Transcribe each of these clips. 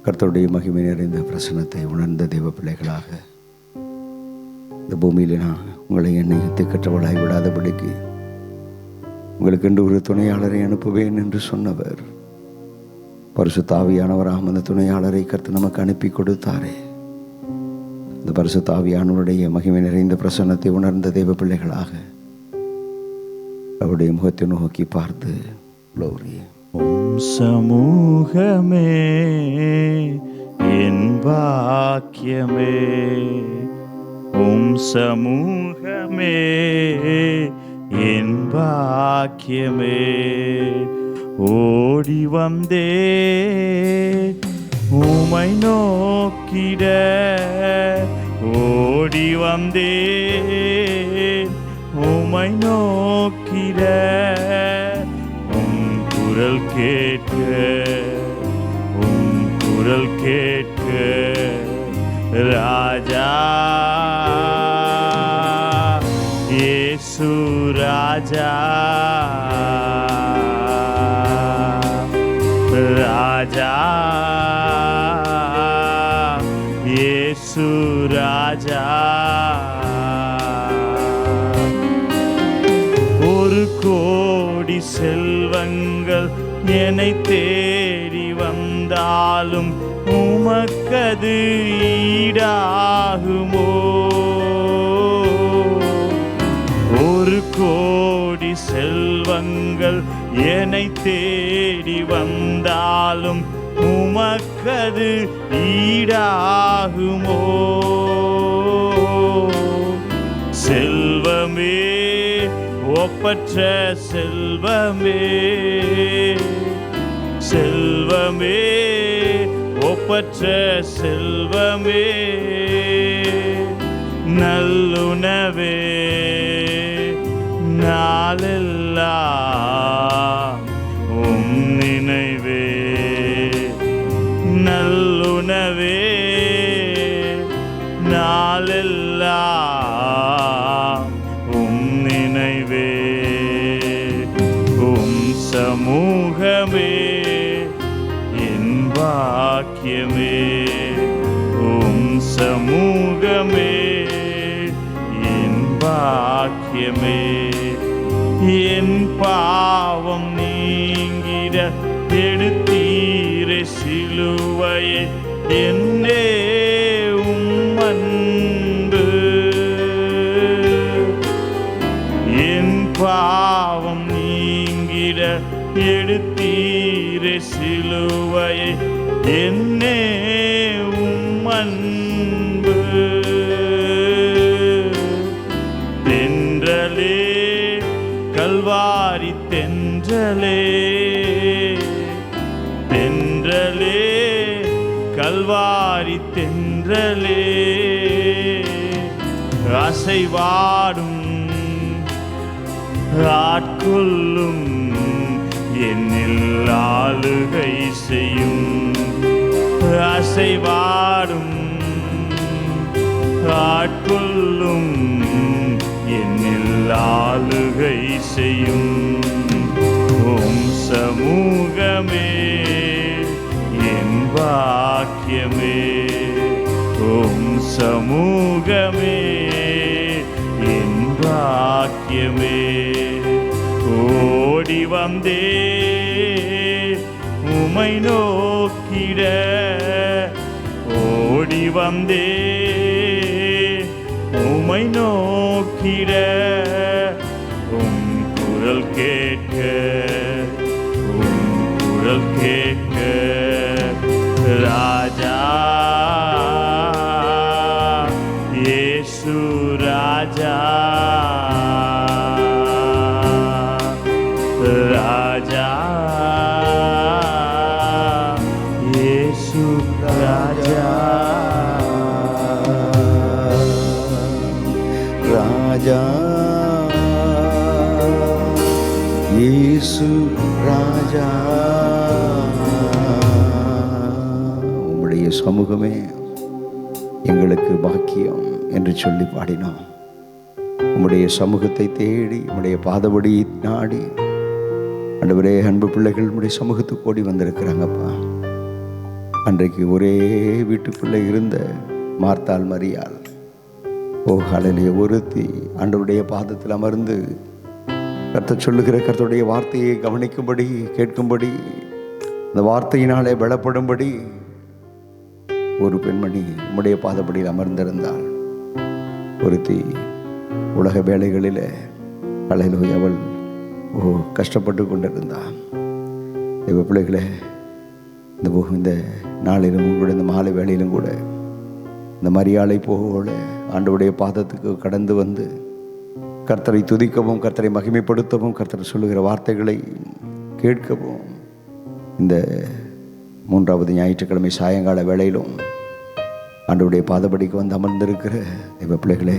கர்த்தருடைய மகிமை நிறைந்த பிரசன்னத்தை உணர்ந்த தெய்வ பிள்ளைகளாக இந்த பூமியில் நான் உங்களை என்னை திக்கற்றவளாய் விடாதபடிக்கு உங்களுக்கென்று ஒரு துணையாளரை அனுப்புவேன் என்று சொன்னவர் பரிசுத்த ஆவியானவராம் அந்த துணையாளரை கர்த்தர் நமக்கு அனுப்பி கொடுத்தாரே. இந்த பரிசுத்த ஆவியானவருடைய மகிமை நிறைந்த பிரசன்னத்தை உணர்ந்த தெய்வ பிள்ளைகளாக அவருடைய முகத்தை நோக்கி பார்த்து க்ளோரி. உம் சமூகமே என் பாக்கியமே, உம் சமூகமே என் பாக்கியமே. ஓடி வந்தே உமை நோக்கிட, ஓடி வந்தே உமை நோக்கிட. குரல் கேட்க, உம் குரல் கேட்க ராஜா இயேசு ராஜா, ராஜா இயேசு ராஜா. ஒரு கோடி செல்வங்கள் என்னை தேடி வந்தாலும் உமக்கது ஈடாகுமோ? ஒரு கோடி செல்வங்கள் என்னை தேடி வந்தாலும் உமக்கது ஈடாகுமோ? செல்வமே, ஒப்பற்ற செல்வமே, செல்வமே, ஒப்பற்ற செல்வமே. நல்லுணவே நாளெல்லாம் உம் நினைவே, நல்லுணவே நாளெல்லாம் உம் நினைவே. உம் சமூகமே என் பாக்கியமே, உம் சமூகமே என் பாக்கியமே. என் பாவம் நீங்கிட எடுத்தீரே சிலுவையை, என்னே உம் அன்பு. என் பாவம் நீங்கிட எடுத்தீரே சிலுவையை, என்னே உம் அன்பு. தென்றலே கல்வாரி தென்றலே, தென்றலே கல்வாரி தென்றலே. அசைவாடும் ஆட்கொள்ளும் என்னில் ஆளுகை செய்யும். அசைவாடும் ஆட்கொள்ளும் என்னில் ஆளுகை செய்யும். உம் சமூகமே என் பாக்கியமே, உம் சமூகமே என் பாக்கியமே. ஓடி வந்தே உமை நோக்கிட, ஓடி வந்தே உமை நோக்கிட. உம் குரல் கேட்க, உம் குரல் கேட்க ராஜா இயேசு ராஜா, ராஜா இயேசு ராஜா, ராஜா இயேசு ராஜா. உம்முடைய சமூகமே எங்களுக்கு பாக்கியம் என்று சொல்லி பாடினோம். உம்முடைய சமூகத்தை தேடி உம்முடைய பாதபடி நாடி ஆண்டவரே, அன்பு பிள்ளைகள் உம்முடைய சமூகத்துக்கு ஓடி வந்திருக்கிறாங்கப்பா. அன்றைக்கு ஒரே வீட்டுக்குள்ளே இருந்த மார்த்தாள் மரியாள், ஓ ஹல்லேலூயா, ஒருத்தி ஆண்டவருடைய பாதத்தில் அமர்ந்து கர்த்தர் சொல்லுகிற கர்த்தருடைய வார்த்தையை கவனிக்கும்படி, கேட்கும்படி, அந்த வார்த்தையினாலே பலப்படும்படி ஒரு பெண்மணி உம்முடைய பாதப்படியில் அமர்ந்திருந்தாள். ஒருத்தி உலக வேலைகளில் ஹல்லேலூயா அவள் கஷ்டப்பட்டு கொண்டிருந்தாள். தெய்வ பிள்ளைகளே, இந்த நாளிலும் கூட, இந்த மாலை வேளையிலும் கூட இந்த மரியாளை போல ஆண்டவருடைய பாதத்துக்கு கடந்து வந்து கர்த்தரை துதிக்கவும், கர்த்தரை மகிமைப்படுத்தவும், கர்த்தர் சொல்லுகிற வார்த்தைகளை கேட்கவும் இந்த 3வது ஞாயிற்றுக்கிழமை சாயங்கால வேளையிலும் ஆண்டவருடைய பாதப்படிக்கு வந்து அமர்ந்திருக்கிற தெய்வ பிள்ளைகளே,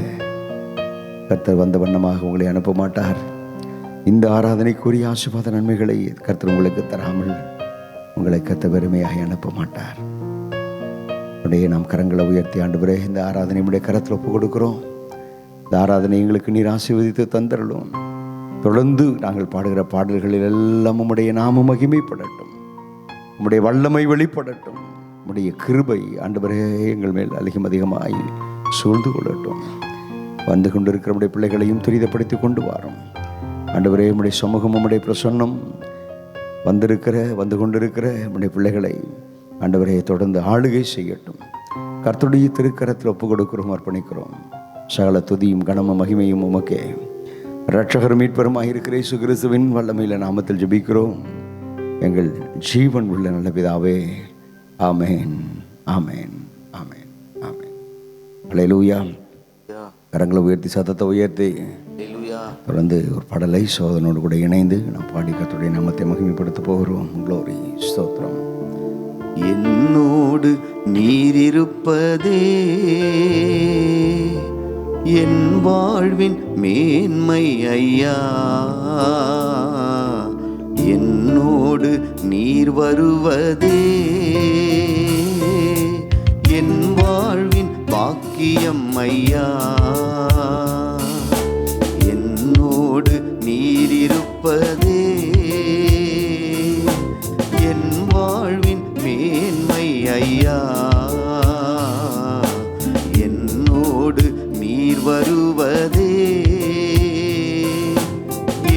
கர்த்தர் வந்த வண்ணமாக உங்களை அனுப்ப மாட்டார். இந்த ஆராதனைக்குரிய ஆசீர்வாத நன்மைகளை கர்த்தர் உங்களுக்கு தராமல் உங்களை கர்த்தர் வெறுமையாக அனுப்ப மாட்டார். அப்படியே நாம் கரங்களை உயர்த்தி, ஆண்டவரே, இந்த ஆராதனை உடைய கரத்தில் ஒப்பு கொடுக்கிறோம். இந்த ஆராதனை எங்களுக்கு நீர் ஆசீர்வதித்து தந்தரலும். தொடர்ந்து நாங்கள் பாடுகிற பாடல்களில் எல்லாம் உம்முடைய நாமம் மகிமைப்படட்டும், உம்முடைய வல்லமை வெளிப்படட்டும், உம்முடைய கிருபை ஆண்டவரே எங்கள் மேல் அதிகமாய் சூழ்ந்து கொள்ளட்டும். வந்து கொண்டிருக்கிற நம்முடைய பிள்ளைகளையும் துரிதப்படுத்தி கொண்டு வரோம். ஆண்டவரே, உம்முடைய சமூகம், உம்முடைய பிரசன்னம் வந்து கொண்டிருக்கிற நம்முடைய பிள்ளைகளை ஆண்டவரே தொடர்ந்து ஆளுகை செய்யட்டும். கர்த்தருடைய திருக்கரத்தில் ஒப்பு கொடுக்கிறோம், அர்ப்பணிக்கிறோம். சகல துதியும் கனமும் மகிமையும் உமக்கே. இரட்சகரும் மீட்பருமாய் இருக்கிற இயேசு கிறிஸ்துவின் வல்லமையில நாமத்தில் ஜெபிக்கிறோம் எங்கள் ஜீவன் உள்ள நல்ல பிதாவே. ஆமென், ஆமென், ஆமென், ஆமென். ஹல்லேலூயா. கரங்களை உயர்த்தி, சத்தத்தை உயர்த்தி தொடர்ந்து ஒரு பாடலை சோதனோடு கூட இணைந்து நாம் பாடி கர்த்தருடைய நாமத்தை மகிமைப்படுத்த போகிறோம். க்ளோரி, ஸ்தோத்திரம். என்னோடு நீர் இருப்பதே என் வாழ்வின் மேன்மை ஐயா, என்னோடு நீர் வருவதே என் வாழ்வின் பாக்கியம் ஐயா, என்னோடு நீர் இருப்பதே என் வாழ்வின் மேன்மை ஐயா, என்னோடு நீர் வருவதே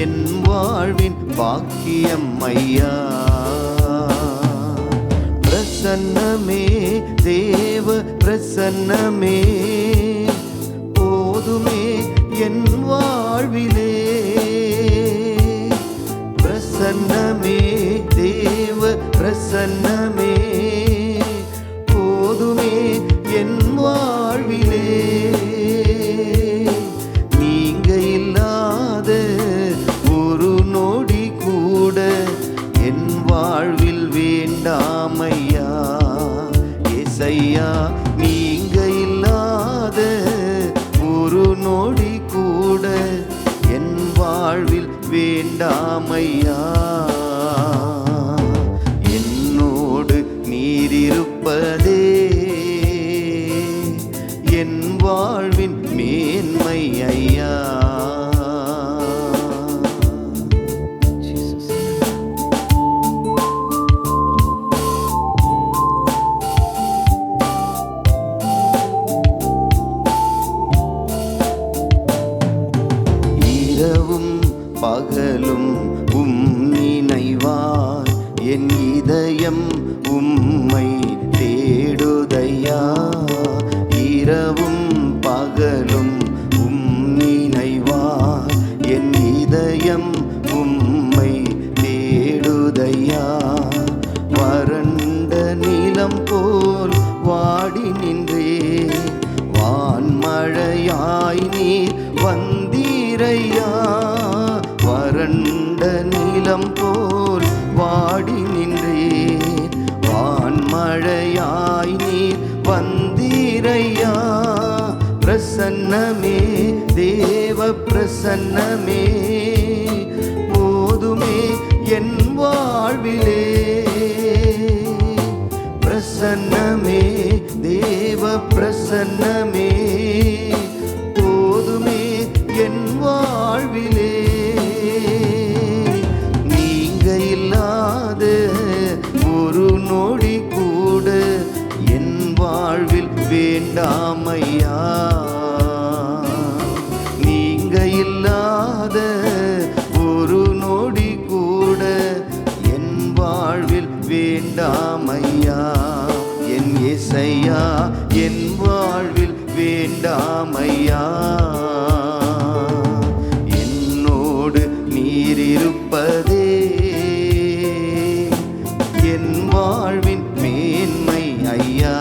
என் வாழ்வின் பாக்கியம் ஐயா. பிரசன்னமே, தேவ பிரசன்னமே போதுமே என் வாழ்விலே, பிரசன்னமே, தேவ பிரசன்னமே போதுமே என் வாழ்விலே, நீங்க இல்லாத ஒரு நொடி கூட என் வாழ்வில் வேண்டாமையா ஏசையா, நீங்க இல்லாத ஒரு நொடி கூட என் வாழ்வில் வேண்டாமையா, என்னோடு நீர் இருப்பதே என் வாழ்வின் மேன்மை ஐயா. இரவும் பகலும் நினைவாய் என் இதயம் உம்மை தேடுதையா, இரவும் பகலும் நினைவாய் என் இதயம் உம்மை தேடுதையா, வறண்ட நிலம் போல் வாடி நின்றே வான்மழையாய் நீர் வந்தீரையா, வறண்ட நிலம் போல் வாடி நின்றே வான்மழையாய் நீர் வந்தீரையா, பிரசன்னமே, தேவ பிரசன்னமே போதுமே என் வாழ்விலே, பிரசன்னமே, தேவ பிரசன்னமே போதுமே என் வாழ்விலே, நீங்க இல்லாத ஒரு நொடி கூட வேண்டாமையா, நீங்க இல்லாத ஒரு நொடி கூட என் வாழ்வில் வேண்டாமையா. என் இயேசையா என் வாழ்வில் வேண்டாமையா. என்னோடு நீர் இருப்பதே என் வாழ்வின் மேன்மை ஐயா.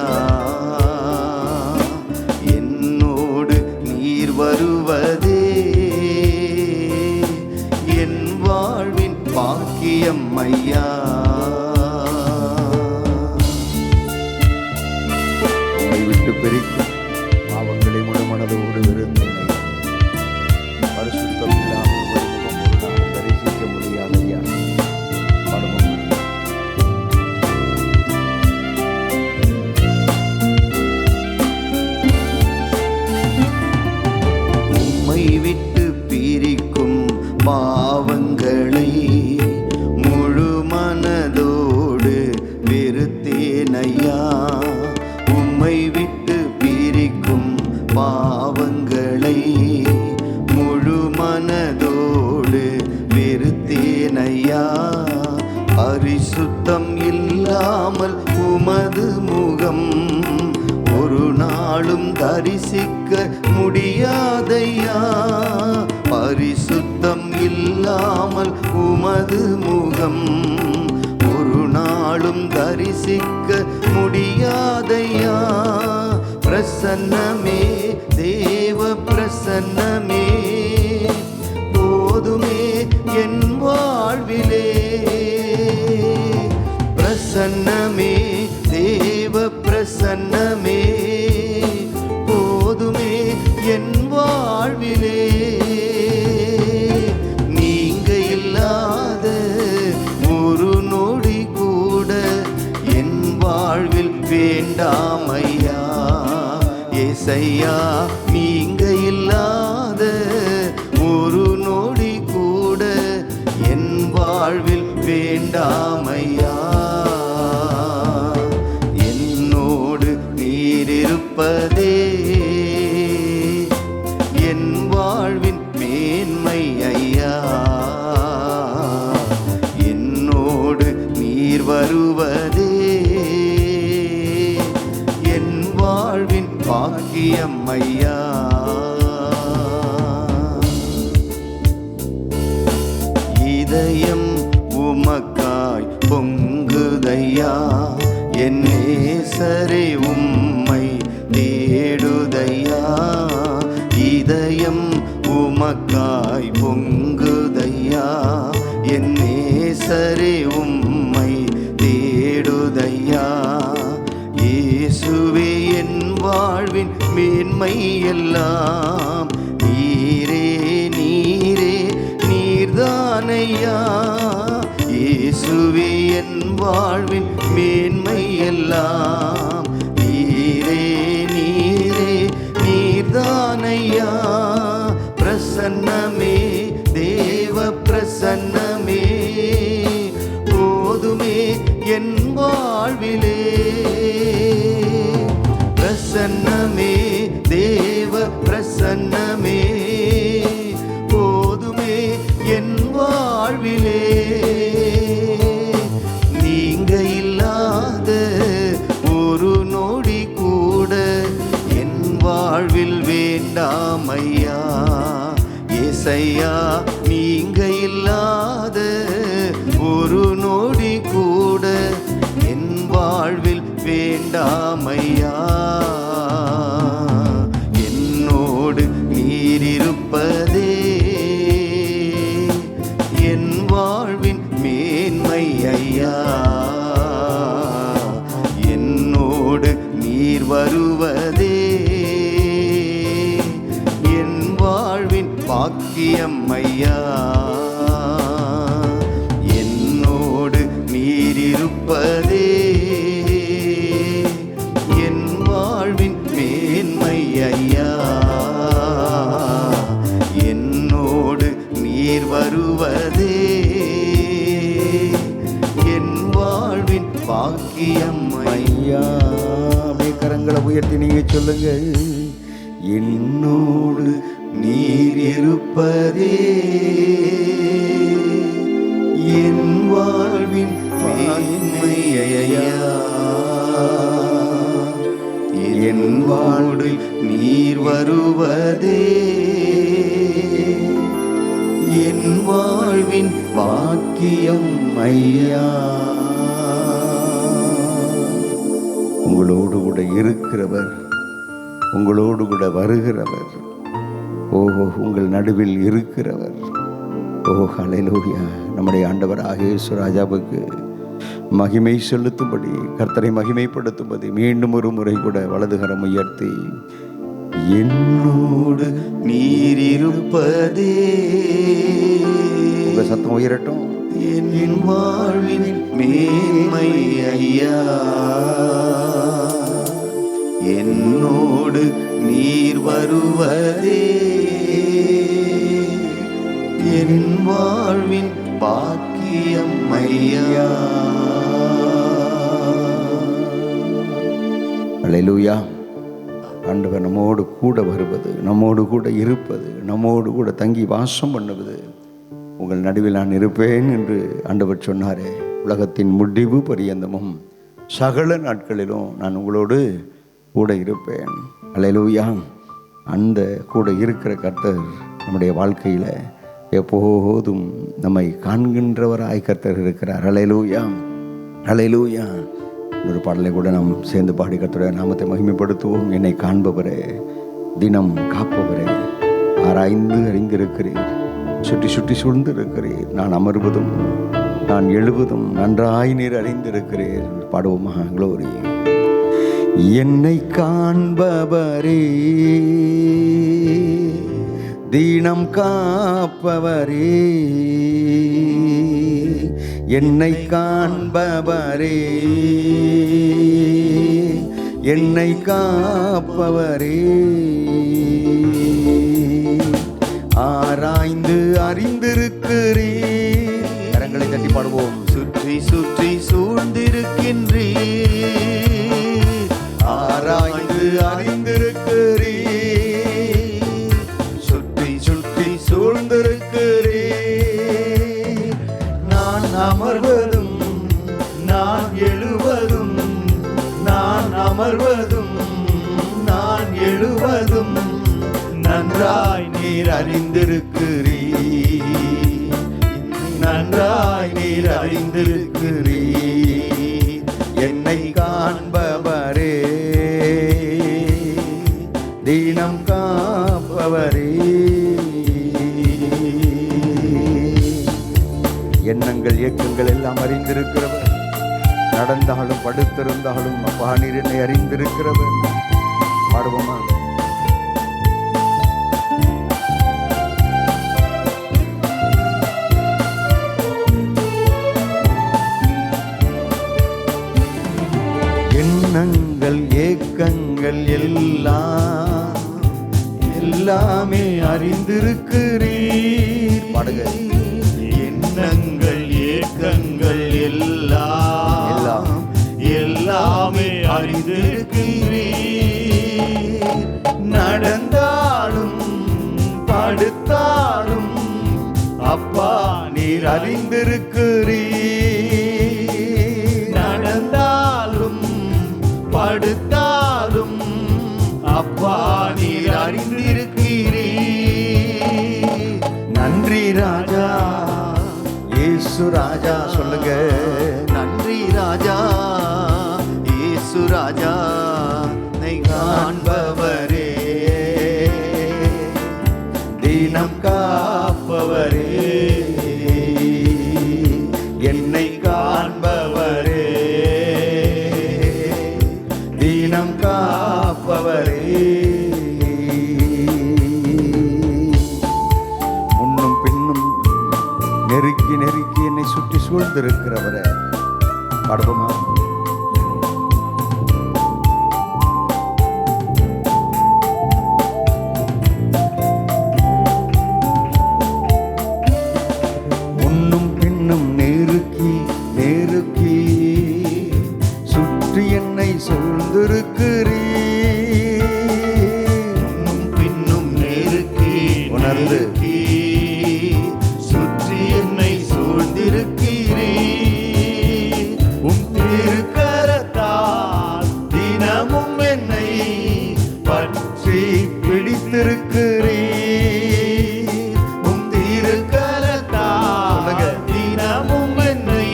என்னோடு நீர் வருவதே என் வாழ்வின் பாக்கியம் ஐயா. உம்மை விட்டு பிரிக்கும் பாவங்களை முழு மனதோடு வெறுத்தேன். பரிசுத்தம் இல்லாமல் ஒரு முகம் ஒரு நாள் தரிசிக்க முடியாதையா. பரமம் உம்மை விட்டு பிரிக்கும் பாவங்களை முழு மனதோடு வெறுத்தேனையா. உம்மை விட்டு பிரிக்கும் பாவங்களை முழு மனதோடு வெறுத்தேனையா. பரிசுத்தம் இல்லாமல் உமது முகம் ஒரு நாளும் தரிசிக்க முடியாதையா. பரிசுத்தம் இல்லாமல் உமது முகம் ஒரு நாளும் தரிசிக்க முடியாதையா. பிரசன்னமே தேவ பிரசன்னமே போதுமே என் வாழ்விலே. பிரசன்னமே தேவ பிரசன்னமே போதுமே என் வாழ்விலே. நீங்க இல்லாத ஒரு நொடி கூட என் வாழ்வில் வேண்டாமையா. ஏசையா நீங்க இல்லாத ஒரு நொடி கூட என் வாழ்வில் வேண்டாமையா. என்னோடு நீர் இருப்பதே என் வாழ்வின் மேன்மை ஐயா. என்னோடு நீர் வருவதே என் வாழ்வின் பாக்கியம் ஐயா. இதயம் உமக்காய் பொங்குதையா. என் நேசரே உம்மை தேடுதையா. இதயம் உமக்காய் பொங்குதையா. என் நேசரே உம்மை தேடுதையா. இயேசுவே என் வாழ்வின் மேன்மை எல்லாம் நீரே நீரே நீர்தானையா. இயேசுவே என் வாழ்வின் மேன்மை எல்லாம் நீரே நீரே நீர்தானையா. பிரசன்னமே தேவ பிரசன்னமே போதுமே என் வாழ்விலே. பிரசன்னமே தேவ பிரசன்னமே போதுமே என் வாழ்விலே. நீங்க இல்லாத ஒரு நொடி கூட என் வாழ்வில் வேண்டாமையா. ஏசையா நீங்க இல்லாத ஒரு நொடி கூட என் வாழ்வில் வேண்டாமையா. என்னோடு நீர் இருப்பதே என் வாழ்வின் மேன்மை ஐயா. என்னோடு நீர் வருவதே என் வாழ்வின் பாக்கியம் ஐயா. என்னோடு நீர் இருப்பதே என் வாழ்வின் மேன்மை ஐயா. என்னோடு நீர் வருவதே என் வாழ்வின் பாக்கியம் ஐயா. கரங்களை உயர்த்தி நீங்க சொல்லுங்க. என்னோடு நீர் இருப்பதே என் வாழ்வின் மேன்மையா, என் வாழ்வில் நீர் வருவதே என் வாழ்வின் பாக்கியம் ஐயா. உங்களோடு கூட இருக்கிறவர், உங்களோடு கூட வருகிறவர், ஓஹோ உங்கள் நடுவில் இருக்கிறவர். ஓ ஹல்லேலூயா. நம்முடைய ஆண்டவராக இயேசு ராஜாவுக்கு மகிமை செலுத்தும்படி, கர்த்தரை மகிமைப்படுத்தும்படி மீண்டும் ஒரு முறை கூட வலதுகரம் உயர்த்தி என்னோடு நீர் இருப்பதே, உங்க சத்தம் உயரட்டும், என் வாழ்வின் மேன்மை ஐயா, என்னோடு நீர் வருவதே என் வாழ்வின் பாக்கியம் ஐயா. அல்லேலூயா. ஆண்டவர் நம்மோடு கூட வருவது, நம்மோடு கூட இருப்பது, நம்மோடு கூட தங்கி வாசம் பண்ணுவது, உங்கள் நடுவில் நான் இருப்பேன் என்று ஆண்டவர் சொன்னாரே. உலகத்தின் முடிவு பரியந்தமும் சகல நாட்களிலும் நான் உங்களோடு கூட இருப்பேன். அல்லேலூயா. அந்த கூட இருக்கிற கர்த்தர் நம்முடைய வாழ்க்கையில் எப்போதும் நம்மை காண்கின்றவராய் கர்த்தர் இருக்கிறார். அல்லேலூயா, அல்லேலூயா. ஒரு பாடலை கூட நாம் சேர்ந்து பாடி கர்த்தருடைய நாமத்தை மகிமைப்படுத்துவோம். என்னை காண்பவரே, தினம் காப்பவரே, ஆராய்ந்து அறிந்திருக்கிறீர், சுற்றி சுற்றி சூழ்ந்து இருக்கிறீர், நான் அமர்வதும் நான் எழுவதும் நன்றாய் நீர் அறிந்திருக்கிறீர். பாடுவோமா? க்ளோரி. என்னை காண்பவரே, தீனம் காப்பவரே, என்னை காண்பவரே, என்னை காப்பவரே, ஆராய்ந்து அறிந்திருக்கிறீர். கரங்களை தட்டி பாடுவோம். சுற்றி சுற்றி சூழ்ந்திருக்கின்றீர், ஆராய்ந்து அறிந்திருக்கிறீர், சுற்றி சுற்றி சூழ்ந்திருக்கிறீர். நான் அமர்வதும் நான் எழுவதும், நான் அமர்வதும் நான் எழுவதும் நன்றாய் நீர் அறிந்திருக்கிறீர், நன்றாய் நீர் அறிந்திருக்கிறீர். என்னை காண்பவரே, தீனம் காப்பவரே, எண்ணங்கள் இயக்கங்கள் எல்லாம் அறிந்திருக்கிறவர், நடந்தாலும் படுத்திருந்தாலும் அப்பா நீர் என்னை அறிந்திருக்கிறவர். பாடுவோமா? எண்ணங்கள் ஏக்கங்கள் எல்லாம் எல்லாமே அறிந்திருக்கிறீர். பாடுங்க. எண்ணங்கள் ஏக்கங்கள் எல்லாம் எல்லாமே அறிந்திருக்கிறீர். நடந்தாலும் படுத்தாலும் அப்பா நீர் அறிந்திருக்கிறீர். நடந்தாலும் படுத்தாலும் அப்பா நீர் அறிந்திருக்கிறீர். நன்றி ராஜா, இயேசு ராஜா. சொல்லுங்க. நன்றி ராஜா, இயேசு ராஜா. என்னை காண்பவரே, தினம் காப்பவரே, என்னை காண்பவரே, தினம் காப்பவரே, முன்னும் பின்னும் நெருக்கி நெருக்கி என்னை சுற்றி சூழ்ந்திருக்கிறவரே. பாடுவோமா? முன்னும் பின்னும் நெருக்கி நெருக்கி சுற்றி என்னை சூழ்ந்திருக்கிறீர். பின்னும் நெருக்கி உணர்ந்து சுற்றி என்னை சூழ்ந்திருக்கிறீர். உம் திருக்கரத்தால் தினமும் என்னை பற்றி பிடித்திருக்கிறீர். உம் திருக்கரத்தால் தினமும் என்னை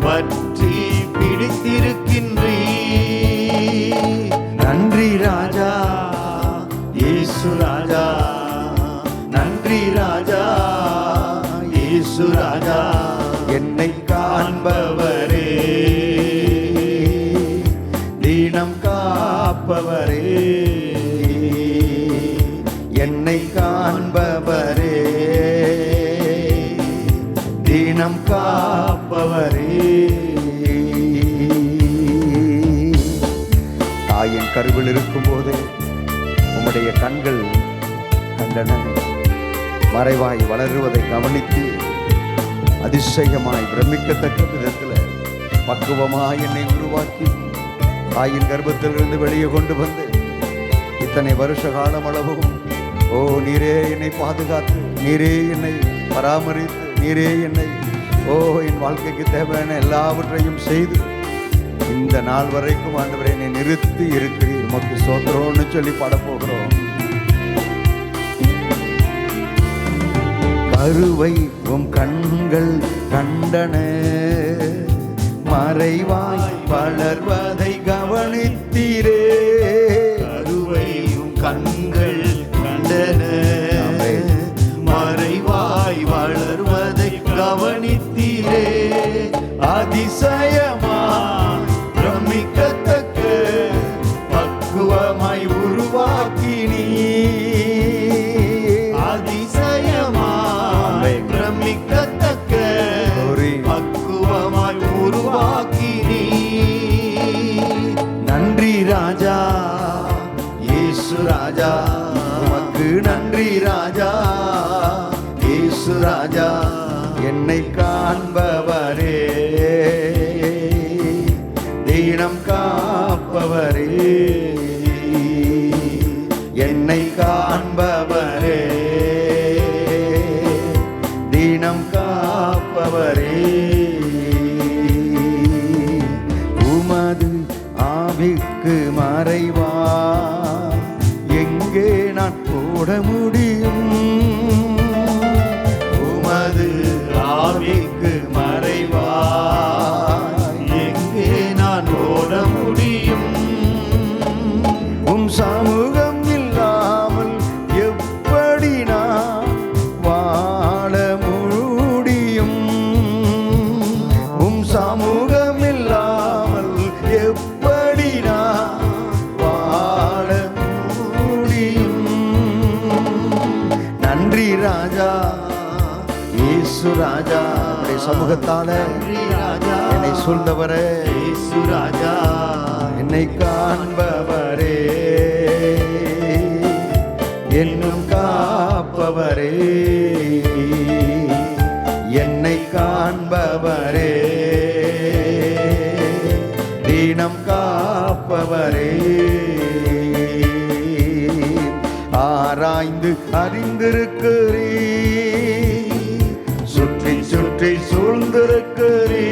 பற்றி பிடித்திருக்கின்றீர். நன்றி ராஜா இயேசு ராஜா, நன்றி ராஜா இயேசு ராஜா, என்னை காண்பவரே, தீனம் காப்பவரே, என்னை காண்பவரே, தீனம் காப்பவரே. தாயின் கருவில் இருக்கும் போதே உம்முடைய கண்கள் கண்டன. மறைவாய் வளருவதை கவனித்து அதிசயமாய் பிரமிக்கத்தக்க விதத்தில் பக்குவமாய் என்னை உருவாக்கி தாயின் கர்ப்பத்திலிருந்து வெளியே கொண்டு வந்து இத்தனை வருஷ காலம் அளவும் ஓ நீரே என்னை பாதுகாத்து, நீரே என்னை பராமரித்து, நீரே என்னை ஓ என் வாழ்க்கைக்கு தேவையான எல்லாவற்றையும் செய்து இந்த நாள் வரைக்கும் ஆண்டவரை என்னை நிறுத்தி இருக்கிறீர். உமக்கு ஸ்தோத்திரம்னு சொல்லி பாடப்போகிறோம். கருவை உம் கண்கள் கண்டன, மறைவாய் வளர்வதை கவனித்தீரே. கருவை உம் கண்கள் கண்டன, மறைவாய் வளர்வதை கவனித்தீரே. அதிசயமாய் பிரமிக்கத்தக்க பக்குவமாய் உருவாக்கினீர். அதிசயமாய் பிரமிக்கத்தக்க பக்குவமாய் உருவாக்கினீர். நன்றி ராஜா இயேசு ராஜா, உமக்கு நன்றி ராஜா இயேசு ராஜா, என்னை காண்பவரே, தீனம் காப்பவரே, என்னை காண்பவரே, தீனம் காப்பவரே. உமது ஆவிக்கு மறைவா எங்கே நான் போட முடியும்? உமது ஆவிக்கு மறைவாய் எங்கே நான் ஓட முடியும்? உம் சமூகம் இல்லாமல் எப்படி நான் வாழ முடியும்? உம் சமூகம் இல்லாமல் எப்படி நான் வாழ முடியும்? நன்றி ராஜா இயேசு ராஜா, உடைய சமூகத்தால என்னை சூழ்ந்தவரே, இயேசு ராஜா, என்னை காண்பவரே, என்னும் காப்பவரே, என்னை காண்பவரே, தீனம் காப்பவரே. ஆராய்ந்து அறிந்திருக்கிறீர், சுற்றி சுற்றி சூழ்ந்திருக்கிறீர்.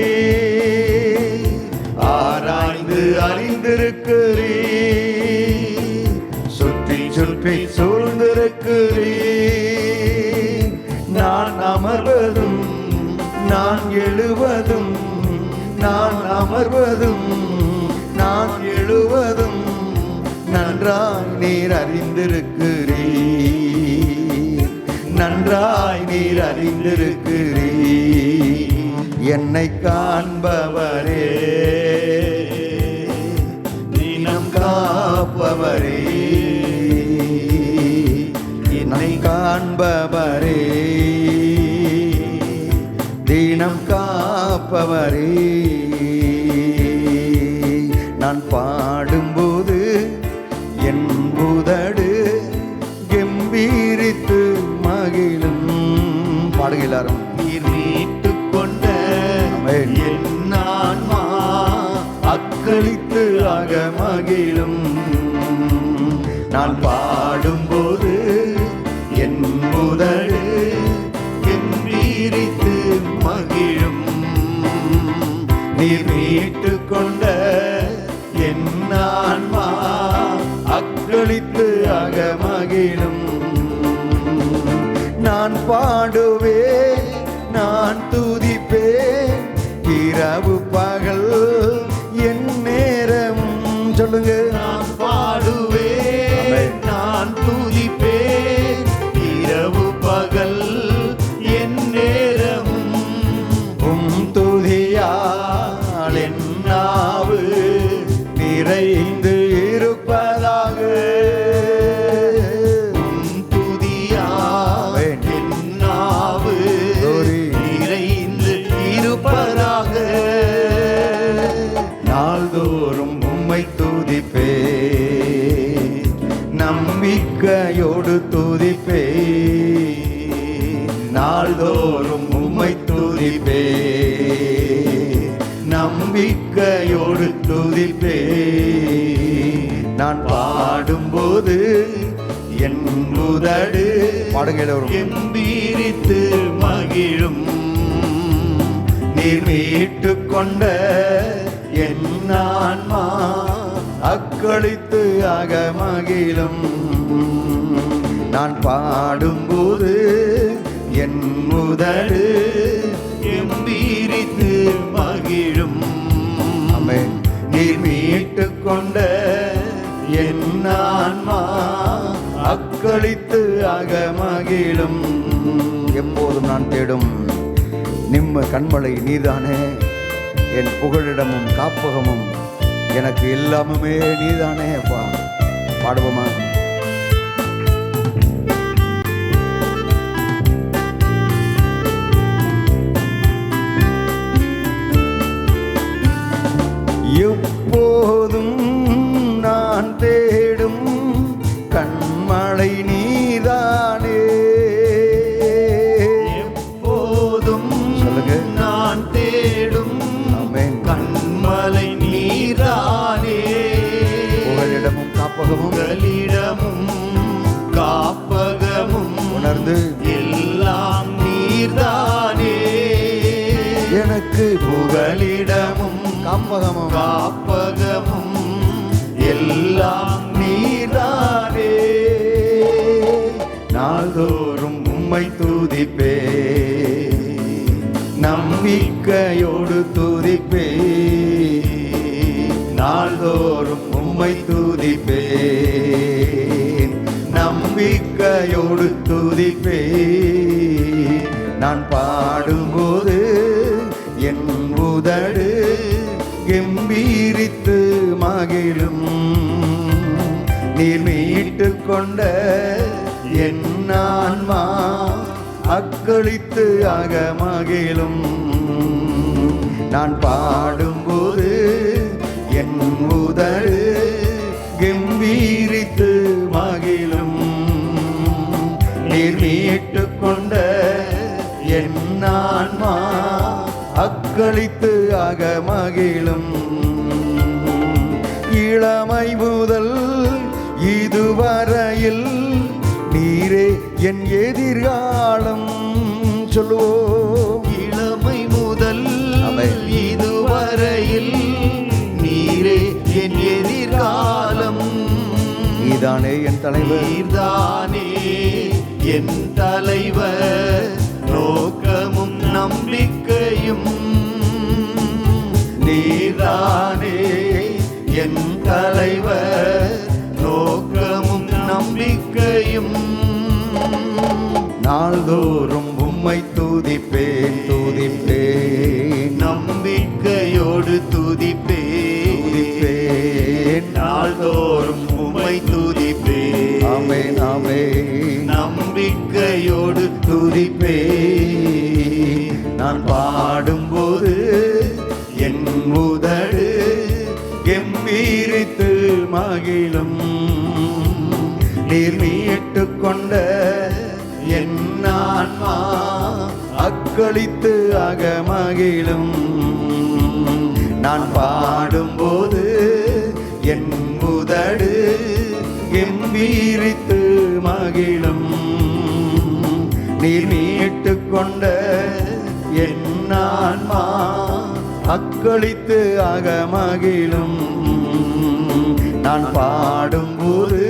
ஆராய்ந்து அறிந்திருக்கிறீர், சுற்றி சுற்றி சூழ்ந்திருக்கிறீர். நான் அமர்வதும் நான் எழுவதும், நான் அமர்வதும் நான் எழுவதும் நன்றாய் நீர் அறிந்திருக்கிறீர், நன்றாய் நீர் அறிந்திருக்கிறீர். என்னை காண்பவரே, தினம் காப்பவரே, என்னை காண்பவரே, தீனம் காப்பவரே. நான் பாடும்போது என் உதடு கம்பீரித்து மகிழும். பாடுங்க எல்லாரும். நீர் மீட்டுக் கொண்ட என் ஆன்மா அக்களித்து அக்களித்து அகமகிழும். நான் பாடும்போது என் உதடு கெம்பீரித்து மகிழும். நீர் மீட்டு கொண்ட என் ஆன்மா அக்களித்து அகமகிழும். நான் பாடுவேன், நான் துதிப்பேன், இரவு பகல் என் நேரம். சொல்லுங்க. நான் பாடுவேன், நான் துதிப்பேன், இரவு பகல் என் நேரம். துதியால் என் நாவு நிறைந்து இருப்பதாக. துதியால் என் நாவு நிறைந்து இருப்பதாக. நாள்தோறும் உம்மை துதிப்பேன், நம்பிக்கையோடு துதிப்பேன். நாள்தோறும் உம்மை துதிப்பேன், நம்பிக்கையோடு துதிப்பேன். நான் பாடும்போது என் உதடு பாடுங்க கெம்பீரித்து மகிழும். நீர் மீட்டு கொண்ட என் ஆன்மா அக்களித்து அகமகிழும். நான் பாடும்போது என் உதடு கெம்பீரித்து மகிழும். ஆமென். நீர் மீட்டு கொண்ட என் ஆன்மா அக்களித்து அகமகிழும். எப்போதும் நான் தேடும் கண்மலை நீதானே, என் புகழிடமும் காப்பகமும், எனக்கு எல்லாமுமே நீதானே அப்பா. பாடுவோமா? எப்போதும் நான் தேடும் கண்மலை நீதானே. எப்போதும் சொல்லுங்க. நான் தேடும் ஆமென். கண்மலை நீதானே. புகழிடமும் காப்பகமும் புகலிடமும் காப்பகமும் உணர்ந்து எல்லாம் நீர்தானே. எனக்கு புகலிடமும் காப்பகமும் காப்பகமும் எல்லாம் நீர்தானே. நாள்தோறும் உம்மை துதிப்பேன், நம்பிக்கையோடு துதிப்பேன். நாள்தோறும் உம்மை துதிப்பேன், நம்பிக்கையோடு துதிப்பேன். நான் பாடும்போது என் உதடு கெம்பீரித்து மகிழும். நீர் மீட்டு கொண்ட என் ஆன்மா அக்களித்து அகமகிழும். நான் பாடும்போது என் உதடு கெம்பீரித்து மகிழும். நீர் மீட்டு கொண்ட என் ஆன்மா அக்களித்து அகமகிழும். இளமை முதல் இதுவரையில் நீரே என் எதிர்காலம். சொல்லுவோம். இளமை முதல் ஆமென். இதுவரையில் நீரே என் எதிர்காலம். நீதானே என் தலைவர், நீர்தானே என் தலைவர், நோக்கமும் நம்பிக்கையும். நீர்தானே என் தலைவர், நோக்கமும் நம்பிக்கையும். நாள்தோறும் உம்மை துதிப்பேன் துதிப்பேன், நம்பிக்கையோடு துதிப்பேன். நாள்தோறும் உம்மை துதிப்பேன். ஆமென் ஆமென். நம்பிக்கையோடு துதிப்பேன். நான் பாடும்போது என் உதடு கெம்பீரித்து மகிழும். நீர் மீட்டு கொண்ட என் ஆன்மா அக்களித்து அகமகிழும். நான் பாடும்போது என் உதடு கம்பீரித்து மகிழும். நீர் மீட்டு கொண்ட என் ஆன்மா அக்களித்து அகமகிழும். நான் பாடும்போது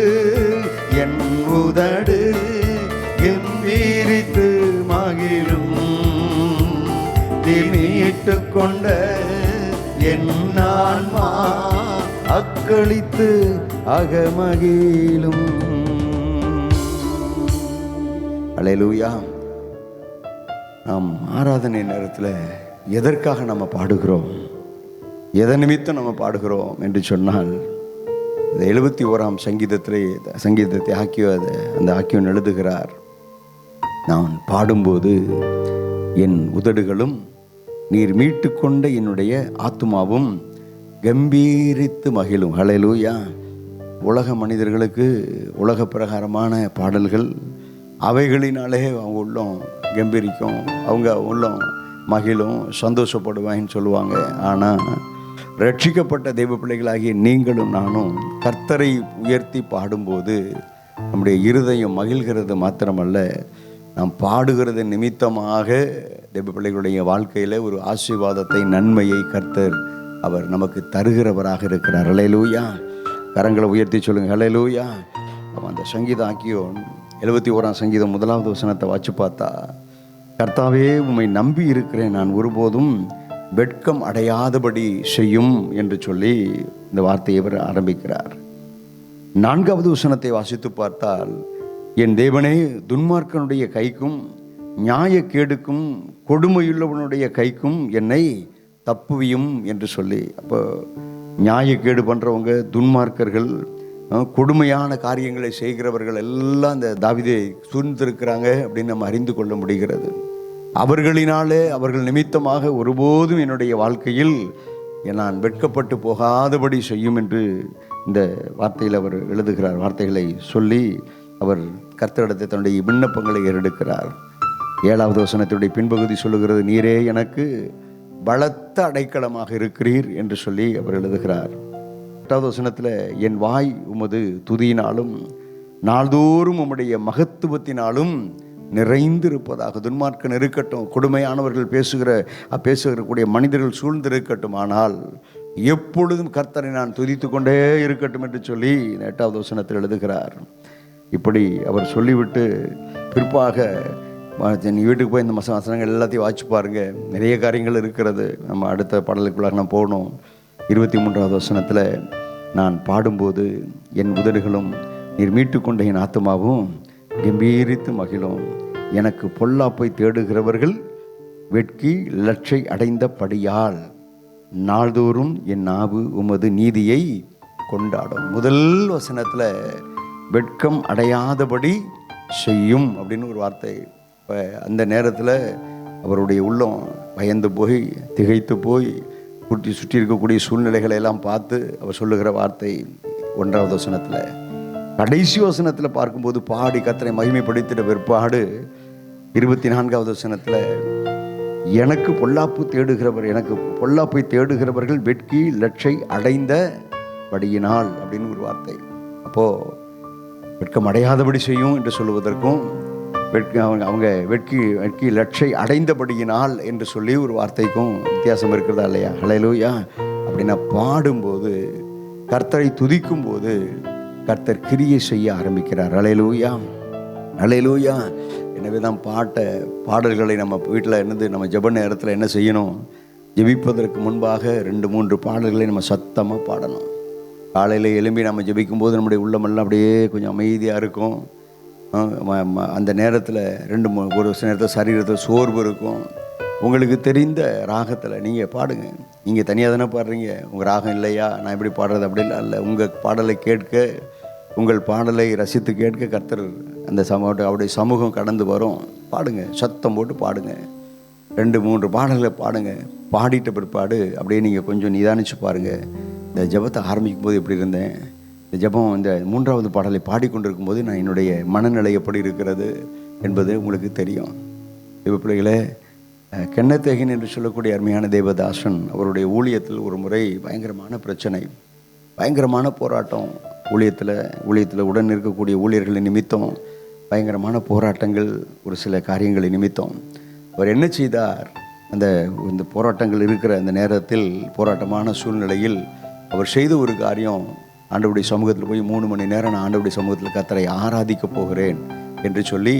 என் உதடு கம்பீரித்து மகிழும். நீர் மீட்டு கொண்ட என் ஆன்மா அக்களித்து அகமகிழும். அல்லேலூயா. நாம் ஆராதனை நேரத்தில் எதற்காக நம்ம பாடுகிறோம், எதன் நிமித்தம் நம்ம பாடுகிறோம் என்று சொன்னால், இந்த 71ஆம் சங்கீதத்தை அந்த ஆக்கியோன் எழுதுகிறார், நான் பாடும்போது என் உதடுகளும் நீர் மீட்டு கொண்ட என்னுடைய ஆத்துமாவும் கம்பீரித்து மகிழும். ஹல்லேலூயா. உலக மனிதர்களுக்கு உலக பிரகாரமான பாடல்கள், அவைகளினாலே அவங்க உள்ளம் கம்பீரிக்கும், அவங்க உள்ளம் மகிழும், சந்தோஷப்படுவாங்கன்னு சொல்லுவாங்க. ஆனால் ரட்சிக்கப்பட்ட தெய்வ பிள்ளைகளாகிய நீங்களும் நானும் கர்த்தரை உயர்த்தி பாடும்போது நம்முடைய இருதயம் மகிழ்கிறது மாத்திரமல்ல, நாம் பாடுகிறது நிமித்தமாக தெய்வ பிள்ளைகளுடைய வாழ்க்கையில் ஒரு ஆசீர்வாதத்தை, நன்மையை கர்த்தர் அவர் நமக்கு தருகிறவராக இருக்கிறார். ஹல்லேலூயா. கரங்களை உயர்த்தி சொல்லுங்கள், ஹல்லேலூயா. அந்த சங்கீதம் ஆக்கியோன் 71ஆம் சங்கீதம் 1வது வசனத்தை வாச்சு பார்த்தா, கர்த்தாவே உம்மை நம்பி இருக்கிறேன், நான் ஒருபோதும் வெட்கம் அடையாதபடி செய்யும் என்று சொல்லி இந்த வார்த்தையை அவர் ஆரம்பிக்கிறார். 4வது வசனத்தை வாசித்து பார்த்தால், என் தேவனே துன்மார்க்கனுடைய கைக்கும் நியாயக்கேடுக்கும் கொடுமையுள்ளவனுடைய கைக்கும் என்னை தப்புவியும் என்று சொல்லி, அப்போ நியாயக்கேடு பண்ணுறவங்க, துன்மார்க்கர்கள், கொடுமையான காரியங்களை செய்கிறவர்கள் எல்லாம் இந்த தாவீதை சூழ்ந்திருக்கிறாங்க அப்படின்னு நம்ம அறிந்து கொள்ள முடிகிறது. அவர்களினாலே, அவர்கள் நிமித்தமாக ஒருபோதும் என்னுடைய வாழ்க்கையில் நான் வெட்கப்பட்டு போகாதபடி செய்யும் என்று இந்த வார்த்தையில் அவர் எழுதுகிறார். வார்த்தைகளை சொல்லி அவர் கர்த்தரிடத்தை தன்னுடைய விண்ணப்பங்களை ஏறெடுக்கிறார். 7வது வசனத்துடைய பின்பகுதி சொல்லுகிறது, நீரே எனக்கு பலத்த அடைக்கலமாக இருக்கிறீர் என்று சொல்லி அவர் எழுதுகிறார். 8வது வசனத்தில், என் வாய் உமது துதியினாலும் நாள்தோறும் உம்முடைய மகத்துவத்தினாலும் நிறைந்திருப்பதாக. துன்மார்க்கன் இருக்கட்டும், கொடுமையானவர்கள் பேசுகிறக்கூடிய மனிதர்கள் சூழ்ந்திருக்கட்டும், ஆனால் எப்பொழுதும் கர்த்தரை நான் துதித்து கொண்டே இருக்கட்டும் என்று சொல்லி 8வது வசனத்தில் எழுதுகிறார். இப்படி அவர் சொல்லிவிட்டு பிற்பாக, நீ வீட்டுக்கு போய் இந்த வசனங்கள் எல்லாத்தையும் வாட்சி பாருங்கள், நிறைய காரியங்கள் இருக்கிறது. நம்ம அடுத்த பாடலுக்குள்ளாக நான் போகணும். 23வது வசனத்தில், நான் பாடும்போது என் உதடுகளும் நீர் மீட்டுக்கொண்ட என் ஆத்துமாவும் கம்பீரித்து மகிழும். எனக்கு பொல்லாப்பை தேடுகிறவர்கள் வெட்கி லட்சை அடைந்தபடியால் நாள்தோறும் என் நாவு உமது நீதியை கொண்டாடும். முதல் வசனத்தில் வெட்கம் அடையாதபடி செய்யும் அப்படின்னு ஒரு வார்த்தை. இப்போ அந்த நேரத்தில் அவருடைய உள்ளம் பயந்து போய், திகைத்து போய், சுற்றி இருக்கக்கூடிய சூழ்நிலைகளை எல்லாம் பார்த்து அவர் சொல்லுகிற வார்த்தை 1வது வசனத்தில். கடைசி வசனத்தில் பார்க்கும்போது பாடி கர்த்தரை மகிமைப்படுத்தின பிற்பாடு 24வது வசனத்தில், எனக்கு பொல்லாப்பை தேடுகிறவர்கள் வெட்கி லட்சை அடைந்த படியினால் அப்படின்னு ஒரு வார்த்தை. அப்போது வெட்கம் அடையாதபடி செய்யும் என்று சொல்லுவதற்கும், அவங்க வெட்கி லட்சை அடைந்தபடியினால் என்று சொல்லி ஒரு வார்த்தைக்கும் வித்தியாசம் இருக்கிறதா இல்லையா? ஹல்லேலூயா. அப்படின்னா பாடும்போது, கர்த்தரை துதிக்கும் போது கர்த்தர் கிரியை செய்ய ஆரம்பிக்கிறார். ஹல்லேலூயா, ஹல்லேலூயா. எனவே தான் பாடல்களை நம்ம வீட்டில் இருந்து நம்ம ஜெப நேரத்தில் என்ன செய்யணும்? ஜெபிப்பதற்கு முன்பாக 2-3 பாடல்களை நம்ம சத்தமாக பாடணும். காலையில் எழும்பி நம்ம ஜெபிக்கும்போது நம்முடைய உள்ளமெல்லாம் அப்படியே கொஞ்சம் அமைதியாக இருக்கும். அந்த நேரத்தில் ஒரு சில நேரத்தில் சரீரத்தில் சோர்வு இருக்கும். உங்களுக்கு தெரிந்த ராகத்தில் நீங்கள் பாடுங்க. நீங்கள் தனியாக தானே பாடுறீங்க, உங்கள் ராகம் இல்லையா, நான் எப்படி பாடுறது அப்படிலாம் இல்லை. உங்கள் பாடலை கேட்க, உங்கள் பாடலை ரசித்து கேட்க கர்த்தர் அந்த அவருடைய சமூகம் கடந்து வரும். பாடுங்க, சத்தம் போட்டு பாடுங்க. 2-3 பாடல்களை பாடுங்க. பாடிட்ட பிற்பாடு அப்படியே நீங்கள் கொஞ்சம் நிதானித்து பாருங்கள். இந்த ஜெபத்தை ஆரம்பிக்கும் போது எப்படி இருந்தேன், இந்த ஜெபம் இந்த 3வது பாடலை பாடிக்கொண்டிருக்கும் போது நான் என்னுடைய மனநிலை எப்படி இருக்கிறது என்பது உங்களுக்கு தெரியும். தெய்வ பிள்ளைகளே, கென்னத் ஹேகின் என்று சொல்லக்கூடிய அருமையான தேவதாசன் அவருடைய ஊழியத்தில் ஒரு முறை பயங்கரமான பிரச்சனை. பயங்கரமான போராட்டம். ஊழியத்தில் உடன் இருக்கக்கூடிய ஊழியர்களின் நிமித்தம் பயங்கரமான போராட்டங்கள், ஒரு சில காரியங்களின் நிமித்தம் அவர் என்ன செய்தார்? இந்த போராட்டங்கள் இருக்கிற அந்த நேரத்தில், போராட்டமான சூழ்நிலையில் அவர் செய்த ஒரு காரியம், ஆண்டவருடைய சமூகத்தில் போய் 3 மணி நேரம் நான் ஆண்டவருடைய சமூகத்தில் கர்த்தரை ஆராதிக்கப் போகிறேன் என்று சொல்லி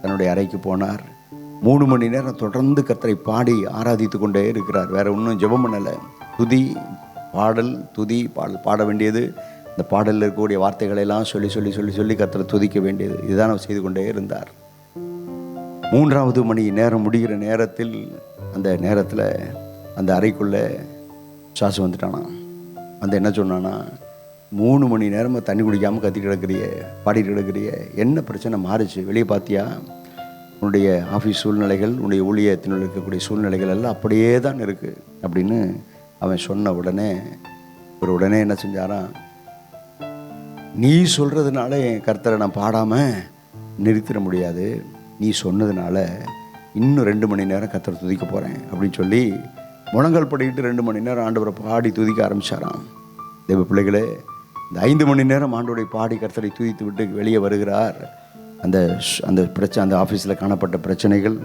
தன்னுடைய அறைக்கு போனார். 3 மணி நேரம் தொடர்ந்து கர்த்தரை பாடி ஆராதித்து கொண்டே இருக்கிறார். வேற ஒன்றும் ஜெபம் பண்ணலை. துதி பாட வேண்டியது, இந்த பாடலில் இருக்கக்கூடிய வார்த்தைகளெல்லாம் சொல்லி சொல்லி சொல்லி சொல்லி கர்த்தரை துதிக்க வேண்டியது, இதுதான் அவர் செய்து கொண்டே இருந்தார். 3வது மணி நேரம் முடிகிற நேரத்தில், அந்த நேரத்தில் அந்த அறைக்குள்ளே சாசு வந்துட்டானா. என்ன சொன்னான்னா, 3 மணி நேரமாக தண்ணி குடிக்காமல் கத்திட்டு கிடக்கிறிய, பாடிட்டு கிடக்கிறிய, என்ன பிரச்சனை மாறிச்சு? வெளியே பார்த்தியா? உன்னுடைய ஆஃபீஸ் சூழ்நிலைகள், உன்னுடைய ஊழியத்தில் இருக்கக்கூடிய சூழ்நிலைகள் எல்லாம் அப்படியே தான் இருக்குது அப்படின்னு அவன் சொன்ன உடனே என்ன செஞ்சாராம், நீ சொல்கிறதுனால என் கர்த்தரை நான் பாடாமல் நிறுத்திட முடியாது, நீ சொன்னதுனால இன்னும் 2 மணி நேரம் கர்த்தரை துதிக்க போகிறேன் அப்படின்னு சொல்லி முழங்கால் படிக்கிட்டு 2 மணி நேரம் ஆண்டவரை பாடி துதிக்க ஆரம்பித்தாராம். தேவ பிள்ளைகளே, இந்த 5 மணி நேரம் ஆண்டவரை பாடி கர்த்தரை துதித்து விட்டு வெளியே வருகிறார். அந்த ஆஃபீஸில் காணப்பட்ட பிரச்சனைகள்,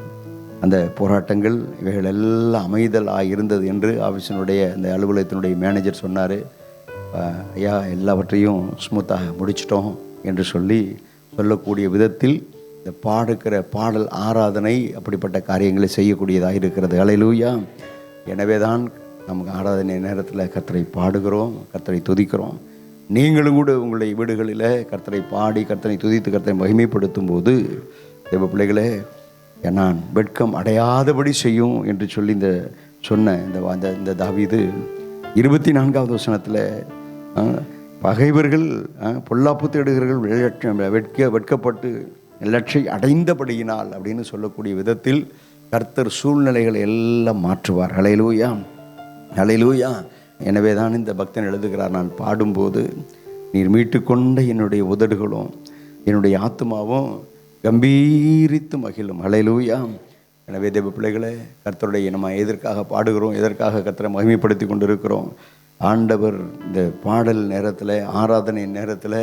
அந்த போராட்டங்கள், இவைகள் எல்லாம் அமைதலாக இருந்தது என்று ஆஃபீஸினுடைய அந்த அலுவலகத்தினுடைய மேனேஜர் சொன்னார். ஐயா, எல்லாவற்றையும் ஸ்மூத்தாக முடிச்சிட்டோம் என்று சொல்லக்கூடிய விதத்தில் இந்த பாடல் ஆராதனை அப்படிப்பட்ட காரியங்களை செய்யக்கூடியதாக இருக்கிறது. ஹல்லேலூயா. எனவே தான் நமக்கு ஆராதனை நேரத்தில் கர்த்தரை பாடுகிறோம், கர்த்தரை துதிக்கிறோம். நீங்களும் கூட உங்களுடைய வீடுகளில் கர்த்தரை பாடி கர்த்தரை துதித்து கர்த்தரை மகிமைப்படுத்தும் போது, தேவ பிள்ளைகளே, நான் வெட்கம் அடையாதபடி செய்யும் என்று சொல்லி இந்த தாவீது 24வது வசனத்தில், பகைவர்கள் பொல்லாப்பு தேடுகிறவர்கள் வெட்கப்பட்டு லட்சை அடைந்தபடியினால் அப்படின்னு சொல்லக்கூடிய விதத்தில் கர்த்தர் சூழ்நிலைகளை எல்லாம் மாற்றுவார். ஹல்லேலூயா, ஹல்லேலூயா. எனவே தான் இந்த பக்தன் எழுதுகிறார், நான் பாடும்போது நீர் மீட்டுக்கொண்ட என்னுடைய உதடுகளும் என்னுடைய ஆத்மாவும் கம்பீரித்து மகிழும். ஹல்லேலூயா. எனவே தேவ பிள்ளைகளே, கர்த்தருடைய நம்ம எதற்காக பாடுகிறோம், எதற்காக கர்த்தரை மகிமைப்படுத்தி கொண்டு இருக்கிறோம்? ஆண்டவர் இந்த பாடல் நேரத்தில், ஆராதனை நேரத்தில்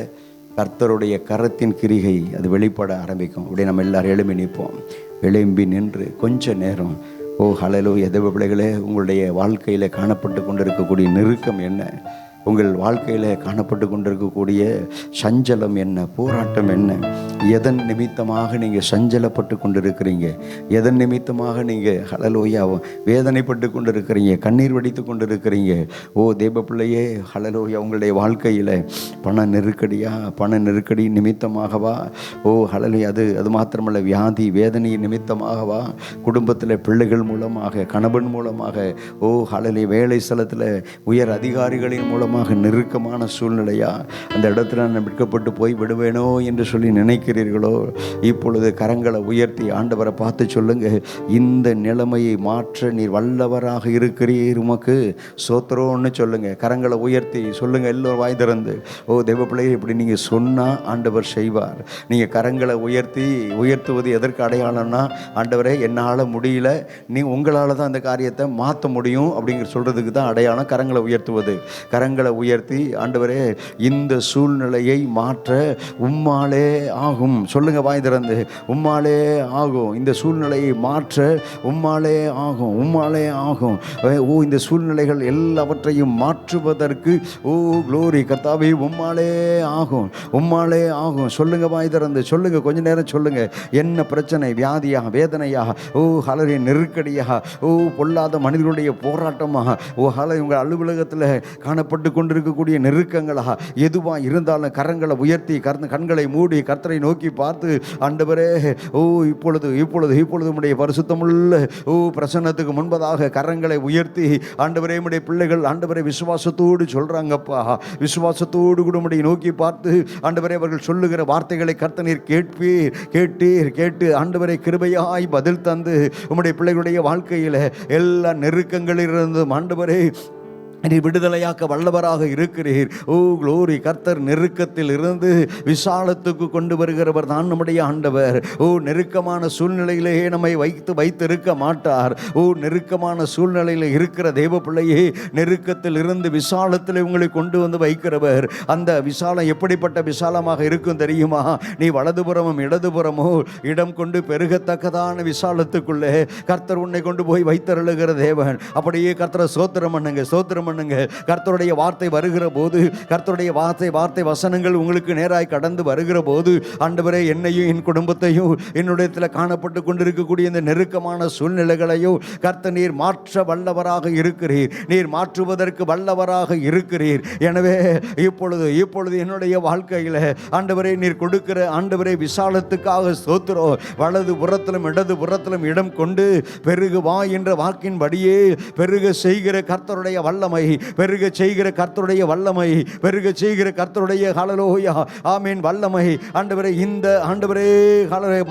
கர்த்தருடைய கரத்தின் கிரிகை அது வெளிப்பட ஆரம்பிக்கும். அப்படியே நம்ம எல்லாரும் எழும்பி நிற்போம். எழும்பி நின்று கொஞ்ச நேரம், ஓ ஹல்லேலூயா. தேவ பிள்ளைகளே, உங்களுடைய வாழ்க்கையில் காணப்பட்டு கொண்டிருக்கக்கூடிய நெருக்கம் என்ன? உங்கள் வாழ்க்கையில் காணப்பட்டு கொண்டிருக்கக்கூடிய சஞ்சலம் என்ன? போராட்டம் என்ன? எதன் நிமித்தமாக நீங்கள் சஞ்சலப்பட்டு கொண்டிருக்கிறீங்க? எதன் நிமித்தமாக நீங்கள் ஹல்லேலூயா வேதனைப்பட்டு கொண்டிருக்கிறீங்க, கண்ணீர் வடித்து கொண்டிருக்கிறீங்க? ஓ தேவ பிள்ளையே, ஹல்லேலூயா. உங்களுடைய வாழ்க்கையில் பண நெருக்கடி நிமித்தமாகவா? ஓ ஹல்லேலூயா. அது மாத்திரமல்ல, வியாதி வேதனையின் நிமித்தமாகவா? குடும்பத்தில் பிள்ளைகள் மூலமாக, கணவன் மூலமாக, ஓ ஹல்லேலூயா, வேலை ஸ்தலத்தில் உயர் அதிகாரிகளின் மூலமாக நெருக்கமான சூழ்நிலையா? அந்த இடத்துல நான் விற்கப்பட்டு போய் விடுவேனோ என்று சொல்லி நினைக்கிறீர்களோ? இப்பொழுது கரங்களை உயர்த்தி ஆண்டவரை பார்த்து சொல்லுங்க, இந்த நிலைமையை மாற்ற நீர் வல்லவராக இருக்கிறீர், உமக்கு சோத்திரம்னு சொல்லுங்க. கரங்களை உயர்த்தி சொல்லுங்க, எல்லோரும் வாய் திறந்து. ஓ தேவ பிள்ளையை, இப்படி நீங்கள் சொன்னால் ஆண்டவர் செய்வார். நீங்கள் கரங்களை உயர்த்துவது எதற்கு அடையாளம்னா, ஆண்டவரே என்னால் முடியல, உங்களால் தான் அந்த காரியத்தை மாற்ற முடியும் அப்படிங்கிற சொல்கிறதுக்கு தான் அடையாளம் கரங்களை உயர்த்துவது. கரங்களை உயர்த்தி, ஆண்டவரே இந்த சூழ்நிலையை மாற்ற உம்மாலே ஆகும். சொல்லுங்க வாய் திறந்து, உம்மாலே ஆகும். இந்த சூழ்நிலையை மாற்ற உம்மாலே ஆகும், உம்மாலே ஆகும். ஓ இந்த சூழ்நிலைகள் எல்லாவற்றையும் மாற்றுவதற்கு, ஓ க்ளோரி கர்த்தாவே, உம்மாலே ஆகும், உம்மாலே ஆகும். சொல்லுங்க வாய் திறந்து சொல்லுங்க, கொஞ்ச நேரம் சொல்லுங்க. என்ன பிரச்சனை? வியாதியா? வேதனையா? ஓ ஹல்லேலூயா, நெருக்கடியா? ஓ பொல்லாத மனிதனுடைய போராட்டமா? ஓ ஹல்லேலூயா, உங்கள் அலுவலகத்தில் காணப்பட்டு கொண்டிருக்கக்கூடிய நெருக்கங்களா? எதுவா இருந்தாலும் கரங்களை உயர்த்தி, கண்களை மூடி கர்த்தரை நோக்கி பார்த்து, ஆண்டவரே, ஓ இப்பொழுது உம்முடைய பரிசுத்தமுள்ள ஓ பிரசன்னத்துக்கு முன்பதாக கரங்களை உயர்த்தி, ஆண்டவரே உம்முடைய பிள்ளைகள் ஆண்டவரை விசுவாசத்தோடு சொல்றாங்கப்பா. விசுவாசத்தோடு கூட உம்முடைய நோக்கி பார்த்து, ஆண்டவரே அவர்கள் சொல்லுகிற வார்த்தைகளை கர்த்தர் கேட்டு ஆண்டவரை கிருபையாய் பதில் தந்து, உம்முடைய பிள்ளைகளுடைய வாழ்க்கையில் எல்லா நெருக்கங்களிலிருந்தும் ஆண்டவரே நீ விடுதலையாக்க வல்லவராக இருக்கிறீர். ஓ க்ளோரி. கர்த்தர் நெருக்கத்தில் இருந்து விசாலத்துக்கு கொண்டு வருகிறவர் தான் நம்முடைய ஆண்டவர். ஓ நெருக்கமான சூழ்நிலையிலேயே நம்மை வைத்திருக்க மாட்டார். ஓ நெருக்கமான சூழ்நிலையில் இருக்கிற தேவ பிள்ளையே, நெருக்கத்தில் இருந்து விசாலத்தில் உங்களை கொண்டு வந்து வைக்கிறவர். அந்த விசாலம் எப்படிப்பட்ட விசாலமாக இருக்கும் தெரியுமா? நீ வலதுபுறமும் இடதுபுறமோ இடம் கொண்டு பெருகத்தக்கதான விசாலத்துக்குள்ளே கர்த்தர் உன்னை கொண்டு போய் வைத்தருளுகிற தேவன். அப்படியே கர்த்தரை ஸ்தோத்திரம் பண்ணுங்க, ஸ்தோத்திரம் பண்ணுங்க. கர்த்தருடைய வார்த்தை வருகிற போது, கர்த்தருடைய வார்த்தை வசனங்கள் உங்களுக்கு நேராய் கடந்து வருகிற போது, ஆண்டவரே என்னையும் என் குடும்பத்தையும் என்னுடைய காணப்பட்டு கொண்டிருக்கக்கூடிய இந்த நெருக்கமான சூழ்நிலைகளையும் கர்த்தர் நீர் மாற்ற வல்லவராக இருக்கிறீர். நீர் மாற்றுவதற்கு வல்லவராக இருக்கிறீர். எனவே இப்பொழுது என்னுடைய வாழ்க்கையில் ஆண்டவரே நீர் கொடுக்கிற ஆண்டவரே விசாலத்துக்காக ஸ்தோத்திரம். வலது புறத்திலும் இடது புறத்திலும் இடம் கொண்டு பெருகுவா என்ற வாக்கின்படியே பெருக செய்கிற கர்த்தருடைய வல்லமை, பெருக செய்கிற கர்த்தருடைய வல்லமை, பெருக செய்கிற கர்த்தருடைய ஹல்லேலூயா ஆமென் வல்லமை ஆண்டவரே, இந்த ஆண்டவரே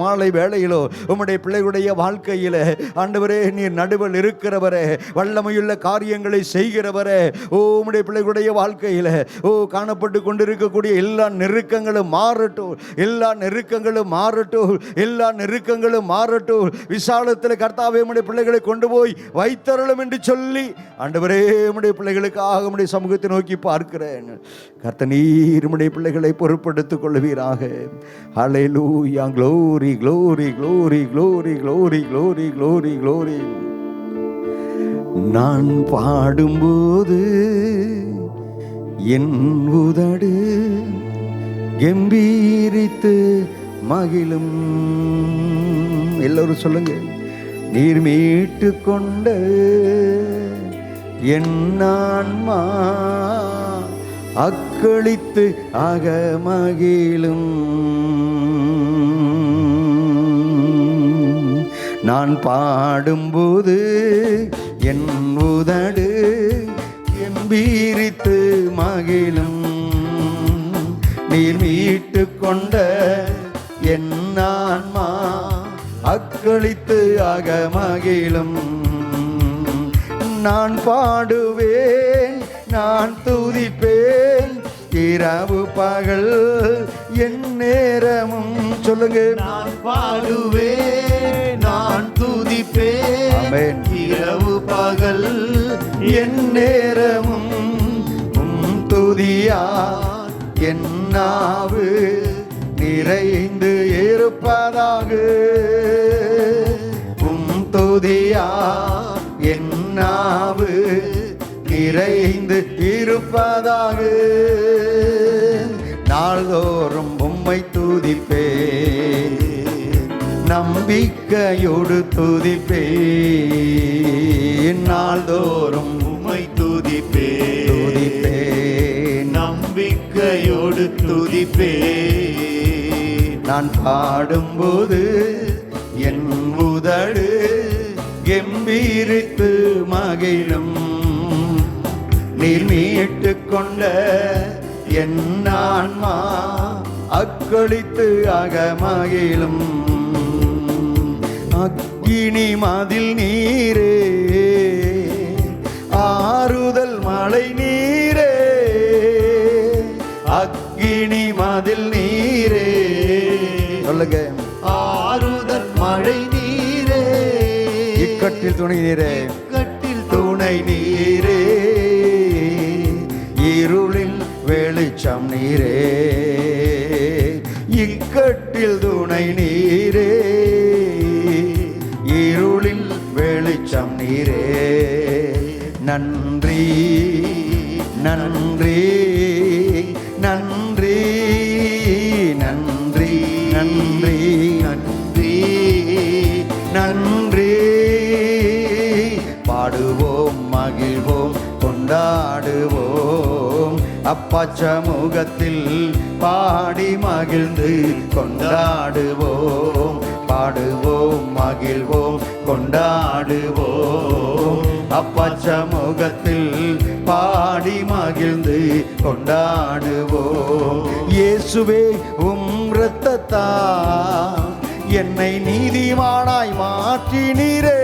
மாலை வேளையிலோ உம்முடைய பிள்ளைகளுடைய வாழ்க்கையில ஆண்டவரே நீர் நடுவில் இருக்கிறவரே, வல்லமையுள்ள காரியங்களை செய்கிறவரே, ஓ உம்முடைய பிள்ளைகளுடைய வாழ்க்கையில ஓ காணப்பட்டு கொண்டிருக்கக்கூடிய எல்லா நெருக்கங்களும் மாறட்டும், எல்லா நெருக்கங்களும் மாறட்டும், எல்லா நெருக்கங்களும் மாறட்டும். விசாலத்தில் கர்த்தாவே உம்முடைய பிள்ளைகளை கொண்டு போய் வைத்தருளும் என்று சொல்லி ஆண்டவரே உம்முடைய பிள்ளைகளுக்காக உம்முடைய சமூகத்தை நோக்கி பார்க்கிறேன். கர்த்தர் நீர் உம்முடைய பிள்ளைகளை பொறுப்படுத்திக் கொள்வீராக. ஹல்லேலூயா. Glory glory glory glory glory glory glory glory. நான் பாடும்போது என் உதடு கம்பீரித்து மகிழும். எல்லோரும் சொல்லுங்க. நீர் மீட்டு கொண்ட என் ஆன்மா அக்களித்து அகமகிழும். நான் பாடும்போது என் உதடு கம்பீரித்து மகிழும். நீர் மீட்டு கொண்ட என் ஆன்மா அக்களித்து அகமகிழும். நான் பாடுவேன், நான் துதிப்பேன், இரவு பகல் என் நேரமும். சொல்லுங்க. நான் பாடுவேன், நான் துதிப்பேன், இரவு பகல் என் நேரமும் துதியா என் நாவு நிறைந்து இருப்பதாக. துதியா என் நாவு நிறைந்து இருப்பதாக. நாள்தோறும் உம்மை துதிப்பேன், நம்பிக்கையோடு துதிப்பேன். நாள்தோறும் உம்மை துதிப்பேன், நம்பிக்கையோடு துதிப்பேன். நான் பாடும்போது என் உதடு கம்பீரித்து மகிழும். நீர் மீட்டு கொண்ட என் ஆன்மா அக்களித்து அகமகிழும். அக்கினி மதில் நீரே, ஆறுதல் மழை நீரே, அக்கினி மதில் நீரே. சொல்லுங்க. ஆறுதல் மழை நீரே, இக்கட்டில் துணை நீரே, இக்கட்டில் துணை நீரே, இருளில் வெளிச்சம் நீரே, இக்கட்டில் துணை நீரே, இருளில் வெளிச்சம் நீரே. நன்றி நன்றி நன்றி நன்றி நன்றி நன்றி நன்றி. பாடுவோம், மகிழ்வோம், கொண்டாடுவோம், அப்பா சமூகத்தில் பாடி மகிழ்ந்து கொண்டாடுவோம். பாடுவோம், மகிழ்வோம், கொண்டாடுவோம், அப்பா சமூகத்தில் பாடி மகிழ்ந்து கொண்டாடுவோம். இயேசுவே உம் இரத்தத்தால் என்னை நீதிமானாய் மாற்றினீரே.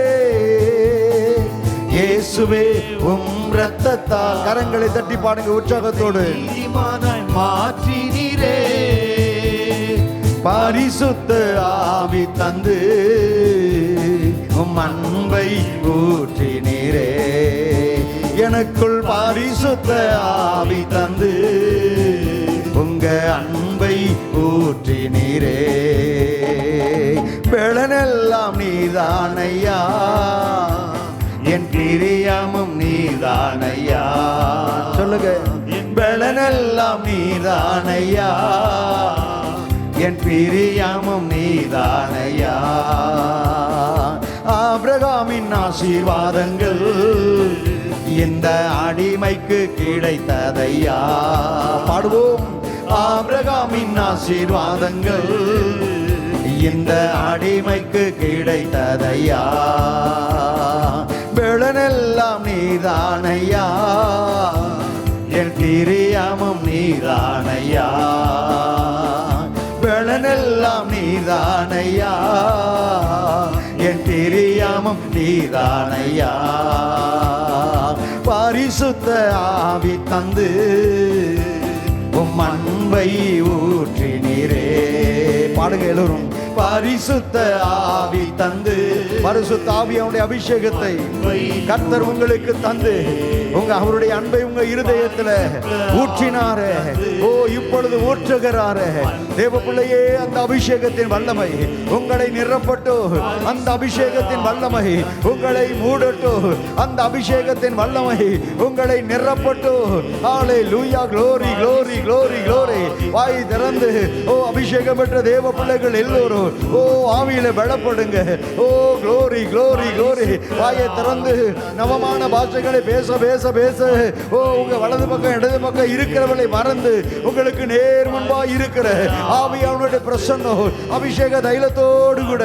இயேசுவே உம் இரத்தத்தால் கரங்களை தட்டி பாடுங்க உற்சாகத்தோடு. நீதிமானாய் மாற்றினீரே, பரிசுத்த ஆவி தந்து உம் அன்பை ஊற்றினீரே, எனக்குள் பரிசுத்த ஆவி தந்து உங்க அன்பை ஊற்றினீரே, பெலனெல்லாம் நீதானையா, என் பிரியமும் நீதானையா. சொல்லுங்க, பெலனெல்லாம் நீதானையா, என் பிரியமும் நீதானையா. ஆபிரகாமின் ஆசீர்வாதங்கள் இந்த அடிமைக்கு கிடைத்ததையா. பாடுவோம். ஆபிரகாமின் ஆசீர்வாதங்கள் இந்த அடிமைக்கு கிடைத்ததையா, பெலனெல்லாம் நீதானையா, என் பிரியமும் நீதானையா, பெலனெல்லாம் நீதானையா, என் பிரியமும் நீதானையா. பரிசுத்த ஆவி தந்து உம் அன்பை ஊற்றினீரே. பாடுங்க எல்லோரும். பரிசுத்த ஆவி தந்து, பரிசுத்த ஆவியாவுடைய அபிஷேகத்தை கர்த்தர் உங்களுக்கு தந்து அவருடைய அன்பை உங்க இருதயத்துல ஊற்றினாரே. ஓ, இப்பொழுது ஊற்றுகிறாரே. தேவ பிள்ளையே, அந்த அபிஷேகத்தின் வல்லமை உங்களை நிரப்பட்டு, அந்த அபிஷேகத்தின் வல்லமை உங்களை மூடட்டு, அந்த அபிஷேகத்தின் வல்லமை உங்களை நிரப்பட்டு. ஹல்லேலூயா, glory glory glory glory. வாய் திறந்து ஓ அபிஷேகம் பெற்ற தேவ பிள்ளைகள் எல்லோரும் ஓ ஆவியில பலப்படுங்க. ஓ glory glory glory. வாயை திறந்து நவமான பாஷைகளை பேச பேச பேச ஓ உங்க வலது பக்கம் இடது பக்கம் இருக்கிறவளை மறந்து உங்களுக்கு நேர் முன்பா இருக்கிற ஆவியானவருடைய பிரசன்னம் அபிஷேக தைலத்தோடு கூட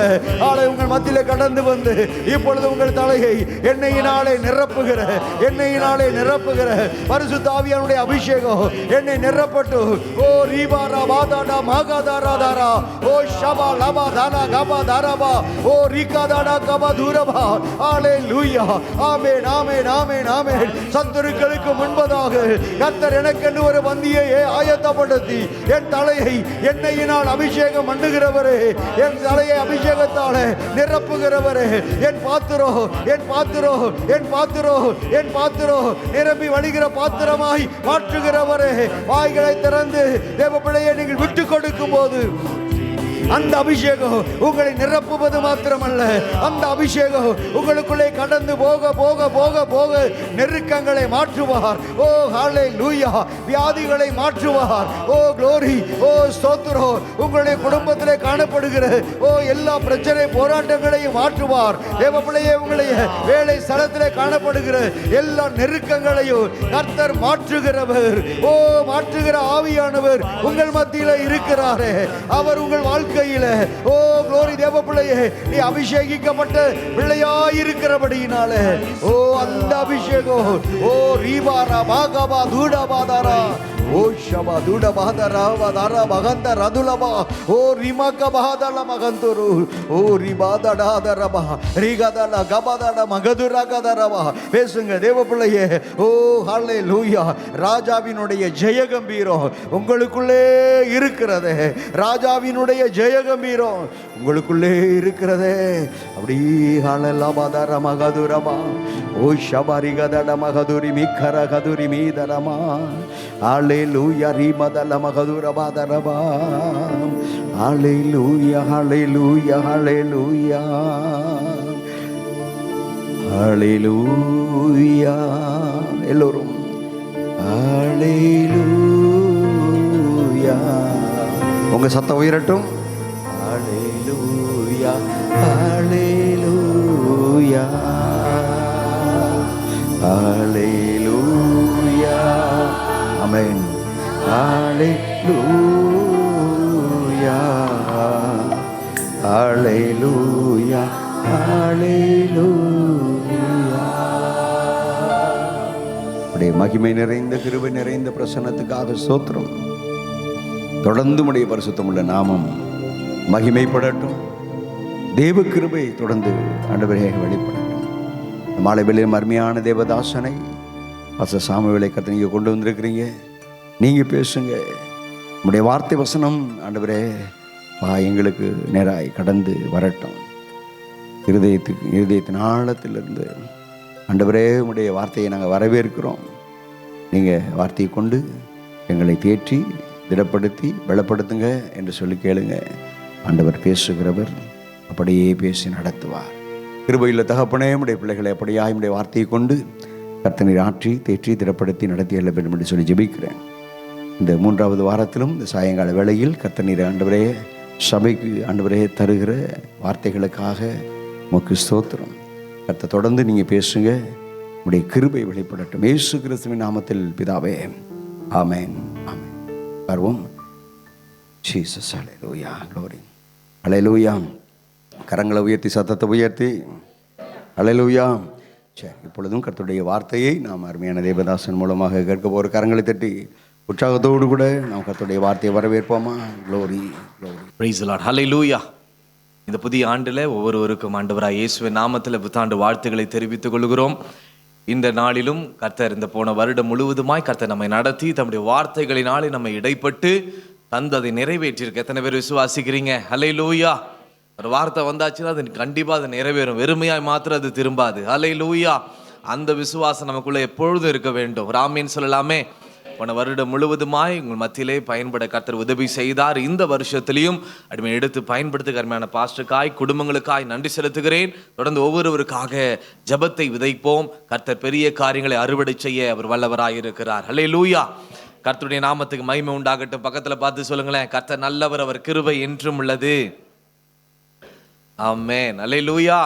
ஆளை உங்கள் மத்தியில கடந்து வந்து இப்பொழுது உங்கள் தலையை எண்ணெயினாலே நிரப்புகிற, எண்ணெயினாலே நிரப்புகிற பரிசுத்த ஆவியானவருடைய அபிஷேகம் என்னை நிரப்பட்டு. ஓ ரீபாரா வாதாடா மாகாதாராதாரா ஓ ஷபா லபா தானா கபா தாராபா ஓ ரிகாதாடா கபா தூரபா. ஹல்லேலூயா, ஆமென் ஆமென் ஆமென் ஆமென். சத்துருக்களுக்கு முன்பதாக கர்த்தர் எனக்கென்று ஒரு பந்தியை ஆயத்தப்படுத்தி என் தலையை எண்ணெயினால் அபிஷேகம் பண்ணுகிறவரே, என் தலையை அபிஷேகத்தால் நிரப்புகிறவரே, என் பாத்திரோ என் பாத்திரோ என் பாத்திரோ என் பாத்திரோ நிரம்பி வழிகிற பாத்திரமாய் மாற்றுகிறவரே. வாய்களை திறந்து தேவ பிள்ளையை நீங்கள் விட்டு கொடுக்கும் போது அந்த அபிஷேகம் உங்களை நிரப்புவது மாத்திரமல்ல, அந்த அபிஷேகம் உங்களுக்குள்ளே கடந்து போக போக போக போக நெருக்கங்களை மாற்றுவார். ஓ ஹல்லேலூயா, வியாதிகளை மாற்றுவார். ஓ glory, ஓ ஸ்தோத்திரம். உங்களுடைய குடும்பத்திலே காணப்படுகிற ஓ எல்லா பிரச்சனை போராட்டங்களையும் மாற்றுவார். தேவ பிள்ளையே, உங்களுடைய வேலை ஸ்தலத்திலே காணப்படுகிற எல்லா நெருக்கங்களையும் கர்த்தர் மாற்றுகிறவர். ஓ மாற்றுகிற ஆவியானவர் உங்கள் மத்தியில இருக்கிறாரே. அவர் உங்கள் வாழ்க்கை கையில ஓ glory. தேவ பிள்ளையே, நீ அபிஷேகிக்கப்பட்ட பிள்ளையாயிருக்கிறபடியினாலே ஓ அந்த அபிஷேகம் ஓ ரீபாரா பாகபா தூடபாதாரா ஓ ஷபா தூடபாதாரா வதாரா மகந்த ரதுலபா ஓ ரிமக பாதல மகந்தரு ஓ ரிபாதடாதரபா ரிகதல கபதட மகதுரகதரபா. பேசுங்க தேவ பிள்ளையே. ஓ ஹல்லேலூயா. ராஜாவினுடைய ஜெயகம்பீரம் உங்களுக்குள்ளே இருக்கிறதே. ராஜாவினுடைய ஜெயகம்பீரம் உங்களுக்குள்ளே இருக்கிறதே. அப்படி ஹலலபதர மகதுரபா ஓ ஷபரிகதட மகதுரி மிக்கர கதுரி மீதரமா. ஹல்லேலூயா ரிமதல மகதுரபாதரபா. ஹல்லேலூயா ஹல்லேலூயா ஹல்லேலூயா ஹல்லேலூயா. எல்லோரும் ஹல்லேலூயா. உங்க சத்தம் உயரட்டும். ஹல்லேலூயா ஹல்லேலூயா ஹல்லேலூயா. ஆமென். ஹல்லேலூயா ஹல்லேலூயா ஹல்லேலூயா. உடைய மகிமை நிறைந்த கிருபை நிறைந்த பிரசன்னத்துக்காக ஸ்தோத்திரம். தொடர்ந்து உடைய பரிசுத்தமுள்ள நாமம் மகிமைப்படட்டும். தேவ கிருபை தொடர்ந்து ஆண்டவரே வெளிப்படட்டும். மாலை வேளையிலும் அருமையான தேவதாசனை சாமுவேலை கர்த்தர் நீங்கள் கொண்டு வந்திருக்கிறீங்க. நீங்கள் பேசுங்க. உங்களுடைய வார்த்தை வசனம் ஆண்டவரே எங்களுக்கு நேராய் கடந்து வரட்டும். இருதயத்தின் ஆழத்திலிருந்து ஆண்டவரே உங்களுடைய வார்த்தையை நாங்கள் வரவேற்கிறோம். நீங்கள் வார்த்தையை கொண்டு எங்களை தேற்றி திடப்படுத்தி பலப்படுத்துங்க என்று சொல்லி கேளுங்க. ஆண்டவர் பேசுகிறவர், அப்படியே பேசி நடத்துவார். கிருபையில் தகப்பனே உடைய பிள்ளைகளை அப்படியே உடைய வார்த்தையை கொண்டு கர்த்தனை ஆற்றி தேற்றி திடப்படுத்தி நடத்தி எல்ல வேண்டும் என்று சொல்லி ஜெபிக்கிறேன். இந்த 3வது வாரத்திலும் இந்த சாயங்கால வேளையில் கர்த்தர் ஆண்டவரே சபைக்கு ஆண்டவரே தருகிற வார்த்தைகளுக்காக உமக்கு ஸ்தோத்திரம். கர்த்தர் தொடர்ந்து நீங்கள் பேசுங்க. உடைய கிருபை வெளிப்படட்டும். இயேசு கிறிஸ்துவின் நாமத்தில் பிதாவே, ஆமென். ஆமென். வருவோம். ஜீசஸ். ஹல்லேலூயா. க்ளோரி. ஹல்லேலூயா. கரங்களை உயர்த்தி சத்தத்தை உயர்த்தி ஹல்லேலூயா. சரி, இப்பொழுதும் கர்த்தருடைய வார்த்தையை நாம் அருமையான தேவதாசன் மூலமாக கேட்க போகிற கரங்களை தட்டி உற்சாகத்தோடு கூட நாம் கர்த்தருடைய வார்த்தையை வரவேற்போமா? Glory, glory. Praise the Lord. ஹல்லேலூயா. இந்த புதிய ஆண்டில் ஒவ்வொருவருக்கும் ஆண்டவராய் இயேசுவின் நாமத்தில் புத்தாண்டு வாழ்த்துக்களை தெரிவித்துக் கொள்கிறோம். இந்த நாளிலும் கர்த்தர் இந்த போன வருடம் முழுவதுமாய் கர்த்தர் நம்மை நடத்தி தம்முடைய வார்த்தைகளினாலே நம்மை இடைப்பட்டு தந்ததை நிறைவேற்றியிருக்க எத்தனை பேர் விசுவாசிக்கிறீங்க? ஹல்லேலூயா. ஒரு வார்த்தை வந்தாச்சுன்னா அது கண்டிப்பாக அது நிறைவேறும். வெறுமையாய் மாத்திரம் அது திரும்பாது. ஹல்லேலூயா. அந்த விசுவாசம் நமக்குள்ள எப்பொழுதும் இருக்க வேண்டும். ராமேன்னு சொல்லலாமே. போன வருடம் முழுவதுமாய் உங்கள் மத்தியிலே பயன்பட கர்த்தர் உதவி செய்தார். இந்த வருஷத்திலையும் அடிமை எடுத்து பயன்படுத்த அருமையான பாஸ்டருக்காய் குடும்பங்களுக்காய் நன்றி செலுத்துகிறேன். தொடர்ந்து ஒவ்வொருவருக்காக ஜெபத்தை விதைப்போம். கர்த்தர் பெரிய காரியங்களை அறுவடை செய்ய அவர் வல்லவராயிருக்கிறார். ஹல்லேலூயா. கர்த்தருடைய நாமத்துக்கு மகிமை உண்டாகட்டும். பக்கத்தில் பார்த்து சொல்லுங்களேன், கர்த்தர் நல்லவர், அவர் கிருபை என்றும் உள்ளது. ஆமென். ஹல்லேலூயா.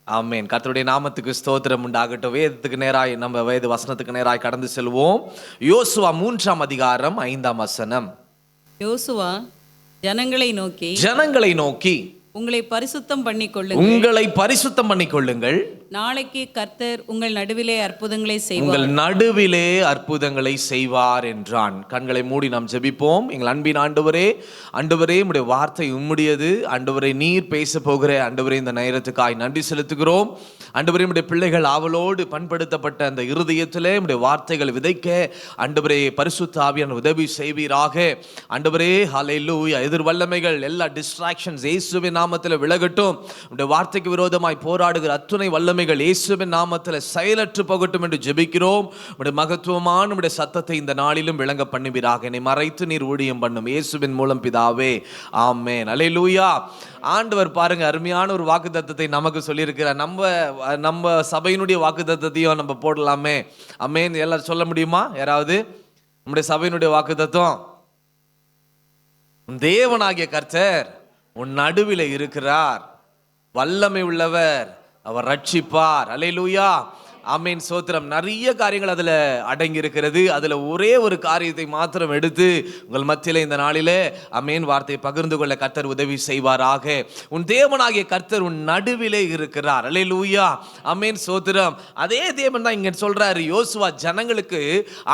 ஆமென். கர்த்தருடைய நாமத்துக்கு ஸ்தோத்திரம் உண்டாகட்டும். வேதத்துக்கு நேராய் நம்ம வேத வசனத்துக்கு நேராய் கடந்து செல்வோம். யோசுவா 3ஆம் அதிகாரம் 5ஆம் வசனம். யோசுவா ஜனங்களை நோக்கி உங்களை பரிசுத்தம் பண்ணிக்கொள்ளுங்கள். நாளைக்கு கர்த்தர் உங்கள் நடுவிலே அற்புதங்களை செய்வார் என்றான். கண்களை மூடி நாம் ஜெபிப்போம். எங்கள் அன்பின் ஆண்டவரே, உம்முடைய வார்த்தை உம்முடையது. ஆண்டவரே, நீர் பேச போகிற ஆண்டவரே இந்த நேரத்துக்காய் நன்றி செலுத்துகிறோம். ஆண்டவரே, உம்முடைய பிள்ளைகள் ஆவலோடு பண்படுத்தப்பட்ட அந்த இருதயத்திலே உம்முடைய வார்த்தைகள் விதைக்க ஆண்டவரே பரிசுத்த ஆவியானவர் உதவி செய்வீராக. ஆண்டவரே, ஹல்லேலூயா. எதிர் வல்லமைகள் எல்லா டிஸ்ட்ராக்ஷன்ஸ் இயேசுவின் நாமத்தில் விலகட்டும். உம்முடைய வார்த்தைக்கு விரோதமாய் போராடுகிற அத்துணை வல்லமைகள் இயேசுவின் நாமத்தில் செயலற்று போகட்டும் என்று ஜெபிக்கிறோம். உம்முடைய மகத்துவமான உம்முடைய சத்தத்தை இந்த நாளிலும் விளங்க பண்ணுவீராக. என்னை மறைத்து நீர் ஊழியம் பண்ணும் இயேசுவின் மூலம் பிதாவே, ஆமென். ஹல்லேலூயா. ஆண்டவர் பாருங்க, அருமையான ஒரு வாக்குத்தத்தத்தை நமக்கு சொல்லியிருக்கிறார். நம்ம சபையினுடைய வாக்குத்தத்தத்தையும் நம்ம போடலாமே. ஆமென். எல்லாரும் சொல்ல முடியுமா? யாராவது நம்முடைய சபையினுடைய வாக்குத்தத்தம்? தேவனாகிய கர்த்தர் உன் நடுவில் இருக்கிறார், வல்லமை உள்ளவர், அவர் ரட்சிப்பார். அல்லேலூயா. ஆமென். சோத்திரம். நிறைய காரியங்கள் அதில் அடங்கி இருக்கிறது. அதில் ஒரே ஒரு காரியத்தை மாத்திரம் எடுத்து உங்கள் மத்தியிலே இந்த நாளிலே ஆமென் வார்த்தையை பகிர்ந்து கொள்ள கர்த்தர் உதவி செய்வாராக. உன் தேவனாகிய கர்த்தர் உன் நடுவிலே இருக்கிறார். அல்லேலூயா. ஆமென். சோத்திரம். அதே தேவன் தான் இங்க சொல்றாரு. யோசுவா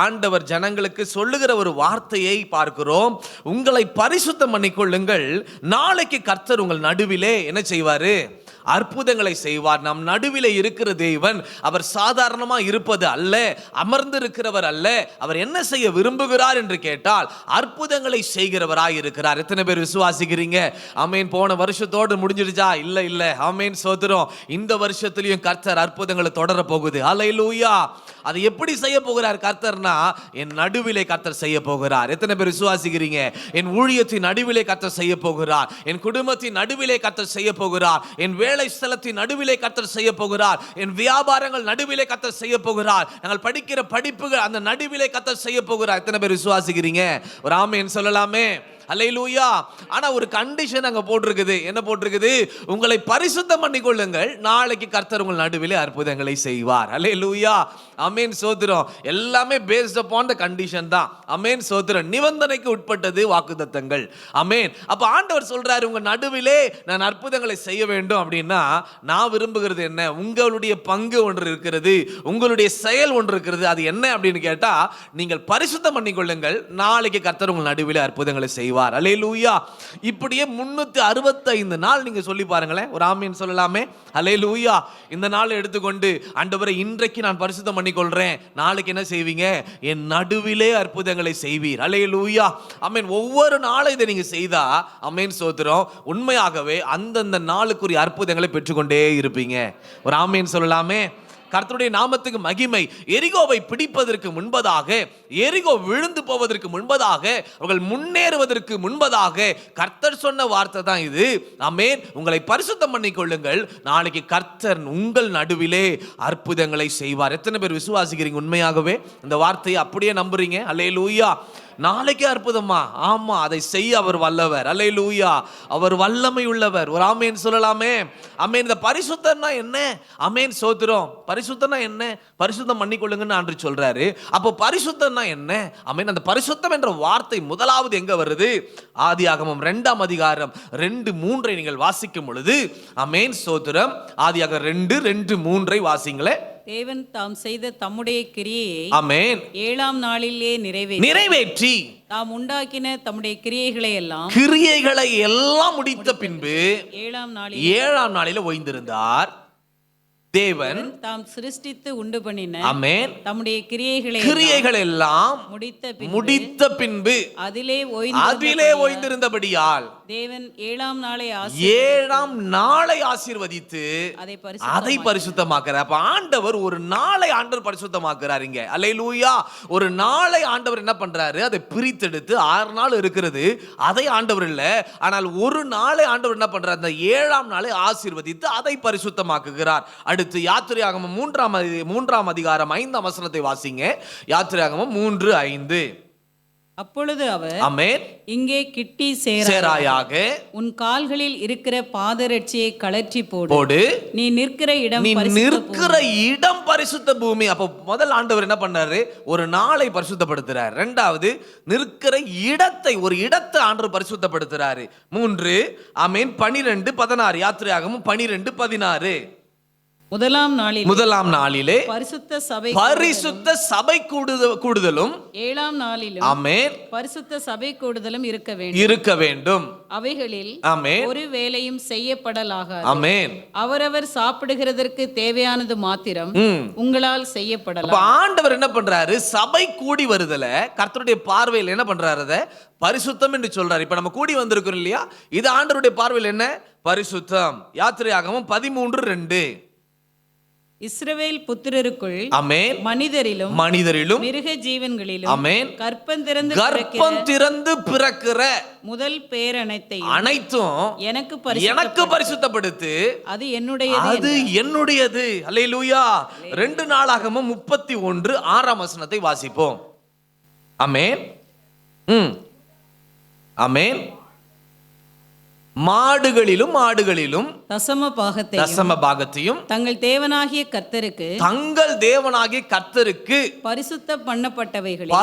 ஆண்டவர் ஜனங்களுக்கு சொல்லுகிற ஒரு வார்த்தையை பார்க்கிறோம். உங்களை பரிசுத்தம் பண்ணிக்கொள்ளுங்கள், நாளைக்கு கர்த்தர் உங்கள் நடுவிலே என்ன செய்வாரு? அற்புதங்களை செய்வார். நம் நடுவிலே இருக்கிற தேவன் அவர் சாதாரணமா இருப்பது அல்ல, அமர்ந்து இருக்கிறவர் அல்ல. அவர் என்ன செய்ய விரும்புகிறார் என்று கேட்டால் அற்புதங்களை செய்கிறவராய் இருக்கிறார். எத்தனை பேர் விசுவாசிக்கிறீங்க? ஆமென். போன வருஷத்தோடு முடிஞ்சிருச்சா? இல்ல. ஆமென். சோத்திரம். இந்த வருஷத்திலையும் கர்த்தர் அற்புதங்களை தொடர போகுது. ஹல்லேலூயா. அதை எப்படி செய்ய போகிறார் கர்த்தர்னா, என் நடுவிலே கர்த்தர் செய்ய போகிறார். எத்தனை பேர் விசுவாசிக்கிறீங்க? என் ஊழியத்தின் நடுவிலே கர்த்தர் செய்ய போகிறார். என் குடும்பத்தின் நடுவிலே கர்த்தர் செய்ய போகிறார். என் வேலை ஸ்தலத்தின் நடுவிலே கர்த்தர் செய்ய போகிறார். என் வியாபாரங்கள் நடுவிலே கர்த்தர் செய்ய போகிறார். நாங்கள் படிக்கிற படிப்புகள் அந்த நடுவிலே கர்த்தர் செய்ய போகிறார். எத்தனை பேர் விசுவாசிக்கிறீங்க? ஒரு ஆமென் சொல்லலாமே. அல்லேலூயா. ஆனா ஒரு கண்டிஷன் அங்க போட்டிருக்குது. என்ன போட்டிருக்குது? உங்களை பரிசுத்தம் பண்ணிக்கொள்ளுங்கள், நாளைக்கு கர்த்தர் உங்கள் நடுவிலே அற்புதங்களை செய்வார். அல்லேலூயா. ஆமென். சோத்திரம். எல்லாமே பேஸ்ட் அப்பான் தி கண்டிஷன் தான். ஆமென். சோத்திரம். நிபந்தனைக்கு உட்பட்டது வாக்குத்தத்தங்கள். ஆமென். அப்ப ஆண்டவர் சொல்றாரு, உங்க நடுவிலே நான் அற்புதங்களை செய்ய வேண்டும் அப்படின்னா நான் விரும்புகிறது என்ன? உங்களுடைய பங்கு ஒன்று இருக்கிறது, உங்களுடைய செயல் ஒன்று இருக்கிறது. அது என்ன அப்படின்னு கேட்டா, நீங்கள் பரிசுத்தம் பண்ணிக்கொள்ளுங்கள், நாளைக்கு கர்த்தர் உங்கள் நடுவிலே அற்புதங்களை செய்வார். செய்வார். அல்லேலூயா. இப்படியே 365 நாள் நீங்க சொல்லி பாருங்களேன். ஒரு ஆமீன் சொல்லலாமே. அல்லேலூயா. இந்த நாள் எடுத்துக்கொண்டு ஆண்டவரே இன்றைக்கு நான் பரிசுத்தம் பண்ணிக்கொள்றேன், நாளைக்கு என்ன செய்வீங்க? என் நடுவிலே அற்புதங்களை செய்வீர். அல்லேலூயா. ஆமென். ஒவ்வொரு நாளும் இதை நீங்க செய்தா ஆமென் ஸ்தோத்திரம், உண்மையாகவே அந்தந்த நாளுக்குரிய அற்புதங்களை பெற்றுக்கொண்டே இருப்பீங்க. ஒரு ஆமீன் சொல்லலாமே. கர்த்தருடைய நாமத்துக்கு மகிமை. எரிகோவை பிடிப்பதற்கு முன்பதாக, எரிகோ விழுந்து போவதற்கு முன்பதாக, அவர்கள் முன்னேறுவதற்கு முன்பதாக கர்த்தர் சொன்ன வார்த்தை தான் இது. ஆமென். உங்களை பரிசுத்தம் பண்ணிக் கொள்ளுங்கள், நாளைக்கு கர்த்தர் உங்கள் நடுவிலே அற்புதங்களை செய்வார். எத்தனை பேர் விசுவாசிக்கிறீங்க? உண்மையாகவே இந்த வார்த்தையை அப்படியே நம்புறீங்க? அல்லேலூயா. நாளைக்கே அற்புதமா? ஆமா, அதை செய்ய அவர் வல்லவர். அல்லேலூயா. அவர் வல்லமை உள்ளவர். ஒரு ஆமேன் சொல்லலாமே. ஆமேன். இந்த பரிசுத்தம்னா என்ன? ஆமேன் ஸ்தோத்திரம். பரிசுத்தம்னா என்ன? பரிசுத்தம் பண்ணிக்கொள்ளுங்கன்னு ஆண்டு சொல்றாரு. அப்போ பரிசுத்தம்னா என்ன? ஆமேன். அந்த பரிசுத்தம் என்ற வார்த்தை முதலாவது எங்க வருது? ஆதியாகமம் 2ஆம் அதிகாரம் 2:3 நீங்கள் வாசிக்கும் பொழுது, ஆமேன் ஸ்தோத்திரம், ஆதியாகமம் 2:2-3 வாசிங்களே. தேவன் தாம் செய்த தம்முடைய கிரியையை ஆமென் 7ஆம் நாளிலே நிறைவேற்றி தாம் உண்டாக்கின தம்முடைய கிரியைகளை எல்லாம் முடித்த பின்பு 7ஆம் நாளிலே ஓய்ந்திருந்தார். தேவன் தாம் சிருஷ்டித்து உண்டு பண்ணின ஆமென் தம்முடைய கிரியைகள் எல்லாம் முடித்த பின்பு அதிலே ஓய்ந்திருந்தபடியால் தேவன் 7ஆம் நாளை ஆசீர்வதித்து அதை பரிசுத்தமாக்குறார். அப்ப ஆண்டவர் ஒரு நாளை பரிசுத்தமாக்குறார் இங்க. அல்லேலூயா. ஒரு நாளை ஆண்டவர் என்ன பண்றாரு? அதை பிரித்தெடுத்து 6 நாள் இருக்கிறது, அதை ஆண்டவர் இல்ல, ஆனால் ஒரு நாளை ஆண்டவர் என்ன பண்றார்? அந்த 7ஆம் நாளை ஆசீர்வதித்து அதை பரிசுத்தமாக்குகிறார். அடுத்து யாத்திரையாகமம் 3ஆம் அதிகாரம் 5ஆம் வசனத்தை வாசிங்க. யாத்திரையாகமம் 3:5. அப்பொழுது அவர் ஆமென் இங்கே கிட்டி சேராயாக உன் கால்களில் இருக்கிற பாதரட்சியை கழற்றி போடு, நீ நிற்கிற இடம் பரிசுத்த பூமி. அப்ப முதல் ஆண்டவர் என்ன பண்ணாரு? ஒரு நாளை பரிசுத்தப்படுத்துறார். இரண்டாவது நிற்கிற இடத்தை, ஒரு இடத்தை ஆண்டவர் பரிசுத்தப்படுத்துறாரு. 3 ஆமென் 12:16. யாத்திரையாகமம் 12:16. முதலாம் நாளிலே பரிசுத்த சபை கூடுதலும் 7ஆம் நாளிலும் ஆமென் பரிசுத்த சபை கூடுதலும் இருக்க வேண்டும். அவைகளில் ஆமென் ஒரு வேலையும் செய்யப்படலாகாது. ஆமென். அவரவர் சாப்பிடுகிறதற்கு தேவையானது மாத்திரம் உங்களால் செய்யப்படலாம். ஆண்டவர் என்ன பண்றாரு? சபை கூடி வருதல கர்த்தருடைய பார்வையில் என்ன பண்றாரு? அத பரிசுத்தம் என்று சொல்றாரு. இப்ப நம்ம கூடி வந்திருக்கிறோம் இல்லையா? இது ஆண்டவருடைய பார்வையில் என்ன? பரிசுத்தம். யாத்திரையாகமம் 13:2. இஸ்ரவேல் புத்திரருக்குள் ஆமென் மனிதரிலும் மிருக ஜீவன்களிலும் ஆமென் கற்பம் திறந்து பிறக்கிற முதல் பேர் அனைத்தும் எனக்கு பரிசுத்தப்படுத்து, அது என்னுடையது. அல்லேலூயா. 2 நாளாகமம் 31:6 வசனத்தை வாசிப்போம். ஆமென். ஆமென். மாடுகளிலும் தசம பாகத்தையும் தங்கள் தேவனாகிய கர்த்தருக்கு பரிசுத்தம் பண்ணப்பட்டவைகளில்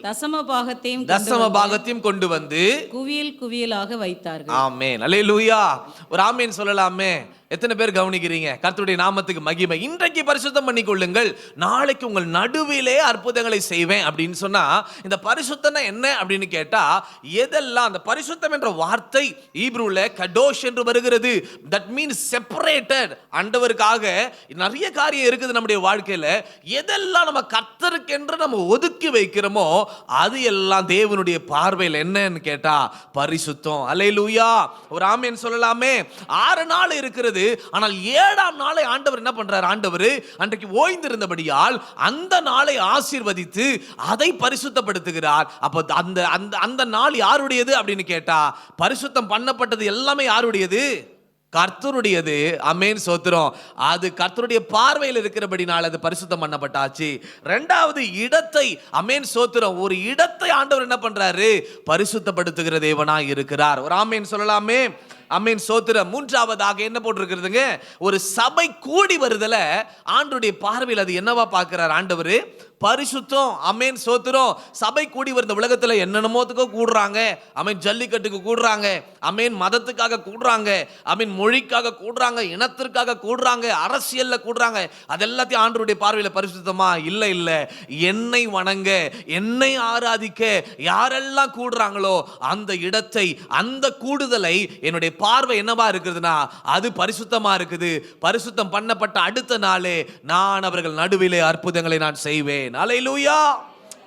தசம பாகத்தையும் கொண்டு வந்து குவியலாக வைத்தார்கள். ஆமென். அல்லேலூயா. ஒரு ஆமென் சொல்லலாமே. எத்தனை பேர் கவனிக்கிறீங்க? கர்த்தருடைய நாமத்துக்கு மகிமை. இன்றைக்கு பரிசுத்தம் பண்ணி கொள்ளுங்கள், நாளைக்கு உங்கள் நடுவிலே அற்புதங்களை செய்வேன் அப்படின்னு சொன்னா, இந்த பரிசுத்தம் என்ன அப்படின்னு கேட்டா, எதெல்லாம் அந்த பரிசுத்தம் என்ற வார்த்தை ஈப்ரூல கடோஷ் என்று வருகிறது. That means separated. ஆண்டவருக்காக நிறைய காரியம் இருக்குது நம்முடைய வாழ்க்கையில. எதெல்லாம் நம்ம கர்த்தருக்கு என்று நம்ம ஒதுக்கி வைக்கிறோமோ அது எல்லாம் தேவனுடைய பார்வையில் என்னன்னு கேட்டா பரிசுத்தம். அல்லேலூயா. ஒரு ஆமென் சொல்லலாமே. 6 நாள் இருக்கிறது, ஆனால் 7ஆம் நாளை ஆண்டவர் என்ன பண்றார்? ஆண்டவர் அன்றைக்கு ஓய்ந்திருந்தபடியால் அந்த நாளை ஆசீர்வதித்து அதை பரிசுத்தப்படுத்துகிறார். அப்ப அந்த நாள் யாருடையது அப்படின்னு கேட்டா, பரிசுத்தம் பண்ணப்பட்டது எல்லாமே யாருடையது? கர்த்தருடையது. ஆமென் ஸ்தோத்திரம். அது கர்த்தருடைய பார்வையில் இருக்கிறபடினால அது பரிசுத்தம் பண்ணப்பட்டாச்சு. இரண்டாவது இடத்தை, ஆமென் ஸ்தோத்திரம், ஒரு இடத்தை ஆண்டவர் என்ன பண்றாரு? பரிசுத்தப்படுத்துகிற தேவனாய் இருக்கிறார். ஒரு ஆமென் சொல்லலாமே. ஆமென் ஸ்தோத்திரம். மூன்றாவதாக என்ன போட்டிருக்கிறதுங்க? ஒரு சபை கூடி வருதல ஆண்டவருடைய பார்வையில் அது என்னவா பார்க்கிறார் ஆண்டவர்? பரிசுத்தம். அமேன் சோத்திரம். சபை கூடி வந்த உலகத்துல என்னென்னமோத்துக்கோ கூடுறாங்க. அமேன் ஜல்லிக்கட்டுக்கு கூடுறாங்க. அமேன் மதத்துக்காக கூடுறாங்க. அமேன் மொழிக்காக கூடுறாங்க, இனத்திற்காக கூடுறாங்க, அரசியல்ல கூடுறாங்க. அதெல்லாத்தையும் ஆண்டவருடைய பார்வையில பரிசுத்தமா? இல்ல இல்ல. என்னை வணங்க, என்னை ஆராதிக்க யாரெல்லாம் கூடுறாங்களோ அந்த இடத்தை, அந்த கூடுதலை என்னுடைய பார்வை என்னவா இருக்குதுன்னா அது பரிசுத்தமா இருக்குது. பரிசுத்தம் பண்ணப்பட்ட அடுத்த நாளே நான் அவர்கள் நடுவிலே அற்புதங்களை நான் செய்வேன். அல்லேலூயா.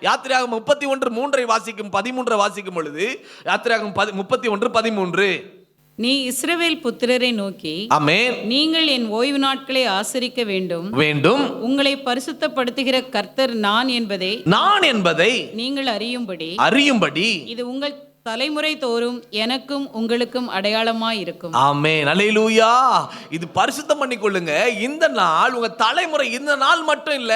யாத்திரையாகமம் 31:3 வாசிக்கும் 13 வாசிக்கும் பொழுது, யாத்திரையாகமம் 31:13, நீ இஸ்ரவேல் புத்திரரை நோக்கி, ஆமென், நீங்கள் என் ஓய்வு நாட்களை ஆசரிக்க வேண்டும், உங்களை பரிசுத்தப்படுத்துகிற கர்த்தர் நான் என்பதை நீங்கள் அறியும்படி இது உங்கள் தலைமுறை தோறும் எனக்கும் உங்களுக்கும் அடையாளமாய் இருக்கும். ஆமென். அல்லேலூயா. இது பரிசுத்தம் பண்ணிக்கொள்ளுங்க. இந்த நாள் உங்க தலைமுறை, இந்த நாள் மட்டும் இல்ல,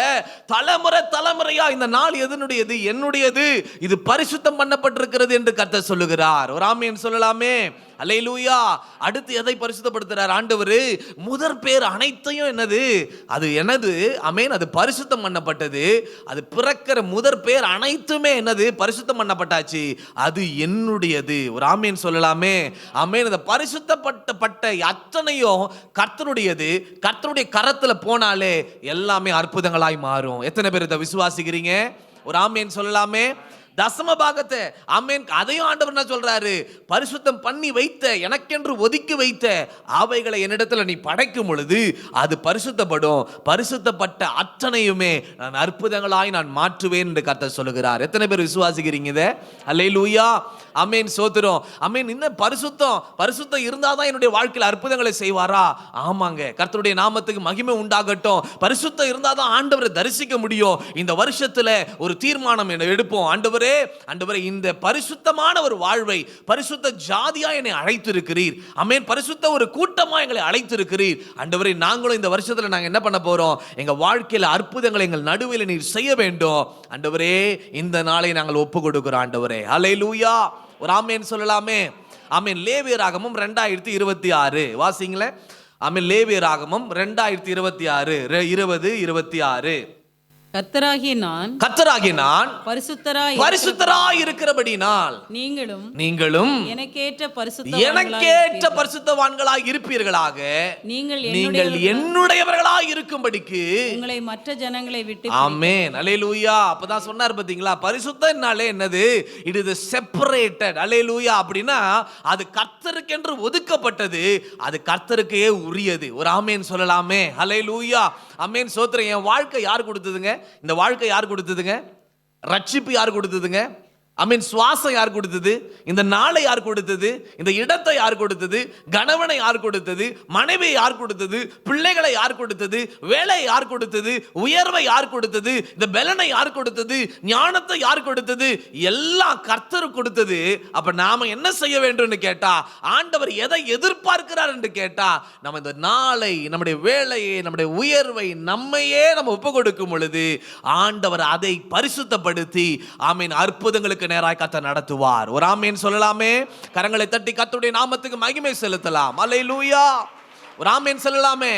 தலைமுறையா இந்த நாள் எதனுடையது? என்னுடையது. இது பரிசுத்தம் பண்ணப்பட்டிருக்கிறது என்று கர்த்தர் சொல்லுகிறார். ஒரு ஆமென் சொல்லலாமே. அல்லேலூயா. அடுத்து எதை பரிசுத்தப்படுத்துறார் ஆண்டவர்? முதற் பேர் அனைத்தையும் என்னது? அது என்னது? ஆமென். அது பரிசுத்தம் பண்ணப்பட்டது. அது பிறக்கிற முதற் பேர் அனைத்துமே என்னது? பரிசுத்தம் பண்ணப்பட்டாச்சு. அது என்னுடையது. ஒரு ஆமென் சொல்லலாமே. ஆமென். அந்த பரிசுத்தப்பட்ட அத்தனையும் கர்த்தருடையது. கர்த்தருடைய கரத்துல போனாலே எல்லாமே அற்புதங்களாய் மாறும். எத்தனை பேர் இதை விசுவாசிக்கிறீங்க? ஒரு ஆமென் சொல்லலாமே. தசம பாகத்தை, ஆமென், அதையும் ஆண்டவர் என்ன சொல்றாரு? பரிசுத்தம் பண்ணி வைத்த, எனக்கென்று ஒதுக்கி வைத்த அவைகளை என்னிடத்துல நீ படைக்கும் பொழுது அது பரிசுத்தப்படும். பரிசுத்தப்பட்ட அத்தனையுமே நான் அற்புதங்களாய் நான் மாற்றுவேன் என்று கர்த்தர் சொல்லுகிறார். எத்தனை பேர் விசுவாசிக்கிறீங்க இதை? அல்லேலூயா. ஆமென் சோத்திரம். ஆமென். இன்னும் பரிசுத்தம் இருந்தாதான் என்னுடைய வாழ்க்கையில் அற்புதங்களை செய்வாரா? ஆமாங்க. கர்த்தருடைய நாமத்துக்கு மகிமை உண்டாகட்டும். பரிசுத்தம் இருந்தாதான் ஆண்டவரை தரிசிக்க முடியும். இந்த வருஷத்துல ஒரு தீர்மானம் எடுப்போம். ஆண்டவரே, இந்த பரிசுத்தமான ஒரு வாழ்வை, பரிசுத்த ஜாதியா என்னை அழைத்திருக்கிறீர். ஆமென். பரிசுத்த ஒரு கூட்டமா எங்களை அழைத்திருக்கிறீர். ஆண்டவரே, நாங்களும் இந்த வருஷத்துல நாங்க என்ன பண்ண போறோம்? எங்க வாழ்க்கையில அற்புதங்களை எங்கள் நடுவில் நீர் செய்ய வேண்டும். ஆண்டவரே, இந்த நாளை நாங்கள் ஒப்பு கொடுக்கிறோம். ஆண்டவரே, அல்லேலூயா. ஒரு ஆமென் சொல்லலாமே. ஆமென். லேவியராகமம் 2026 வாசிங்களே. ஆமென். லேவியராகமம் 2026 20:26. கர்த்தராகிய நான் பரிசுத்தராய் இருக்கிறபடினால் நீங்களும் எனக்கேற்ற பரிசுத்தவான்களாய் இருப்பீர்களாக. நீங்கள் என்னுடையவர்களாய் இருக்கும்படிக்கு உங்களை மற்ற ஜனங்களை விட்டு. ஆமென். அல்லேலூயா. அப்பதான் சொன்னார் பாத்தீங்களா? பரிசுத்தம்னாலே என்னது? It is separated. அல்லேலூயா. அப்படின்னா அது கர்த்தருக்கென்று ஒதுக்கப்பட்டது. அது கர்த்தருக்கே உரியது. ஒரு ஆமென் சொல்லலாமே. அல்லேலூயா. ஆமென் சோத்திரம். என் வாழ்க்கை யார் கொடுத்ததுங்க? இந்த வாழ்க்கை யார் கொடுத்ததுங்க? ரட்சிப்பு யார் கொடுத்ததுங்க? அமீன். சுவாசம் யார் கொடுத்தது? இந்த நாளை யார் கொடுத்தது? இந்த இடத்தை யார் கொடுத்தது? கணவனை யார் கொடுத்தது? மனைவியை யார் கொடுத்தது? பிள்ளைகளை யார் கொடுத்தது? வேலை யார் கொடுத்தது? உயர்வை யார் கொடுத்தது? இந்த பலனை யார் கொடுத்தது? ஞானத்தை யார் கொடுத்தது? எல்லாம் கர்த்தர் கொடுத்தது. அப்ப நாம என்ன செய்ய வேண்டும் கேட்டா, ஆண்டவர் எதை எதிர்பார்க்கிறார் என்று கேட்டா, நம்ம இந்த நாளை, நம்முடைய வேலையை, நம்முடைய உயர்வை, நம்மையே நம்ம ஒப்பு கொடுக்கும் பொழுது ஆண்டவர் அதை பரிசுத்தப்படுத்தி ஆமீன் அற்புதங்களுக்கு நேராய் கர்த்தர் நடத்துவார். ஒரு ஆமென் சொல்லலாமே. கரங்களை தட்டி கர்த்தருடைய நாமத்துக்கு மகிமை செலுத்தலாம். அல்லேலூயா. ஒரு ஆமென் சொல்லலாமே.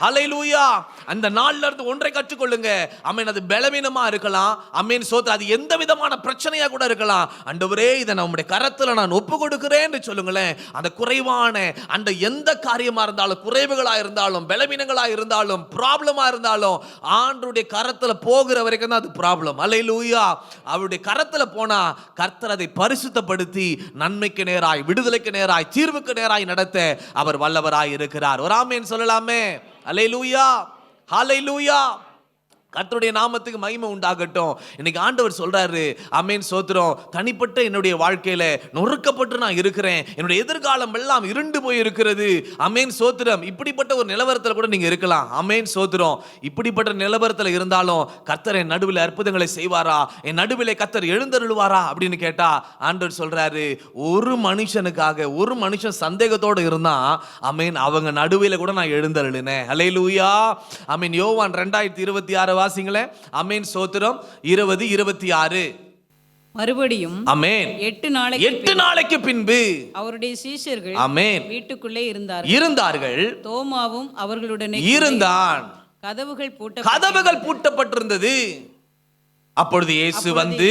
ஹல்லேலூயா. அந்த நாள்ல இருந்து ஒன்றை கற்றுக்கொள்ளுங்க. ஆமென். அது பலவீனமா இருக்கலாம். ஆமென் சோத்ரா. அது எந்த விதமான பிரச்சனையா கூட இருக்கலாம். ஆண்டவரே, இதை நம்முடைய கரத்துல நான் ஒப்பு கொடுக்கிறேன்னு சொல்லுங்களேன். அந்த குறைவான அந்த எந்த காரியமா இருந்தாலும், குறைவுகளா இருந்தாலும், பலவீனங்களா இருந்தாலும், ப்ராப்ளமா இருந்தாலும், ஆண்டவருடைய கரத்துல போகிற வரைக்கும் தான் அது ப்ராப்ளம். அல்லேலூயா. அவருடைய கரத்துல போனா கர்த்தர் அதை பரிசுத்தப்படுத்தி நன்மைக்கு நேராய், விடுதலைக்கு நேராய், தீர்வுக்கு நேராய் நடத்த அவர் வல்லவராய் இருக்கிறார். ஒரு ஆமென் சொல்லலாமே. அல்லேலூயா. ஹல்லேலூயா. கர்த்தருடைய நாமத்துக்கு மகிமை உண்டாகட்டும். இன்னைக்கு ஆண்டவர் சொல்றாரு, ஆமென் சோத்திரம், தனிப்பட்ட என்னுடைய வாழ்க்கையில நொறுக்கப்பட்டு நான் இருக்கிறேன். என்னுடைய எதிர்காலம் எல்லாம் இருண்டு போய் இருக்கிறது. ஆமென் சோத்திரம். இப்படிப்பட்ட ஒரு நிலவரத்துல கூட நீங்க இருக்கலாம். ஆமென் சோத்திரம். இப்படிப்பட்ட நிலவரத்துல இருந்தாலும் கர்த்தர் என் நடுவில் அற்புதங்களை செய்வாரா? என் நடுவிலே கர்த்தர் எழுந்தருளுவாரா அப்படின்னு கேட்டா ஆண்டவர் சொல்றாரு, ஒரு மனுஷனுக்காக, ஒரு மனுஷன் சந்தேகத்தோடு இருந்தா ஆமென் அவங்க நடுவில கூட நான் எழுந்தருளினேன். அல்லேலூயா. ஆமென். யோவான் 20:26 வாசிங்களே. ஆமென் சோத்திரம். 20:26. மறுபடியும் ஆமென் 8 நாளைக்கு பின்பு அவருடைய சீஷர்கள் ஆமென் வீட்டுக்குள்ளே இருந்தார்கள். தோமாவும் அவர்களுடனே இருந்தான். கதவுகள் பூட்டப்பட்டிருந்தது. அப்பொழுது இயேசு வந்து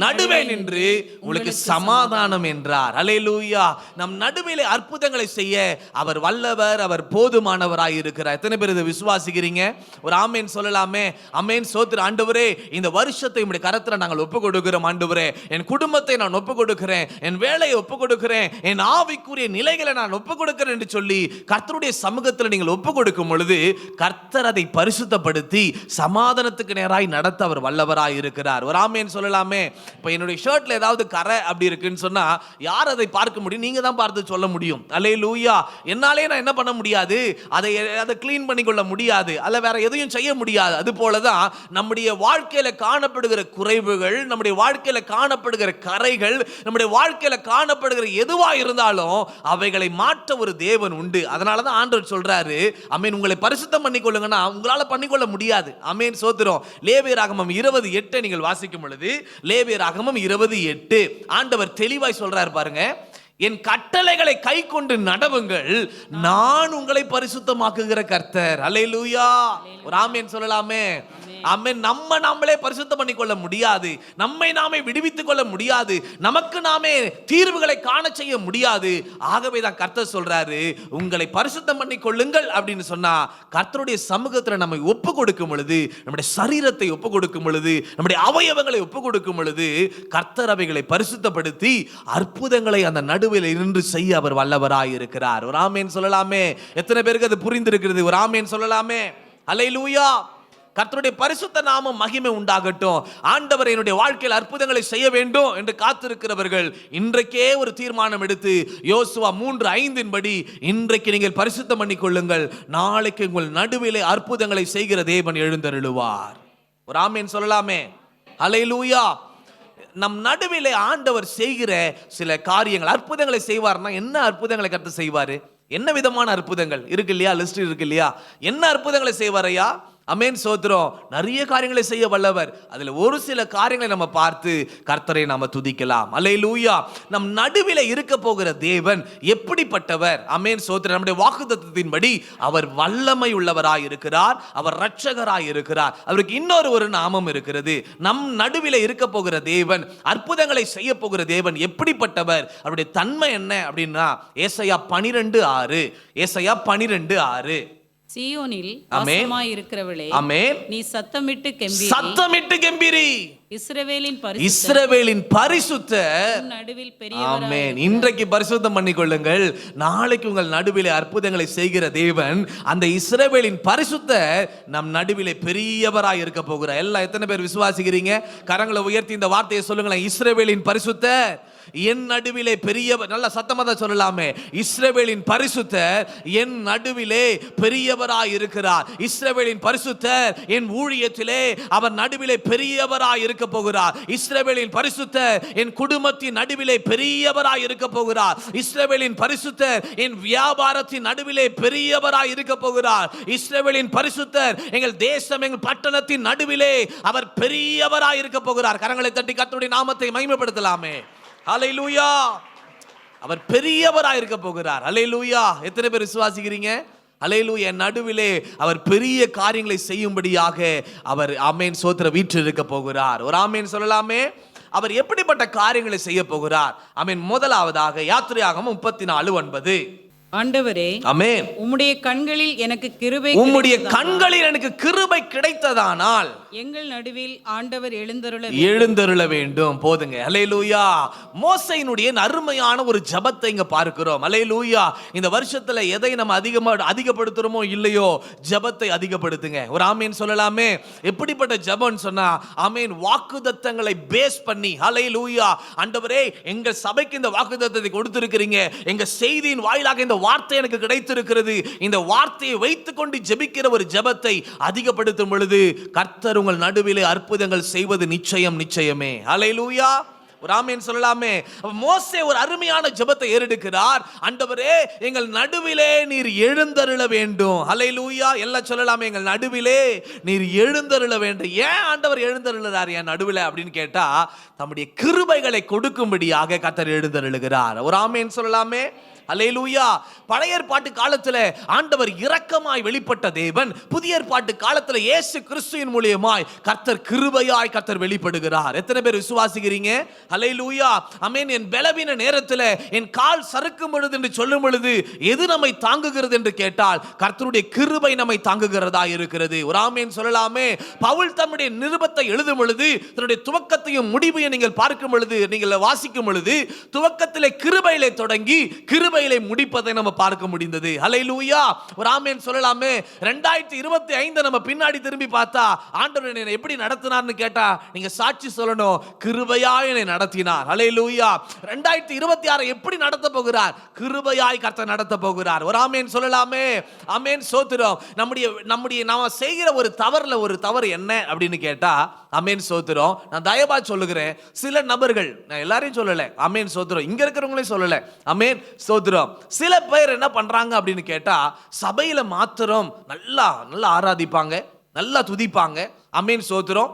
நடுவே நின்று உங்களுக்கு சமாதானம் என்றார். அல்லேலூயா. நம் நடுவிலே அற்புதங்களை செய்ய அவர் வல்லவர், அவர் போதுமானவராய் இருக்கிறார். எத்தனை பேர் இதை விசுவாசிக்கிறீங்க? ஒரு ஆமேன் சொல்லலாமே. ஆமேன். சோத்திர ஆண்டவரே, இந்த வருஷத்தை உம்முடைய கரத்துல நாங்கள் ஒப்பு கொடுக்கிறோம் ஆண்டவரே. என் குடும்பத்தை நான் ஒப்பு கொடுக்கிறேன், என் வேலையை ஒப்பு கொடுக்கிறேன், என் ஆவிக்குரிய நிலைகளை நான் ஒப்பு கொடுக்கிறேன் என்று சொல்லி கர்த்தருடைய சமூகத்தில் நீங்கள் ஒப்பு கொடுக்கும் பொழுது கர்த்தர் அதை பரிசுத்தப்படுத்தி சமாதானத்துக்கு நேராய் நடத்த அவர் வல்லவராய் இருக்கிறார். ஒரு ஆமென் சொல்லலாமே. இப்ப என்னுடைய ஷர்ட்ல ஏதாவது கரை அப்படி இருக்குன்னு சொன்னா யார் அதை பார்க்க முடியும்? நீங்க தான் பார்த்து சொல்ல முடியும். அல்லேலூயா. என்னாலே நான் என்ன பண்ண முடியாது, அதை க்ளீன் பண்ணிக்கொள்ள முடியாது, அல்ல வேற எதையும் செய்ய முடியாது. அது போலதான் நம்முடைய வாழ்க்கையில காணப்படுகிற குறைவுகள், நம்முடைய வாழ்க்கையில காணப்படுகிற கரைகள், நம்முடைய வாழ்க்கையில காணப்படுகிற எதுவா இருந்தாலும் அவைகளை மாற்ற ஒரு தேவன் உண்டு. அதனாலதான் ஆண்டவர் சொல்றாரு, ஆமென், உங்களை பரிசுத்தம் பண்ணிக்கொள்ளுங்கன்னா உங்களால பண்ணிக்கொள்ள முடியாது. ஆமென். சோத்திரம். லேவியராகமம் 20:8 நீங்கள் வாசிக்கும் பொழுது, லேவியராகமம் 20:8 ஆண்டவர் தெளிவாய் சொல்றார் பாருங்க. என் கட்டளைகளை கை கொண்டு நடவுங்கள், நான் உங்களை பரிசுத்தமாக்குகிற கர்த்தர். அல்லேலூயா. ஒரு ஆமென் சொல்லலாமே. ஆமென். நம்மளே பரிசுத்தம் பண்ணிக்கொள்ள முடியாது, நம்மை நாமே விடுவித்துக் கொள்ள முடியாது, நமக்கு நாமே தீர்வுகளை காண செய்ய முடியாது. ஆகவே தான் கர்த்தர் சொல்றாரு, உங்களை பரிசுத்தம் பண்ணி கொள்ளுங்கள் அப்படின்னு சொன்னா, கர்த்தருடைய சமூகத்தில் நம்மை ஒப்பு கொடுக்கும் பொழுது, நம்முடைய சரீரத்தை ஒப்பு கொடுக்கும் பொழுது, நம்முடைய அவயவங்களை ஒப்பு கொடுக்கும் பொழுது கர்த்தர் அவைகளை பரிசுத்தப்படுத்தி அற்புதங்களை அந்த நடுவில் இருந்து செய்ய அவர் வல்லவராய் இருக்கிறார். ஒரு ஆமென் சொல்லலாமே. எத்தனை பேருக்கு அது புரிந்திருக்கிறது? ஒரு ஆமென் சொல்லலாமே. அல்லேலூயா. கர்த்தருடைய பரிசுத்த நாமம் மகிமை உண்டாகட்டும். ஆண்டவர் என்னுடைய வாழ்க்கையில் அற்புதங்களை செய்ய வேண்டும் என்று காத்திருக்கிறவர்கள் இன்றைக்கே ஒரு தீர்மானம் எடுத்து யோசுவா 3:5 படி இன்றைக்கு நீங்கள் பரிசுத்தம் பண்ணிக் கொள்ளுங்கள், நாளைக்கு உங்கள் நடுவிலே அற்புதங்களை செய்கிற தேவன் எழுந்தருளுவார். ஒரு ஆமென் சொல்லலாமே. அல்லேலூயா. நம் நடுவிலே ஆண்டவர் செய்கிற சில காரியங்கள், அற்புதங்களை செய்வார்னா என்ன அற்புதங்களை கர்த்தர் செய்வாரு? என்ன விதமான அற்புதங்கள் இருக்கு இல்லையா? லிஸ்ட் இருக்கு இல்லையா? என்ன அற்புதங்களை செய்வாரையா? அமேன். சோத்திரம். நிறைய காரியங்களை செய்ய வல்லவர். அதுல ஒரு சில காரியங்களை நம்ம பார்த்து கர்த்தரை நாம துதிக்கலாம். அல்லேலூயா. நம் நடுவில இருக்க போகிற தேவன் எப்படிப்பட்டவர்? அமேன். சோத்திரம். நம்முடைய வாக்குத்தத்தத்தின்படி அவர் வல்லமை உள்ளவராய் இருக்கிறார், அவர் இரட்சகராய் இருக்கிறார். அவருக்கு இன்னொரு நாமம் இருக்கிறது. நம் நடுவில இருக்க போகிற தேவன், அற்புதங்களை செய்ய போகிற தேவன் எப்படிப்பட்டவர்? அவருடைய தன்மை என்ன அப்படின்னா, ஏசாயா 12:6. ஏசாயா 12:6. சீயோனில் வாசமாய் இருக்கிறவளே, ஆமென், நீ சத்தமிட்டு கெம்பீரி, சத்தமிட்டு கெம்பீரி. இஸ்ரவேலின் பரிசுத்தர் நடுவில் ஆமென். இன்றைக்கு பரிசுத்தம் பண்ணிக்கொள்ளுங்கள், நாளைக்கு உங்கள் நடுவிலே அற்புதங்களை செய்கிற தேவன், அந்த இஸ்ரவேலின் பரிசுத்தர் நம் நடுவிலே பெரியவராய் இருக்க போகிறார். எல்லாம் எத்தனை பேர் விசுவாசிக்கிறீங்க? கரங்களை உயர்த்தி இந்த வார்த்தையை சொல்லுங்களேன். இஸ்ரவேலின் பரிசுத்தர் என் நடுவிலே பெரியவர். நல்ல சத்தமா தான் சொல்லலாமே. இஸ்ரவேலின் பரிசுத்தர் என் நடுவிலே பெரியவராய் இருக்கிறார். இஸ்ரவேலின் பரிசுத்தர் என் ஊழியத்திலே அவர் நடுவிலே பெரியவராய் இருக்க போகிறார். இஸ்ரவேலின் பரிசுத்தர் என் குடும்பத்தின் நடுவிலே பெரியவராய் இருக்க போகிறார். இஸ்ரவேலின் பரிசுத்தர் என் வியாபாரத்தின் நடுவிலே பெரியவராய் இருக்க போகிறார். இஸ்ரவேலின் பரிசுத்தர் எங்கள் தேசம், எங்கள் பட்டணத்தின் நடுவிலே அவர் பெரியவராய் இருக்க போகிறார். கரங்களை தட்டி கர்த்தருடைய நாமத்தை மகிமைப்படுத்தலாமே. அல்லேலூயா. அவர் பெரியவராய் இருக்க போகிறார். அல்லேலூயா. எத்தனை பேர் விசுவாசிக்கிறீங்க? அல்லேலூயா. நடுவிலே அவர் பெரிய காரியங்களை செய்யும்படியாக அவர் ஆமென் சோத்திர வீற்றில் இருக்க போகிறார். ஒரு ஆமென் சொல்லலாமே. அவர் எப்படிப்பட்ட காரியங்களை செய்ய போகிறார்? ஆமென். முதலாவதாக யாத்திரையாகமம் 34:9. ஆண்டவரே, ஆமென், உம்முடைய கண்களில் எனக்கு கிருபை, உம்முடைய கண்களில் எனக்கு கிருபை கிடைத்ததானால் எங்கள் நடுவில் ஆண்டவர் எழுந்தருள வேண்டும். போதுங்க. அல்லேலூயா. மோசேயினுடைய அருமையான ஒரு ஜெபத்தை இங்க பார்க்கிறோம். அல்லேலூயா. இந்த வருஷத்துல எதை நம்ம அதிகப்படுத்துறோமோ இல்லையோ, ஜெபத்தை அதிகப்படுத்துங்க. ஒரு ஆமென் சொல்லலாமே. எப்படிப்பட்ட ஜெபம்னு சொன்னா, ஆமென், வாக்குத்தத்தங்களை பேஸ் பண்ணி, அல்லேலூயா, ஆண்டவரே எங்க சபைக்கு இந்த வாக்குத்தத்தத்தை கொடுத்திருக்கிறீங்க, எங்க செய்தியின் வாயிலாக இந்த வார்த்தை எனக்கு கிடைத்திருக்கிறது, இந்த வார்த்தையை வைத்துக் கொண்டு ஜெபிக்கிற ஒரு ஜெபத்தை அதிகப்படுத்தும் பொழுது கர்த்தர் உங்கள் நடுவிலே அற்புதங்கள் செய்வது நிச்சயமே. அல்லேலூயா. ஒரு ஆமென் சொல்லலாமே. மோசே ஒரு அருமையான ஜெபத்தை ஏறெடுக்கிறார். ஆண்டவரே எங்கள் நடுவிலே நீர் எழுந்தருள வேண்டும். அல்லேலூயா. எல்லாம் சொல்லலாமே. எங்கள் நடுவிலே நீர் எழுந்தருள வேண்டும். ஏன் ஆண்டவர் எழுந்தருளுறார் என் நடுவிலே அப்படின்னு கேட்டா, தம்முடைய கிருபைகளை கொடுக்கும்படியாக கர்த்தர் எழுந்தருளுகிறார். ஒரு ஆமென் சொல்லலாமே. அல்லேலூயா. பழைய ஏற்பாட்டு காலத்துல ஆண்டவர் இரக்கமாய் வெளிப்பட்ட தேவன், புதிய ஏற்பாட்டு காலத்துல இயேசு கிறிஸ்துவின் மூலமாய் கர்த்தர் கிருபையாய் கர்த்தர் வெளிப்படுகிறார். எத்தனை பேர் விசுவாசிக்கிறீங்க? அல்லேலூயா. ஆமென். என் பலவீன நேரத்துல என் கால் சறுக்கும் பொழுது என்று சொல்லும் பொழுது எது நம்மை தாங்குகிறது என்று கேட்டால் கர்த்தருடைய கிருபை நம்மை தாங்குகிறதா இருக்கிறது. ஒரு ஆமென் சொல்லலாமே. பவுல் தம்முடைய நிருபத்தை எழுதும் பொழுது தன்னுடைய துவக்கத்தையும் முடிவையும் நீங்கள் பார்க்கும் பொழுது, நீங்கள் வாசிக்கும் பொழுது துவக்கத்திலே கிருபையிலே தொடங்கி கிருபையிலே முடிப்பதை நம்ம பார்க்க முடிந்தது. அல்லேலூயா. ஒரு ஆமென் சொல்லலாமே. 2025 நம்ம பின்னாடி திரும்பி பார்த்தா ஆண்டவர் என்னை எப்படி நடத்தினார்னு கேட்டா நீங்க சாட்சி சொல்லணும், கிருபையாய் என்னை நடத்தினார். அல்லேலூயா. 2026 எப்படி நடத்த போகிறார்? கிருபையாய் கர்த்தர் நடத்த போகிறார். ஒரு ஆமென் சொல்லலாமே. ஆமென் சோத்திரம். நம்முடைய நாம செய்கிற ஒரு தவறு என்ன அப்படின்னு கேட்டா, ஆமென் சோத்திரம், நான் தயவா சொல்லுகிறேன், சில நபர்கள், நான் எல்லாரையும் சொல்லல, ஆமென் சோத்திரம், இங்க இருக்கிறவங்களையும் சொல்லல, ஆமென் சோத்திரம், சில பேர் என்ன பண்றாங்க அப்படின்னு கேட்டா சபையில மாத்திரம் நல்லா ஆராதிப்பாங்க, நல்லா துதிப்பாங்க, ஆமென் சோத்திரம்,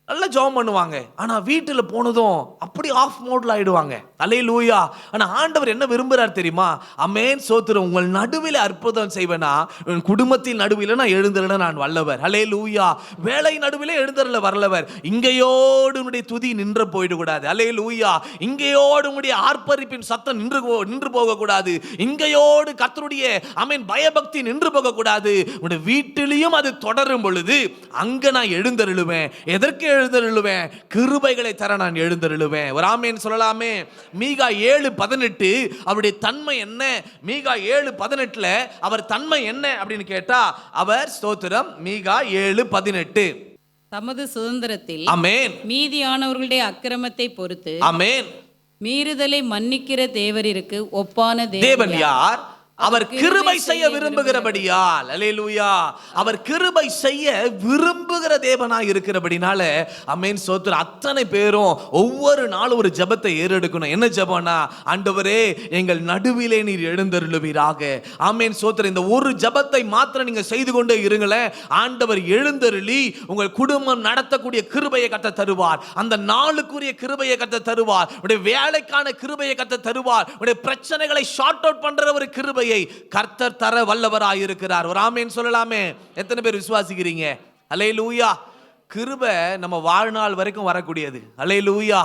நல்லா ஜெபம் பண்ணுவாங்க. ஆனா வீட்டுல போனதும் அப்படி ஆஃப் மோட்ல ஆயிடுவாங்க. அல்லேலூயா. ஆனா ஆண்டவர் என்ன விரும்புறார் தெரியுமா? ஆமென் சோத்திரம். உங்கள் நடுவில் அற்புதம் செய்வேனா, உன் குடும்பத்தின் நடுவில் நான் எழுந்தருள நான் வல்லவர். அல்லேலூயா. வேலை நடுவில் எழுந்தருள வரலவர். இங்கேயோடு உன்னுடைய துதி நின்று போயிடக்கூடாது. அல்லேலூயா. இங்கேயோடு உன்னுடைய ஆர்ப்பரிப்பின் சத்தம் நின்று போக கூடாது. இங்கேயோடு கர்த்தருடைய ஆமென் பயபக்தி நின்று போக கூடாது. உன்னுடைய வீட்டிலையும் அது தொடரும் பொழுது அங்க நான் எழுந்தருளுவேன். எதற்கு எழுந்தருளுவேன்? கிருபைகளை தர நான் எழுந்தருளுவேன். ஒரு ஆமென் சொல்லலாமே. மீகா 7:18 அவருடைய தன்மை என்ன? மீகா 7:18 அவர் தன்மை என்ன அப்படின்னு கேட்டா அவர் ஸ்தோத்திரம். மீகா 7:18 தமது சுதந்திரத்தில் ஆமென் மீதியானவர்களுடைய அக்கிரமத்தை பொறுத்து ஆமென் மீறுதலை மன்னிக்கிற தேவரிற்கு ஒப்பான தேவன் யார்? அவர் கிருபை செய்ய விரும்புகிறபடியால். அல்லேலூயா. அவர் கிருபை செய்ய விரும்புகிற தேவனாய் இருக்கிறபடினால ஆமென் சோத்திரம். அத்தனை பேரும் ஒவ்வொரு நாளும் ஒரு ஜெபத்தை ஏறெடுக்கணும். என்ன ஜெபம்னா, ஆண்டவரே எங்கள் நடுவிலே நீர் எழுந்தருளுவீராக. ஆமென் சோத்திரம். இந்த ஒரு ஜெபத்தை மாத்திரம் நீங்க செய்து கொண்டே இருங்களேன். ஆண்டவர் எழுந்தருளி உங்கள் குடும்பம் நடத்தக்கூடிய கிருபையை கர்த்தர் தருவார். அந்த நாளுக்குரிய கிருபையை கர்த்தர் தருவார். உடைய வேலைக்கான கிருபையை கர்த்தர் தருவார். உடைய பிரச்சனைகளை ஷார்ட் அவுட் பண்ற ஒரு கிருபை கர்த்தர் தர வல்லவராய் இருக்கிறார். ஒரு ஆமென் சொல்லலாமே. எத்தனை பேர் விசுவாசிக்கிறீங்க? அல்லேலூயா. கிருபை நம்ம வாழ்நாள் வரைக்கும் வரக்கூடியது. அல்லேலூயா.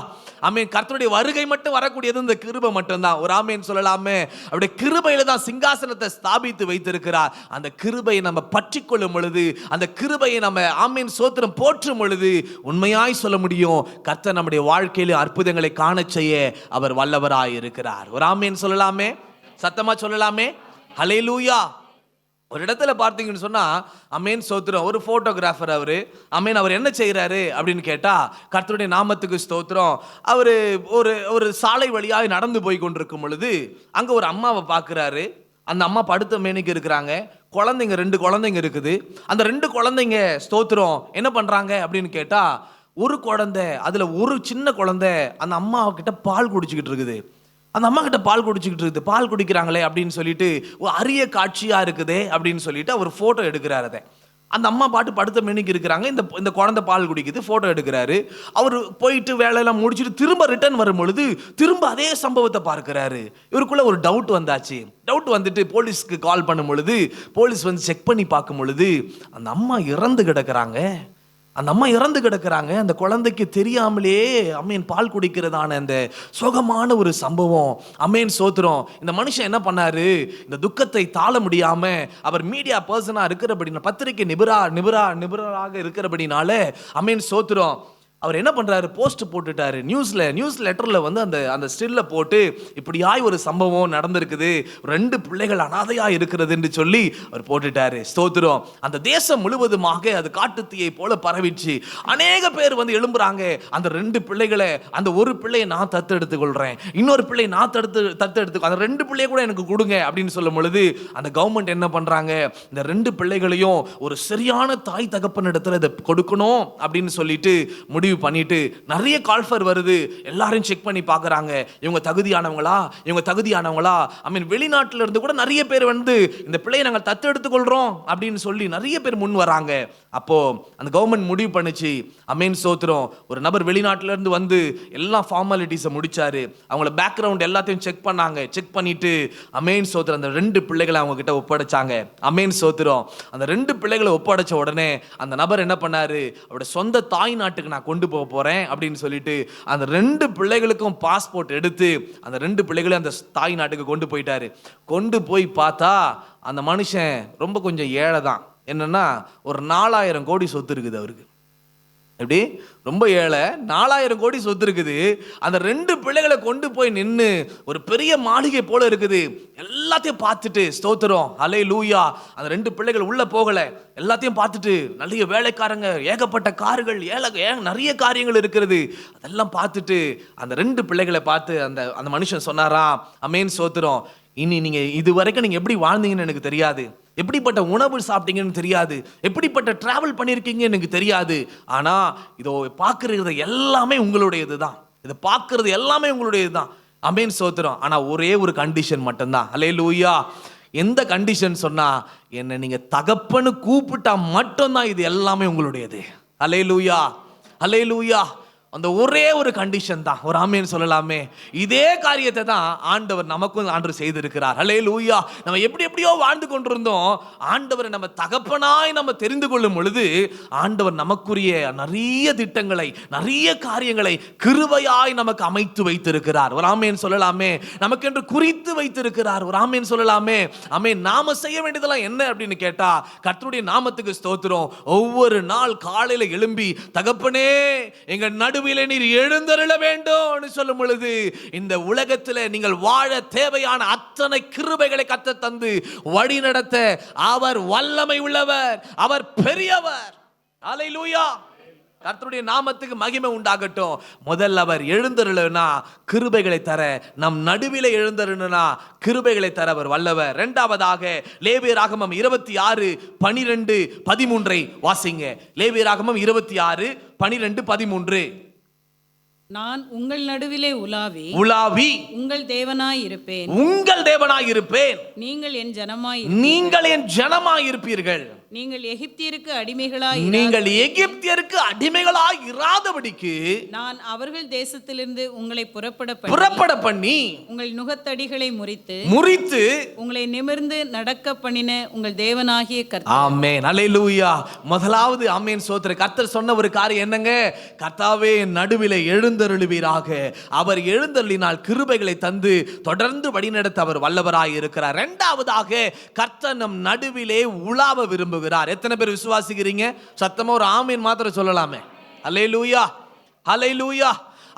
ஆமென். கர்த்தருடைய வருகை மட்டும் வரக்கூடியது இந்த கிருபை மட்டும்தான். ஒரு ஆமென் சொல்லலாமே. அவருடைய கிருபையில தான் சிங்காசனத்தை ஸ்தாபித்து வைத்திருக்கிறார். அந்த கிருபையை நம்ம பற்றி கொள்ளும் பொழுது, அந்த கிருபையை நம்ம ஆமென் சோத்திரம் போற்றும் பொழுது உண்மையாய் சொல்ல முடியும், கர்த்தர் நம்முடைய வாழ்க்கையில அற்புதங்களை காண செய்ய அவர் வல்லவராய் இருக்கிறார். ஒரு ஆமென் சொல்லலாமே. சத்தமா சொல்லலாமே. ஹல்லேலூயா. ஒரு இடத்துல பார்த்தீங்கன்னு சொன்னா ஆமென் ஸ்தோத்திரம், ஒரு போட்டோகிராஃபர் அவரு, ஆமென், அவர் என்ன செய்யறாரு அப்படின்னு கேட்டா கர்த்தருடைய நாமத்துக்கு ஸ்தோத்திரம், அவரு ஒரு சாலை வழியாக நடந்து போய் கொண்டிருக்கும் பொழுது அங்க ஒரு அம்மாவை பார்க்கிறாரு. அந்த அம்மா படுத்த மேனிக்கு இருக்கிறாங்க. குழந்தைங்க 2 குழந்தைங்க இருக்குது. அந்த 2 குழந்தைங்க ஸ்தோத்திரம் என்ன பண்றாங்க அப்படின்னு கேட்டா, ஒரு குழந்தை, அதுல ஒரு சின்ன குழந்தை அந்த அம்மா கிட்ட பால் குடிச்சுக்கிட்டு இருக்குது. அந்த அம்மா கிட்ட பால் குடிச்சுக்கிட்டு இருக்குது. பால் குடிக்கிறாங்களே அப்படின்னு சொல்லிட்டு ஒரு அரிய காட்சியா இருக்குதே அப்படின்னு சொல்லிட்டு அவர் போட்டோ எடுக்கிறாரு. அதை அந்த அம்மா பாட்டு படுத்த மேனிக்கு இருக்கிறாங்க. இந்த குழந்தை பால் குடிக்குது, போட்டோ எடுக்கிறாரு. அவர் போயிட்டு வேலையெல்லாம் முடிச்சுட்டு திரும்ப ரிட்டர்ன் வரும் பொழுது திரும்ப அதே சம்பவத்தை பார்க்கிறாரு. இவருக்குள்ள ஒரு டவுட் வந்தாச்சு. டவுட் வந்துட்டு போலீஸ்க்கு கால் பண்ணும் பொழுது போலீஸ் வந்து செக் பண்ணி பார்க்கும் பொழுது அந்த அம்மா இறந்து கிடக்குறாங்க. அந்த குழந்தைக்கு தெரியாமலே அமேன் பால் குடிக்கிறதான அந்த சோகமான ஒரு சம்பவம். அமேன் சோத்திரம். இந்த மனுஷன் என்ன பண்ணாரு, இந்த துக்கத்தை தாழ முடியாம அவர் மீடியா பர்சனா இருக்கிறபடினா, பத்திரிகை நிபுணராக இருக்கிறபடினால அமேன் சோத்திரம் அவர் என்ன பண்றாரு, போஸ்ட் போட்டுட்டாரு. நியூஸ் லெட்டர்ல வந்து அந்த ஸ்டில்ல போட்டு இப்படியாய் ஒரு சம்பவம் நடந்திருக்குது, 2 பிள்ளைகள் அனாதையா இருக்கிறது என்று சொல்லி அவர் போட்டுட்டாரு. ஸ்தோத்திரம். அந்த தேசம் முழுவதுமாக அது காட்டுத்தீயை போல பரவிச்சு. அநேக பேர் வந்து எழும்புறாங்க. அந்த 2 பிள்ளைகளை, அந்த ஒரு பிள்ளையை நான் தத்தெடுத்துக் கொள்றேன், இன்னொரு பிள்ளை நான் தத்தெடுத்து, அந்த 2 பிள்ளைய கூட எனக்கு கொடுங்க அப்படின்னு சொல்லும் பொழுது அந்த கவர்மெண்ட் என்ன பண்றாங்க, இந்த 2 பிள்ளைகளையும் ஒரு சரியான தாய் தகப்பன் இடத்துல இதை கொடுக்கணும் அப்படின்னு சொல்லிட்டு முடிவு முடிவு பண்ணிட்டு நிறைய கால்ஃபர் வருது, எல்லாரும் செக் பண்ணி பார்க்குறாங்க, இவங்க தகுதியானவங்களா, இவங்க தகுதியானவங்களா. வெளிநாட்டில இருந்து கூட நிறைய பேர் வந்து இந்த பிள்ளையை நாங்கள் தத்து எடுத்துக்கொள்றோம் அப்படின்னு சொல்லி நிறைய பேர் முன் வராங்க. அப்போ அந்த கவர்மெண்ட் முடிவு பண்ணுச்சு, அமேன் சோத்திரம், ஒரு நபர் வெளிநாட்டில இருந்து வந்து எல்லா ஃபார்மாலிட்டிஸை முடிச்சாரு. அவங்கள பேக்ரவுண்ட் எல்லாத்தையும் செக் பண்ணாங்க. செக் பண்ணிட்டு அமேன் சோத்திரம் அந்த 2 பிள்ளைகளை அவங்க கிட்ட ஒப்படைச்சாங்க. அமேன் சோத்திரம், அந்த 2 பிள்ளைகளை ஒப்படைச்ச உடனே அந்த நபர் என்ன பண்ணாரு, அவரோட சொந்த தாய் நாட்டுக்கு நான் கொண்டு போக போறேன் அப்படின்னு சொல்லிட்டு அந்த 2 பிள்ளைகளுக்கும் பாஸ்போர்ட் எடுத்து அந்த 2 பிள்ளைகளையும் அந்த தாய் நாட்டுக்கு கொண்டு போயிட்டாரு. கொண்டு போய் பார்த்தா அந்த மனுஷன் ரொம்ப கொஞ்சம் ஏழை தான். என்னன்னா ஒரு 4000 கோடி சொத்து இருக்குது அவருக்கு. எப்படி ரொம்ப ஏழை, 4000 கோடி சொத்து இருக்குது. அந்த 2 பிள்ளைகளை கொண்டு போய் நின்று ஒரு பெரிய மாளிகை போல இருக்குது. எல்லாத்தையும் பார்த்துட்டு ஸ்தோத்திரம், ஹல்லேலூயா. அந்த 2 பிள்ளைகள் உள்ள போகல, எல்லாத்தையும் பார்த்துட்டு நிறைய வேலைக்காரங்க, ஏகப்பட்ட கார்கள், நிறைய காரியங்கள் இருக்கிறது. அதெல்லாம் பார்த்துட்டு அந்த 2 பிள்ளைகளை பார்த்து அந்த மனுஷன் சொன்னாராம், அமேன் சோத்திரம், இனி நீங்க இது வரைக்கும் நீங்க எப்படி வாழ்ந்தீங்கன்னு எனக்கு தெரியாது, எப்படிப்பட்ட உணவு சாப்பிட்டீங்கன்னு தெரியாது, எப்படிப்பட்ட டிராவல் பண்ணியிருக்கீங்க எனக்கு தெரியாது. ஆனா இதோ பார்க்கறது எல்லாமே உங்களுடையது தான், இதை பார்க்கறது எல்லாமே உங்களுடையது தான். அமேன் சோத்திரம். ஆனா ஒரே ஒரு கண்டிஷன் மட்டும்தான். ஹல்லேலூயா. எந்த கண்டிஷன் சொன்னா, என்ன நீங்க தகப்பன்னு கூப்பிட்டா மட்டும்தான் இது எல்லாமே உங்களுடையது. ஹல்லேலூயா, ஹல்லேலூயா. அந்த ஒரே ஒரு கண்டிஷன் தான். ஒரு ஆமேன் சொல்லலாமே. இதே காரியத்தை தான் ஆண்டவர் நமக்கும் ஆண்டவர் செய்திருக்கிறார். ஹல்லேலூயா. நம்ம எப்படியோ வாழ்ந்து கொண்டிருந்தோம். ஆண்டவரை நம்ம தகப்பனாய் நம்ம தெரிந்து கொள்ளும் பொழுது ஆண்டவர் நமக்குரிய நிறைய திட்டங்களை, நிறைய காரியங்களை கிருபையாய் நமக்கு அமைத்து வைத்திருக்கிறார். ஒரு ஆமேன் சொல்லலாமே. நமக்கென்று குறித்து வைத்திருக்கிறார். ஒரு ஆமேன் சொல்லலாமே. ஆமேன். நாம செய்ய வேண்டியதெல்லாம் என்ன அப்படின்னு கேட்டா, கர்த்தருடைய நாமத்துக்கு ஸ்தோத்திரம். ஒவ்வொரு நாள் காலையில எழும்பி, தகப்பனே எங்க நடு நீர் எழுந்தருள வேண்டும் சொல்லும் பொழுது இந்த உலகத்தில் நீங்கள் வாழ தேவையான அத்தனை கிருபைகளை கர்த்தர் தந்து வழி நடத்த அவர் வல்லமை உள்ளவர், அவர் பெரியவர். ஹல்லேலூயா. கர்த்தருடைய நாமத்துக்கு மகிமை உண்டாகட்டும். முதல்ல அவர் எழுந்தருளனா கிருபைகளை தர, நம் நடுவிலே எழுந்தருளனா கிருபைகளை தர அவர் வல்லவர். இரண்டாவதாக லேவியராகமம் 26:12-13 வாசிங்க. லேவியராகமம் 26:12-13. நான் உங்கள் நடுவிலே உலாவி உங்கள் தேவனாய் இருப்பேன். நீங்கள் என் ஜனமாய் இருப்பீர்கள். நீங்கள் எகிப்தியருக்கு அடிமைகளாய் இராதபடிக்கு நான் அவர்கள் தேசத்திலிருந்து உங்களை புறப்பட பண்ணி உங்கள் நுகத்தடிகளை முறித்து உங்களை நிமிர்ந்து நடக்க பண்ணின உங்கள் தேவனாகிய கர்த்தர். ஆமென். ஹல்லேலூயா. முதலாவது ஆமென் சோத்திர கர்த்தர் சொன்ன ஒரு காரியம் என்னங்க? கர்த்தாவே நடுவிலே எழுந்தருளுவீராக. அவர் எழுந்தருளினால் கிருபைகளை தந்து தொடர்ந்து வழிநடத்த அவர் வல்லவராய் இருக்கிறார். இரண்டாவதாக கர்த்தர் நம் நடுவிலே உலாவ விரும்புகிறார். எத்தனை பேர் விசுவாசிக்கிறீங்க? சத்தமா ஒரு ஆமீன் மாத்திரம் சொல்லலாமே. ஹல்லேலூயா, ஹல்லேலூயா.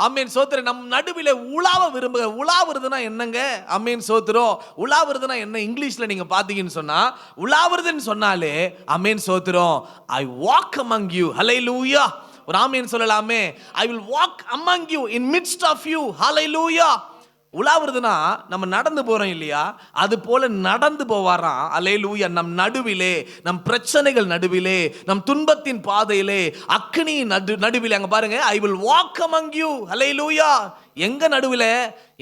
ஆமீன் சோத்திரம். நம் நடுவிலே உலாவ விரும்புக. உலாவுறதுனா என்னங்க? ஆமீன் சோத்திரம். உலாவுறதுனா என்ன? இங்கிலீஷ்ல நீங்க பாத்தீங்கன்னு சொன்னா, உலாவுறதுன்னு சொன்னாலே ஆமீன் சோத்திரம், ஐ வாக் among you. ஹல்லேலூயா. ஒரு ஆமீன் சொல்லலாமே. I will walk among you in midst of you. ஹல்லேலூயா. உலாவுறதுனா நம்ம நடந்து போறோம் இல்லையா, அது போல நடந்து போவாராம். அல்லேலூயா. நம் நடுவிலே, நம் பிரச்சனைகள் நடுவிலே, நம் துன்பத்தின் பாதையிலே, அக்னி நடுவிலே. அங்க பாருங்க, I will walk among you. அல்லேலூயா. எங்க நடுவிலே?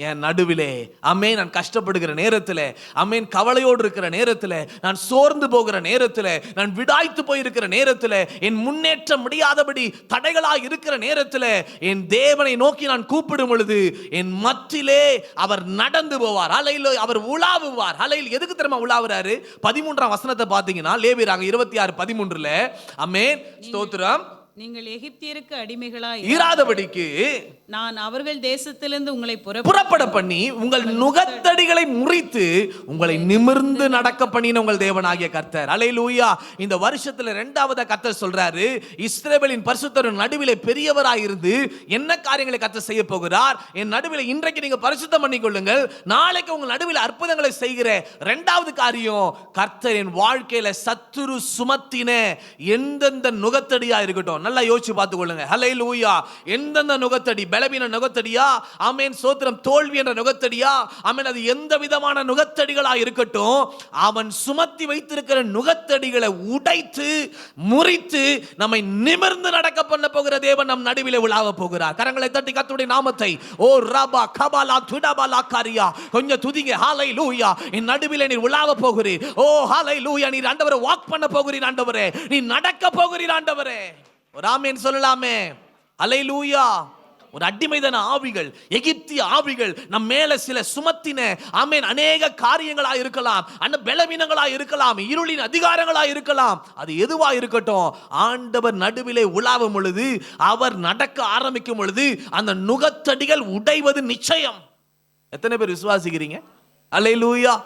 என் நடுவிலே. ஆமென். நான் கஷ்டப்படுகிற நேரத்தில், ஆமென், கவலையோடு இருக்கிற நேரத்தில், நான் சோர்ந்து போகிற நேரத்தில், நான் விடாய்த்து போயிருக்கிற நேரத்தில், என் முன்னேற்ற முடியாதபடி தடைகளாக இருக்கிற நேரத்தில் என் தேவனை நோக்கி நான் கூப்பிடும் பொழுது என் மத்தியிலே அவர் நடந்து போவார். ஹல்லேலூயா. அவர் உலாவுவார். ஹல்லேலூயா. எதுக்கு தெரியுமா உலாவுறாரு? 13ஆம் வசனத்தை பார்த்தீங்கன்னா, லேவியராக 26:13, ஆமென் ஸ்தோத்திரம், நீங்கள் எகிப்தியருக்கு அடிமைகளாய் இராதபடிக்கு நான் அவர்கள் தேசத்திலிருந்து உங்களை புறப்பட பண்ணி உங்கள் நுகத்தடிகளை முறித்து உங்களை நிமிர்ந்து நடக்க பண்ணின உங்கள் தேவனாகிய கர்த்தர். அல்லேலூயா. இந்த வருஷத்துல இரண்டாவது கர்த்தர் சொல்றாரு, இஸ்ரவேலின் பரிசுத்தர் நடுவிலே பெரியவராய் இருந்து என்ன காரியங்களை கர்த்தர் செய்ய போகிறார்? என் நடுவிலே இன்றைக்கு நீங்க பரிசுத்தம் பண்ணிக் கொள்ளுங்கள், நாளைக்கு உங்கள் நடுவில் அற்புதங்களை செய்கிற இரண்டாவது காரியம், கர்த்தர் என் வாழ்க்கையில சத்துரு சுமத்தின எந்தெந்த நுகத்தடியா இருக்கட்டும், நல்லா யோசிச்சு பார்த்துக்கொள்ளுங்க. ஹல்லேலூயா. எந்தெந்த நுகத்தடி, பலவீன நுகத்தடியா, ஆமென் சோத்திரம், தோல்வி என்ற நுகத்தடியா, ஆமென், அது எந்த விதமான நுகத்தடிகளா இருக்கட்டும், அவன் சுமத்தி வைத்திருக்கிற நுகத்தடிகளை உடைத்து முறித்து நம்மை நிமிர்ந்து நடக்க பண்ண போகிற தேவன் நம் நடுவிலே உலாவ போகிறார். கரங்களை தட்டி கர்த்தருடைய நாமத்தை ஓ ரபா கபாலா துடபாலா காரியா கொஞ்சம் துதிங்க. ஹல்லேலூயா. என் நடுவிலே நீர் உலாவ போகிறீர். ஓ ஹல்லேலூயா. நீர் ஆண்டவரே வாக் பண்ண போகிறீர் ஆண்டவரே. நீ நடக்க போகிறீர் ஆண்டவரே. ஒரு ஆமென் சொல்லலாமே. ஹல்லேலூயா. ஒரு அடிமைதன ஆவிகள், எகிப்திய ஆவிகள் நம் மேல சில சுமத்தின, ஆமென், அநேக காரியங்களா இருக்கலாம், அந்த பலவீனங்களா இருக்கலாம், இருளின் அதிகாரங்களா இருக்கலாம், அது எதுவா இருக்கட்டும், ஆண்டவர் நடுவிலே உலாவும் பொழுது, அவர் நடக்க ஆரம்பிக்கும் பொழுது அந்த நுகத்தடிகள் உடைவது நிச்சயம். எத்தனை பேர் விசுவாசிக்கிறீங்க? அல்லேலூயா.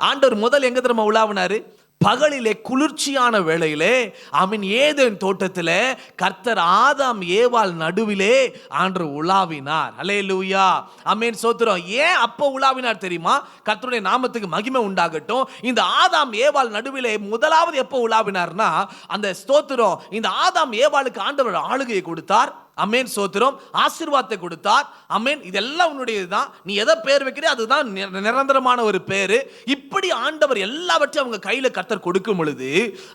ஆண்டவர் முதல் எங்க தெரியுமா உலாவினாரு? பகலிலே குளிர்ச்சியான வேளையிலே, ஆமென், ஏதேன் தோட்டத்திலே கர்த்தர் ஆதாம் ஏவாள் நடுவிலே ஆண்டவர் உலாவினார். அல்லேலூயா. ஆமென் சோத்திரம். ஏன் அப்போ உலாவினார் தெரியுமா? கர்த்தருடைய நாமத்துக்கு மகிமை உண்டாகட்டும். இந்த ஆதாம் ஏவாள் நடுவிலே முதலாவது எப்போ உலாவினார்னா, அந்த ஸ்தோத்திரம், இந்த ஆதாம் ஏவாளுக்கு ஆண்டவர் ஆளுகையை கொடுத்தார். அமேன் சோத்திரம். ஆசீர்வாதத்தை கொடுத்தார். அமேன். இதெல்லாம் உன்னுடையதுதான். நீ எதை பேர் வைக்கிறே அதுதான் நிரந்தரமான ஒரு பேரு. இப்படி ஆண்டவர் எல்லாவற்றையும் அவங்க கையில கர்த்தர் கொடுக்கும் பொழுது,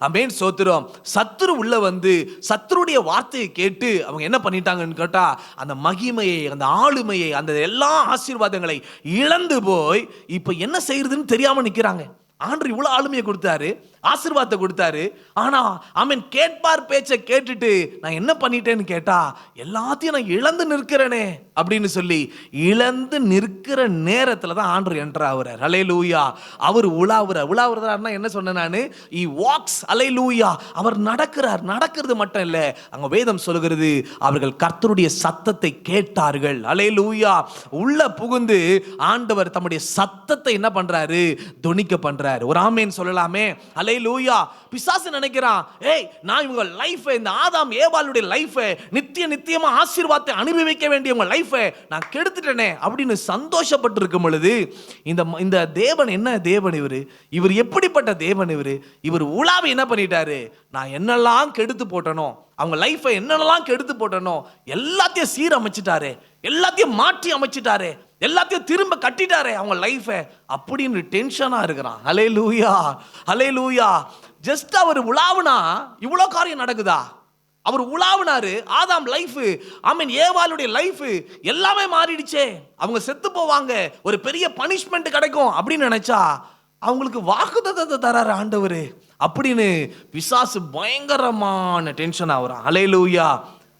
அமேன் சோத்திரம், சத்துரு உள்ள வந்து சத்துருடைய வார்த்தையை கேட்டு அவங்க என்ன பண்ணிட்டாங்கன்னு கேட்டா, அந்த மகிமையை, அந்த ஆளுமையை, அந்த எல்லா ஆசீர்வாதங்களை இழந்து போய் இப்ப என்ன செய்யறதுன்னு தெரியாம நிக்கிறாங்க. ஆண்டவர் இவ்வளவு ஆளுமையை கொடுத்தாரு, ஆசீர்வாதத்தை கொடுத்தாரு. ஆனா ஆமென், கேட்பார் பேச்சை கேட்டுட்டு நான் என்ன பண்ணிட்டேன்னு கேட்டா, எல்லாத்தையும் நான் இழந்து நிற்கிறேனே அப்படின்னு சொல்லி இழந்து நிற்கிற நேரத்துல தான் ஆண்டவர் என்டர் ஆகுறார். அல்லேலூயா. அவர் உலாவுறாருன்னா என்ன சொன்னேன் நானு? he walks. அல்லேலூயா. அவர் நடக்கிறார். நடக்கிறது மட்டும் இல்ல, அங்க வேதம் சொல்கிறது அவர்கள் கர்த்தருடைய சத்தத்தை கேட்டார்கள். அல்லேலூயா. உள்ள புகுந்து ஆண்டவர் தம்முடைய சத்தத்தை என்ன பண்றாரு? தொனிக்க பண்றாரு. ஒரு ஆமென் சொல்லலாமே. அல்லேலூயா. பிசாசு நினைக்கிறான், ஏய், நான் இவங்க லைஃப், இந்த ஆதாம் ஏவாளுடைய லைஃப், நித்தியமா ஆசீர்வாதத்தை அனுபவிக்க வேண்டிய உங்க லைஃப் நான் கெடுத்துட்டேனே அப்படின்னு சந்தோஷப்பட்டு இருக்கும் பொழுது, இந்த தேவன் என்ன தேவன்? இவர் எப்படிப்பட்ட தேவன்? இவர் உலாவை என்ன பண்ணிட்டாரு? நான் என்னெல்லாம் கெடுத்து போட்டனோ, அவங்க லைஃபை என்னெல்லாம் கெடுத்து போட்டனோ எல்லாத்தையும் சீரமைச்சிட்டாரு, எல்லாத்தையும் மாற்றி அமைச்சிட்டாரு, எல்லாத்தையும் திரும்ப கட்டிட்டாரே அவங்க லைஃப அப்படின்னு டென்ஷனா இருக்கிறான். ஹல்லேலூயா. ஹல்லேலூயா. ஜஸ்ட் அவர் உலாவுனா இவ்வளோ காரியம் நடக்குதா? அவர் உலாவினாரு, ஆதாம் லைஃப், ஆமென், ஏவாளுடைய லைஃப் எல்லாமே மாறிடுச்சே. அவங்க செத்து போவாங்க, ஒரு பெரிய பனிஷ்மெண்ட் கிடைக்கும் அப்படின்னு நினைச்சா அவங்களுக்கு வாக்குத்தத்தத்தை தராரு ஆண்டவர் அப்படின்னு பிசாசு பயங்கரமான டென்ஷன் ஆகுறான். ஹல்லேலூயா.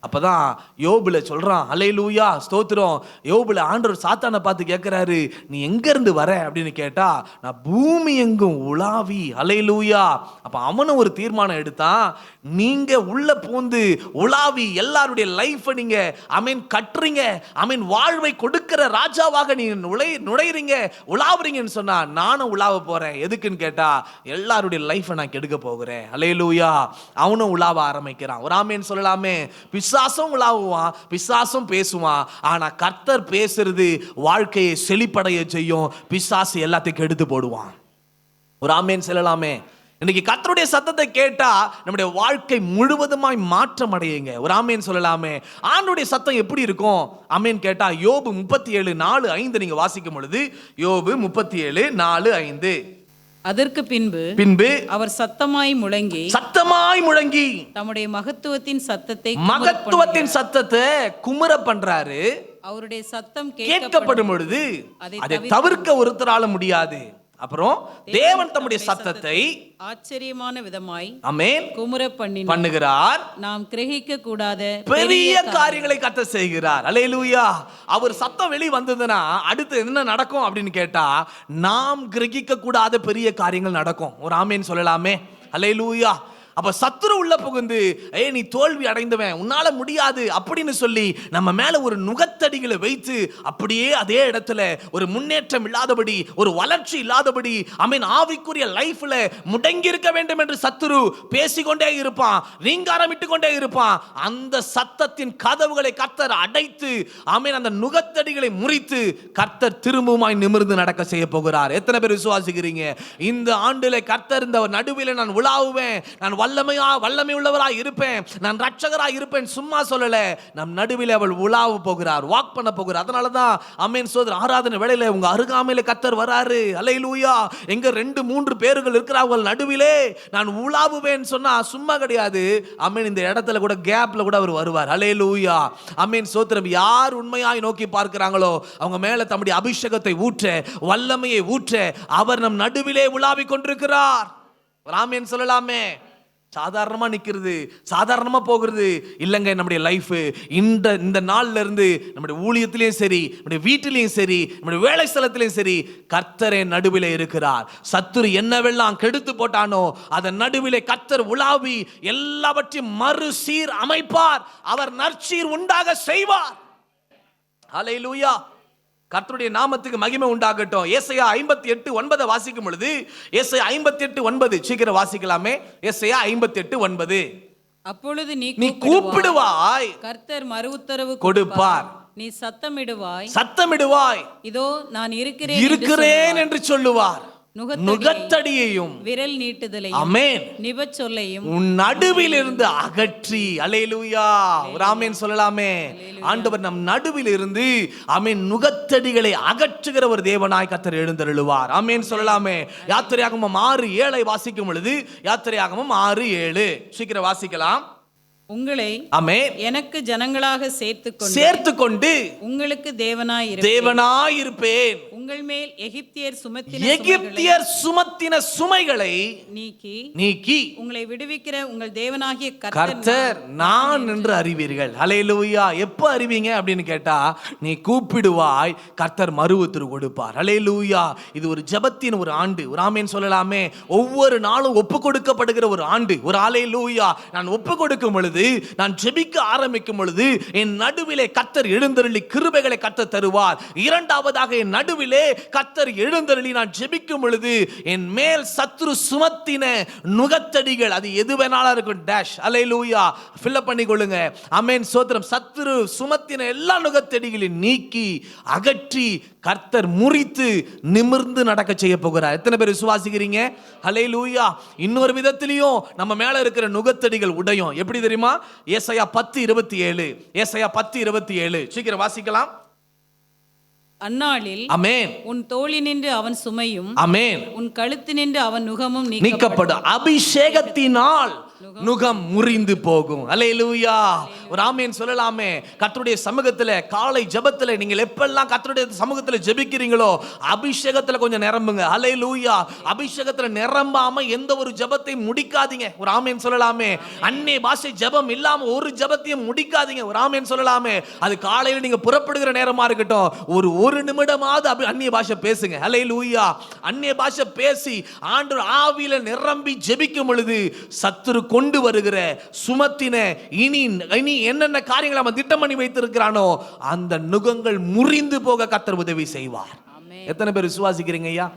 அப்பதான் யோபுல சொல்றான். அல்லேலூயா. ஸ்தோத்திரம். யோபுல ஆண்டவர் சாத்தானை பார்த்து கேட்கிறாரு, நீ எங்க இருந்து வர அப்படின்னு கேட்டா, நான் பூமி எங்கும் உலாவி. அல்லேலூயா. அப்ப அவனும் ஒரு தீர்மானம் எடுத்தான், நீங்க உள்ள பூந்து உலாவி எல்லாருடைய லைஃப் நீங்க அமீன் கட்டுறீங்க, அமீன் வாழ்வை கொடுக்கிற ராஜாவாக நீ நுழைறீங்க, உலாவுறீங்கன்னு சொன்னா, நானும் உலாவ போறேன். எதுக்குன்னு கேட்டா, எல்லாருடைய லைஃபை நான் கெடுக்க போகிறேன். அல்லேலூயா. அவனும் உலாவ ஆரம்பிக்கிறான். ஒரு ஆமீன் சொல்லலாமே. பிசாசும் உலாவுவான், பிசாசும் பேசுவான். ஆனா கர்த்தர் பேசுறது வாழ்க்கையை செழிப்படைய செய்யும், பிசாசு எல்லாத்தையும் கெடுத்து போடுவான். ஒரு ஆமீன் சொல்லலாமே. இன்னைக்கு கர்த்தருடைய சத்தத்தை கேட்டா நம்முடைய வாழ்க்கை முழுவதுமாய் மாற்றம் அடையுங்க. ஒரு ஆமீன் சொல்லலாமே. ஆண்டவருடைய சத்தம் எப்படி இருக்கும் ஆமீன் கேட்டா, யோபு 37:4-5 நீங்க வாசிக்கும் பொழுது, யோபு 37:4-5, அதற்கு பின்பு அவர் சத்தமாய் முழங்கி தம்முடைய மகத்துவத்தின் சத்தத்தை குமுற பண்றாரு. அவருடைய சத்தம் கேட்கப்படும் பொழுது அதை தவிர்க்க ஒருத்தரால முடியாது. அப்புறம் தேவன் தம்முடைய சத்தத்தை ஆச்சரியமான விதமாய் ஆமென் குமுற பண்ணுகிறார். நாம் கிரகிக்க கூடாத பெரிய காரியங்களை கர்த்தர் செய்கிறார். அல்லேலூயா. அவர் சத்தம் வெளி வந்ததுன்னா அடுத்து என்ன நடக்கும் அப்படின்னு கேட்டா, நாம் கிரகிக்க கூடாத பெரிய காரியங்கள் நடக்கும். ஒரு ஆமீன் சொல்லலாமே. அல்லேலூயா. அப்ப சத்துரு உள்ள புகுந்து, நீ தோல்வி அடைந்தவன், உன்னால முடியாது அப்படின்னு சொல்லி நம்ம மேல ஒரு நுகத்தடிகளை வைத்து அப்படியே அதே இடத்துல ஒரு முன்னேற்றம் இல்லாதபடி, ஒரு வளர்ச்சி இல்லாதபடி, ஆமீன், ஆவிக்குரிய லைஃப்ல முடங்கி இருக்க வேண்டும் என்று சத்துரு பேசிக்கொண்டே இருப்பான், ரீங்காரமிட்டு கொண்டே இருப்பான். அந்த சத்தத்தின் கதவுகளை கர்த்தர் அடைத்து, ஆமீன், அந்த நுகத்தடிகளை முறித்து கர்த்தர் திரும்பவுமாய் நிமிர்ந்து நடக்க செய்ய போகிறார். எத்தனை பேர் விசுவாசிக்கிறீங்க? இந்த ஆண்டிலே கர்த்தர் இந்த நடுவில் நான் உலாவுவேன், நான் வல்லமை உள்ளவராய் இருப்பேன், நான் ரட்சகராய் இருப்பேன் சும்மா சொல்லல. நம் நடுவில் அவள் உலாவ போகிறார், வாக் பண்ண போகிறார். அதனாலதான் ஆமென் சோதரர் ஆராதனை வேளையில உங்க அருகாமையில கர்த்தர் வராரு. அல்லேலூயா. எங்க 2-3 பேர்கள் இருக்கிறார்கள் நடுவிலே நான் உலாவுவேன் சொன்னா சும்மா கிடையாது. ஆமென். இந்த இடத்துல கூட கேப்ல கூட அவர் வருவார். அல்லேலூயா. ஆமென் சோத்திரம். யார் உண்மையாய் நோக்கி பார்க்கிறாங்களோ அவங்க மேல தம்முடைய அபிஷேகத்தை ஊற்ற, வல்லமையை ஊற்ற அவர் நம் நடுவிலே உலாவிக் கொண்டிருக்கிறார். ஆமென் சொல்லலாமே. சாதாரணமா நிக்கிறது, சாதாரணமா போகிறது இல்லைங்க. நம்முடைய லைஃப் இந்த நாள்ல இருந்து நம்முடைய ஊழியத்திலையும் சரி, நம்முடைய வீட்டிலையும் சரி, நம்முடைய வேலை ஸ்தலத்திலையும் சரி, கர்த்தரே நடுவிலே இருக்கிறார். சத்துரு என்னவெல்லாம் கெடுத்து போட்டானோ அதன் நடுவிலே கர்த்தர் உலாவி எல்லாவற்றையும் மறுசீர் அமைப்பார். அவர் நற்சீர் உண்டாக செய்வார். ஹல்லேலூயா. கர்த்தருடைய நாமத்துக்கு மகிமை உண்டாகட்டும். ஏசாயா 58:9 வாசிக்கும் பொழுது, ஏசாயா 58:9 சீக்கிரம் வாசிக்கலாமே. ஏசாயா 58:9. அப்பொழுது நீ கூப்பிடுவாய், கர்த்தர் மறு உத்தரவு கொடுப்பார். நீ சத்தமிடுவாய், இதோ நான் இருக்கிறேன் என்று சொல்லுவார். நுகத்தடியையும் விரல் நீட்டுதலையும் ஆமென் நிபச் சொல்லையும் உன் நடுவில் இருந்து அகற்றி. அல்லேலூயா. ஒரு ஆமென் சொல்லலாமே. ஆண்டவர் நம் நடுவில் இருந்து ஆமென் நுகத்தடிகளை அகற்றுகிற ஒரு தேவனாய் கர்த்தர் எழுந்தருளுவார். ஆமென் சொல்லலாமே. யாத்திரையாகமம் 6:7 வாசிக்கும் பொழுது, யாத்திரையாகமம் 6:7 சீக்கிரம் வாசிக்கலாம். உங்களை ஆமென் எனக்கு ஜனங்களாக சேர்த்துக்கொண்டு உங்களுக்கு தேவனாய் இருப்பேன். உங்கள் மேல் எகிப்தியர் சுமத்தின சுமைகளை நீக்கி உங்களை விடுவிக்கிற உங்கள் தேவனாகிய கர்த்தர் நான் என்று அறிவீர்கள். அல்லேலூயா. எப்ப அறிவீங்க அப்படின்னு கேட்டா, நீ கூப்பிடுவாய், கர்த்தர் மறு உத்தரவு கொடுப்பார். அல்லேலூயா. இது ஒரு ஜெபத்தின் ஒரு ஆண்டு. ஒரு ஆமென் சொல்லலாமே. ஒவ்வொரு நாளும் ஒப்பு கொடுக்கப்படுகிற ஒரு ஆண்டு. ஒரு அல்லேலூயா. நான் ஒப்பு கொடுக்கும் பொழுது, நான் ஜெபிக்க ஆரம்பிக்கும் பொழுது என் நடுவிலே கர்த்தர் எழுந்தருளி கிருபைகளை கர்த்தர் தருவார். இரண்டாவதாக என் நடுவிலே கர்த்தர் எழுந்தருளி நான் ஜெபிக்கும் பொழுது என் மேல் சத்துரு சுமத்தின நுகத்தடிகள், அது எது வேணாலும் இருக்கும் டேஷ். அல்லேலூயா. ஃபில் அப் பண்ணிக்கொள்ளுங்க. ஆமென் ஸ்தோத்திரம். சத்துரு சுமத்தின எல்லா நுகத்தடிகளையும் நீக்கி அகற்றி கர்த்தர் முறித்து நிமிர்ந்து நடக்க செய்ய போகிறார். எத்தனை பேர் விசுவாசிக்கிறீங்க? அல்லேலூயா. இன்னொரு விதத்திலையும் நம்ம மேல இருக்கிற நுகத்தடிகள் உடையும். எப்படி தெரியுமா? ஏசாயா 10:27. ஏசாயா 10:27 சீக்கிரம் வாசிக்கலாம். அந்நாளில் ஆமென் உன் தோளினின்று அவன் சுமையும், ஆமென் உன் கழுத்தினின்று அவன் நுகமும் நீக்கப்படும். அபிஷேகத்தினால் நுகம் முறிந்து போகும். அல்லேலூயா. ஒரு ஆமென் சொல்லலாமே. கர்த்தருடைய சமூகத்துல காலை ஜெபத்துல நீங்கள் எப்பெல்லாம் கர்த்தருடைய சமூகத்துல ஜெபிக்கிறீங்களோ அபிஷேகத்துல கொஞ்சம் நிரம்புங்க. அல்லேலூயா. அபிஷேகத்துல நிரம்பாம எந்த ஒரு ஜெபத்தையும் முடிக்காதீங்க. ஒரு ஆமென் சொல்லலாமே. அந்நிய பாஷை ஜெபம் இல்லாம ஒரு ஜெபத்தையும் முடிக்காதீங்க. ஒரு ஆமென் சொல்லலாமே. அது காலையில நீங்க புறப்படுகிற நேரமா இருக்கட்டும், ஒரு நிமிடமாவது அந்நிய பாஷை பேசுங்க. அல்லேலூயா. அந்நிய பாஷை பேசி ஆண்டவர் ஆவியில நிரம்பி ஜெபிக்கும் பொழுது சத்துரு கொண்டு வருகிற சுமத்தின இனி என்னென்ன காரியங்களை அவன் திட்டம் பண்ணி வைத்திருக்கிறானோ அந்த நுகங்கள் முறிந்து போக கர்த்தர் உதவி செய்வார். எத்தனை பேர் விசுவாசிக்கிறீங்க ஐயா?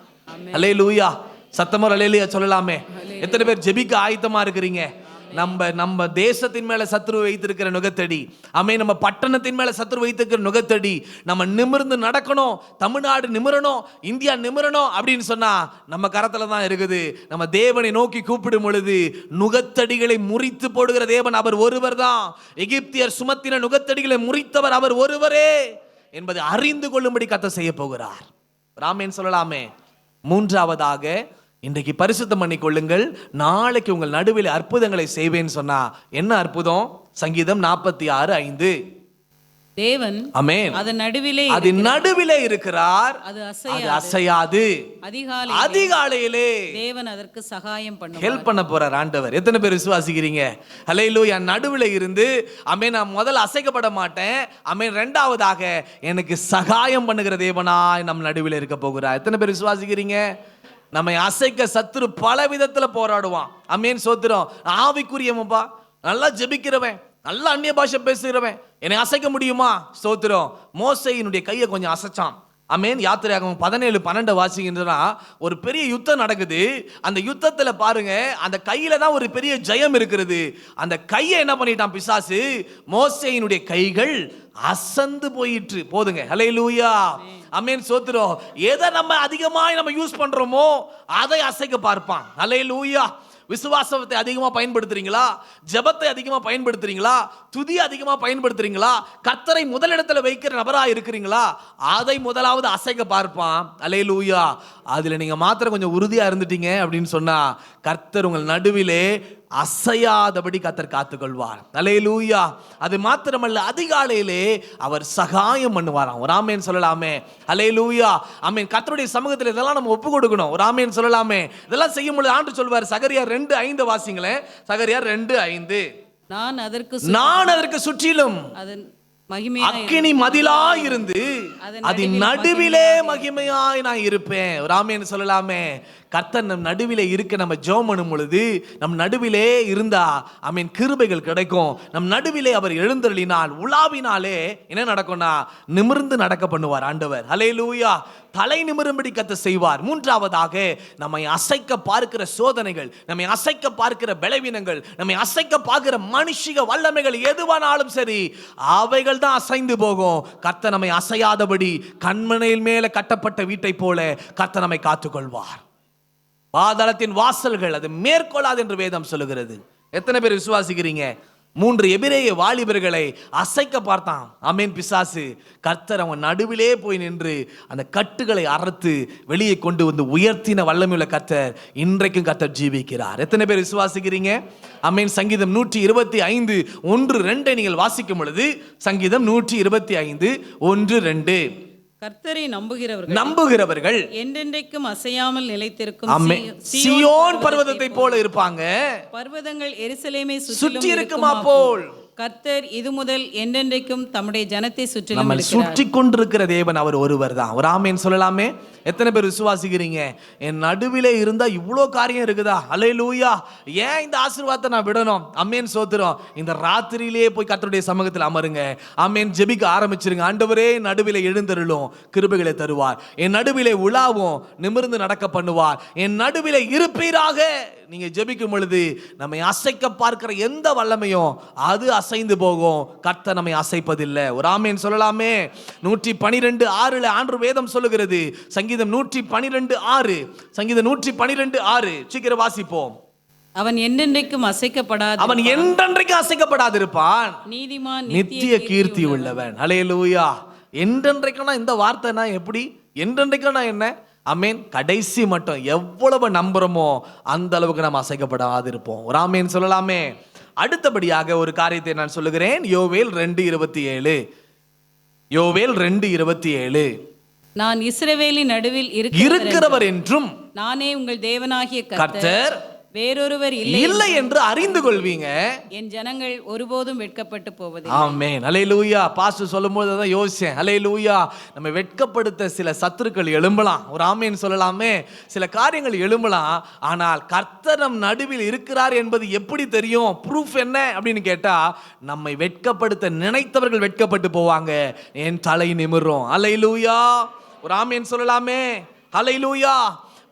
அல்லேலூயா. சத்தமா அல்லேலூயா சொல்லலாமே. எத்தனை பேர் ஜெபிக்க ஆயத்தமா இருக்கிறீங்க? நம்ம தேசத்தின் மேல சத்துரு வைத்திருக்கிற நுகத்தடி, ஆமென், நம்ம பட்டணத்தின் மேல சத்துரு வைத்திருக்கிற நுகத்தடி, நம்ம நிமிர்ந்து நடக்கணும், தமிழ்நாடு நிமிரணும், இந்தியா நிமிரணும் அப்படின்னு சொன்னா நம்ம கரத்துல தான் இருக்குது. நம்ம தேவனை நோக்கி கூப்பிடும் பொழுது நுகத்தடிகளை முறித்து போடுகிற தேவன் அவர் ஒருவர் தான். எகிப்தியர் சுமத்தின நுகத்தடிகளை முறித்தவர் அவர் ஒருவரே என்பதை அறிந்து கொள்ளும்படி கர்த்தர் செய்ய போகிறார். ஆமென் சொல்லலாமே. மூன்றாவதாக, இன்றைக்கு பரிசுத்தம் பண்ணி கொள்ளுங்கள். நாளைக்கு உங்கள் நடுவில் அற்புதங்களை செய்வேன்னு சொன்னா என்ன அற்புதம்? சங்கீதம் 46:5. தேவன் ஆமென் அதன் நடுவிலே இருக்கிறார். அது அசையாது. அதிகாலையிலே தேவன் அதற்கு சகாயம் பண்ணுவார், ஹெல்ப் பண்ண போறார் ஆண்டவர். எத்தனை பேர் விசுவாசிக்கிறீங்க? அல்லேலூயா. நடுவில் இருந்து ஆமென், நான் முதல்ல அசைக்கப்பட மாட்டேன், ஆமென், இரண்டாவதாக எனக்கு சகாயம் பண்ணுகிற தேவனாய் நம் நடுவில் இருக்க போகிறார். எத்தனை பேர் விசுவாசிக்கிறீங்க? நம்மை அசைக்க சத்துரு பல விதத்துல போராடுவான். ஆமென் சோத்திரம். ஆவிக்குரியவன்பா, நல்லா ஜெபிக்கிறவன், நல்லா அந்நிய பாஷை பேசுகிறவன், என்னை அசைக்க முடியுமா? ஸ்தோத்திரம். மோசேயினுடைய கையை கொஞ்சம் அசைச்சான். ஆமென். யாத்திரையாகமம் 17:12 வாசிக்கின்றனா ஒரு பெரிய யுத்தம் நடக்குது. அந்த யுத்தத்துல பாருங்க, அந்த கையில தான் ஒரு பெரிய ஜெயம் இருக்கிறது. அந்த கையை என்ன பண்ணிட்டான் பிசாசு? மோசேயினுடைய கைகள் அசந்து போயிற்று. போதுங்க. ஹல்லேலூயா. ஆமென் சோத்திரம். எதை நம்ம அதிகமாக நம்ம யூஸ் பண்றோமோ அதை அசைக்க பார்ப்பான். ஹல்லேலூயா. விசுவாசத்தை அதிகமா பயன்படுத்துறீங்களா? ஜெபத்தை அதிகமா பயன்படுத்துறீங்களா? துதி அதிகமா பயன்படுத்துறீங்களா? கர்த்தரை முதலிடத்துல வைக்கிற நபரா இருக்கிறீங்களா? அதை முதலாவது அசைக்க பார்ப்பான். அல்லேலூயா. அதுல நீங்க மாத்திரம் கொஞ்சம் உறுதியா இருந்துட்டீங்க அப்படின்னு சொன்னா கர்த்தர் உங்கள் நடுவிலே அசையாதபடி கர்த்தர் காத்துக்கொள்வார். அல்லேலூயா. அது மாத்திரமல்ல, அதிகாலையிலே அவர் சகாயம் பண்ணுவாராம். ஒரு ஆமேன் சொல்லலாமே. அல்லேலூயா. ஆமேன். கர்த்தருடைய சமூகத்தில் இதெல்லாம் நம்ம ஒப்பு கொடுக்கணும். ஒரு ஆமேன் சொல்லலாமே. இதெல்லாம் செய்யும் பொழுது ஆண்டு சொல்வார். சகரியார் 2:5 வாசிங்களேன். சகரியார் 2:5. நான் அதற்கு சுற்றிலும் அதன் அக்கினி மதிலாய் இருந்து அதன் நடுவிலே மகிமையாய் நான் இருப்பேன். ஒரு ஆமேன் சொல்லலாமே. கர்த்தர் நம் நடுவிலே இருக்க நம்ம ஜெபம் பண்ணும் பொழுது நம் நடுவிலே இருந்தா ஆமேன் கிருபைகள் கிடைக்கும். நம் நடுவிலே அவர் எழுந்தருளினால் உலாவினாலே என்ன நடக்கும்னா நிமிர்ந்து நடக்க பண்ணுவார் ஆண்டவர். அல்லேலூயா. தலை நிமிரும்படி கர்த்தர் செய்வார். மூன்றாவதாக நம்மை அசைக்க பார்க்கிற சோதனைகள், நம்மை அசைக்க பார்க்கிற பலவீனங்கள், நம்மை அசைக்க பார்க்கிற மனுஷிக வல்லமைகள் எதுவானாலும் சரி அவைகள் தான் அசைந்து போகும். கர்த்தர் நம்மை அசையாதபடி கண்மனையில் மேல கட்டப்பட்ட வீட்டை போல கர்த்தர் நம்மை காத்துக்கொள்வார். பாதாளத்தின் வாசல்கள் அது மேற்கொள்ளாது என்று வேதம் சொல்லுகிறது. எத்தனை பேர் விசுவாசிக்கிறீங்க? 3 எபிரேய வாலிபர்களை அசைக்க பார்த்தான் ஆமென் பிசாசு. கர்த்தர் அவன் நடுவிலே போய் நின்று அந்த கட்டுகளை அறுத்து வெளியே கொண்டு வந்து உயர்த்தின வல்லமையுள்ள கர்த்தர் இன்றைக்கும் கர்த்தர் ஜீவிக்கிறார். எத்தனை பேர் விசுவாசிக்கிறீங்க? ஆமென். சங்கீதம் 125:1-2 நீங்கள் வாசிக்கும் பொழுது சங்கீதம் 125:1-2 கர்த்தரை நம்புகிறவர்கள் என்றென்றைக்கும் அசையாமல் நிலைத்திருக்கும் சீயோன் பர்வதத்தை போல இருப்பாங்க. பர்வதங்கள் எருசலேமை சுற்றி இருக்குமா போல் கர்த்தர் இது முதல் என்றென்றைக்கும் தம்முடைய ஜனத்தை சுற்றி கொண்டிருக்கிற தேவன் அவர் ஒருவர் தான். ஒரு ஆமேன் சொல்லலாமே. எத்தனை பேர் விசுவாசிக்கிறீங்க? என் நடுவிலே இருந்தா இவ்வளோ காரியம் இருக்குதா? அல்லேலூயா. ஏன் இந்த ஆசீர்வாதத்தை நான் விடணும்? அம்மேன் சோத்திரம். இந்த ராத்திரியிலே போய் கர்த்தருடைய சமூகத்தில் அமருங்க. அம்மேன் ஜெபிக்க ஆரம்பிச்சிருங்க. ஆண்டவரே நடுவிலே எழுந்தருளும், கிருபைகளை தருவார். என் நடுவிலே உலாவும், நிமிர்ந்து நடக்க பண்ணுவார். என் நடுவிலே இருப்பீராக. நீங்க ஜெபிக்கும் பொழுது நம்மை அசைக்க பார்க்கிற எந்த வல்லமையும் அது அசைந்து போகும். கர்த்தர் நம்மை அசைப்பதில்லை. ஒரு ஆமேன் சொல்லலாமே. 112:6 ஆண்டு வேதம் சொல்லுகிறது. சங்கீதம் 112:6 சங்கீதம் 112:6 சீக்கிரம் வாசிப்போம். அவன் என்றென்றைக்கும் அசைக்கப்படாது, அவன் என்றென்றைக்கும் அசைக்கப்படாதிருப்பான். நீதிமான் நித்திய கீர்த்தி உள்ளவன். அல்லேலூயா. என்றென்றைக்கும்னா இந்த வார்த்தைனா எப்படி? என்றென்றைக்கும்னா என்ன? ஆமேன். கடைசி மட்டும் எவ்வளவு நம்புறோமோ அந்த அளவுக்கு நாம் அசைக்கப்படாதிருப்போம். ஒரு ஆமேன் சொல்லலாமே. அடுத்தபடியாக ஒரு காரியத்தை நான் சொல்லுகிறேன். யோவேல் 2:27 யோவேல் 2:27 நான் இஸ்ரவேலின் நடுவில் இருக்கிறவர் என்றும் நானே உங்கள் தேவனாகிய கர்த்தர் வேறொருவர் இல்லை என்று அறிந்து கொள்வீங்க. என் ஜனங்கள் ஒருபோதும் வெட்கப்பட்டு போவதில்லை. ஆமென். அல்லேலூயா. பாஸ்டர் சொல்லும்போது தான் யோசிச்சேன். அல்லேலூயா. நம்ம வெட்கப்படுத்த சில சத்துருக்கள் எழும்பலாம். ஒரு ஆமென் சொல்லலாமே. சில காரியங்கள் எழும்பலாம். ஆனால் கர்த்தர் நம் நடுவில் இருக்கிறார் என்பது எப்படி தெரியும்? ப்ரூஃப் என்ன அப்படின்னு கேட்டா, நம்மை வெட்கப்படுத்த நினைத்தவர்கள் வெட்கப்பட்டு போவாங்க. என் தலை நிமிரும். அல்லேலூயா. ஒரு ஆமென் சொல்லலாமே. அல்லேலூயா.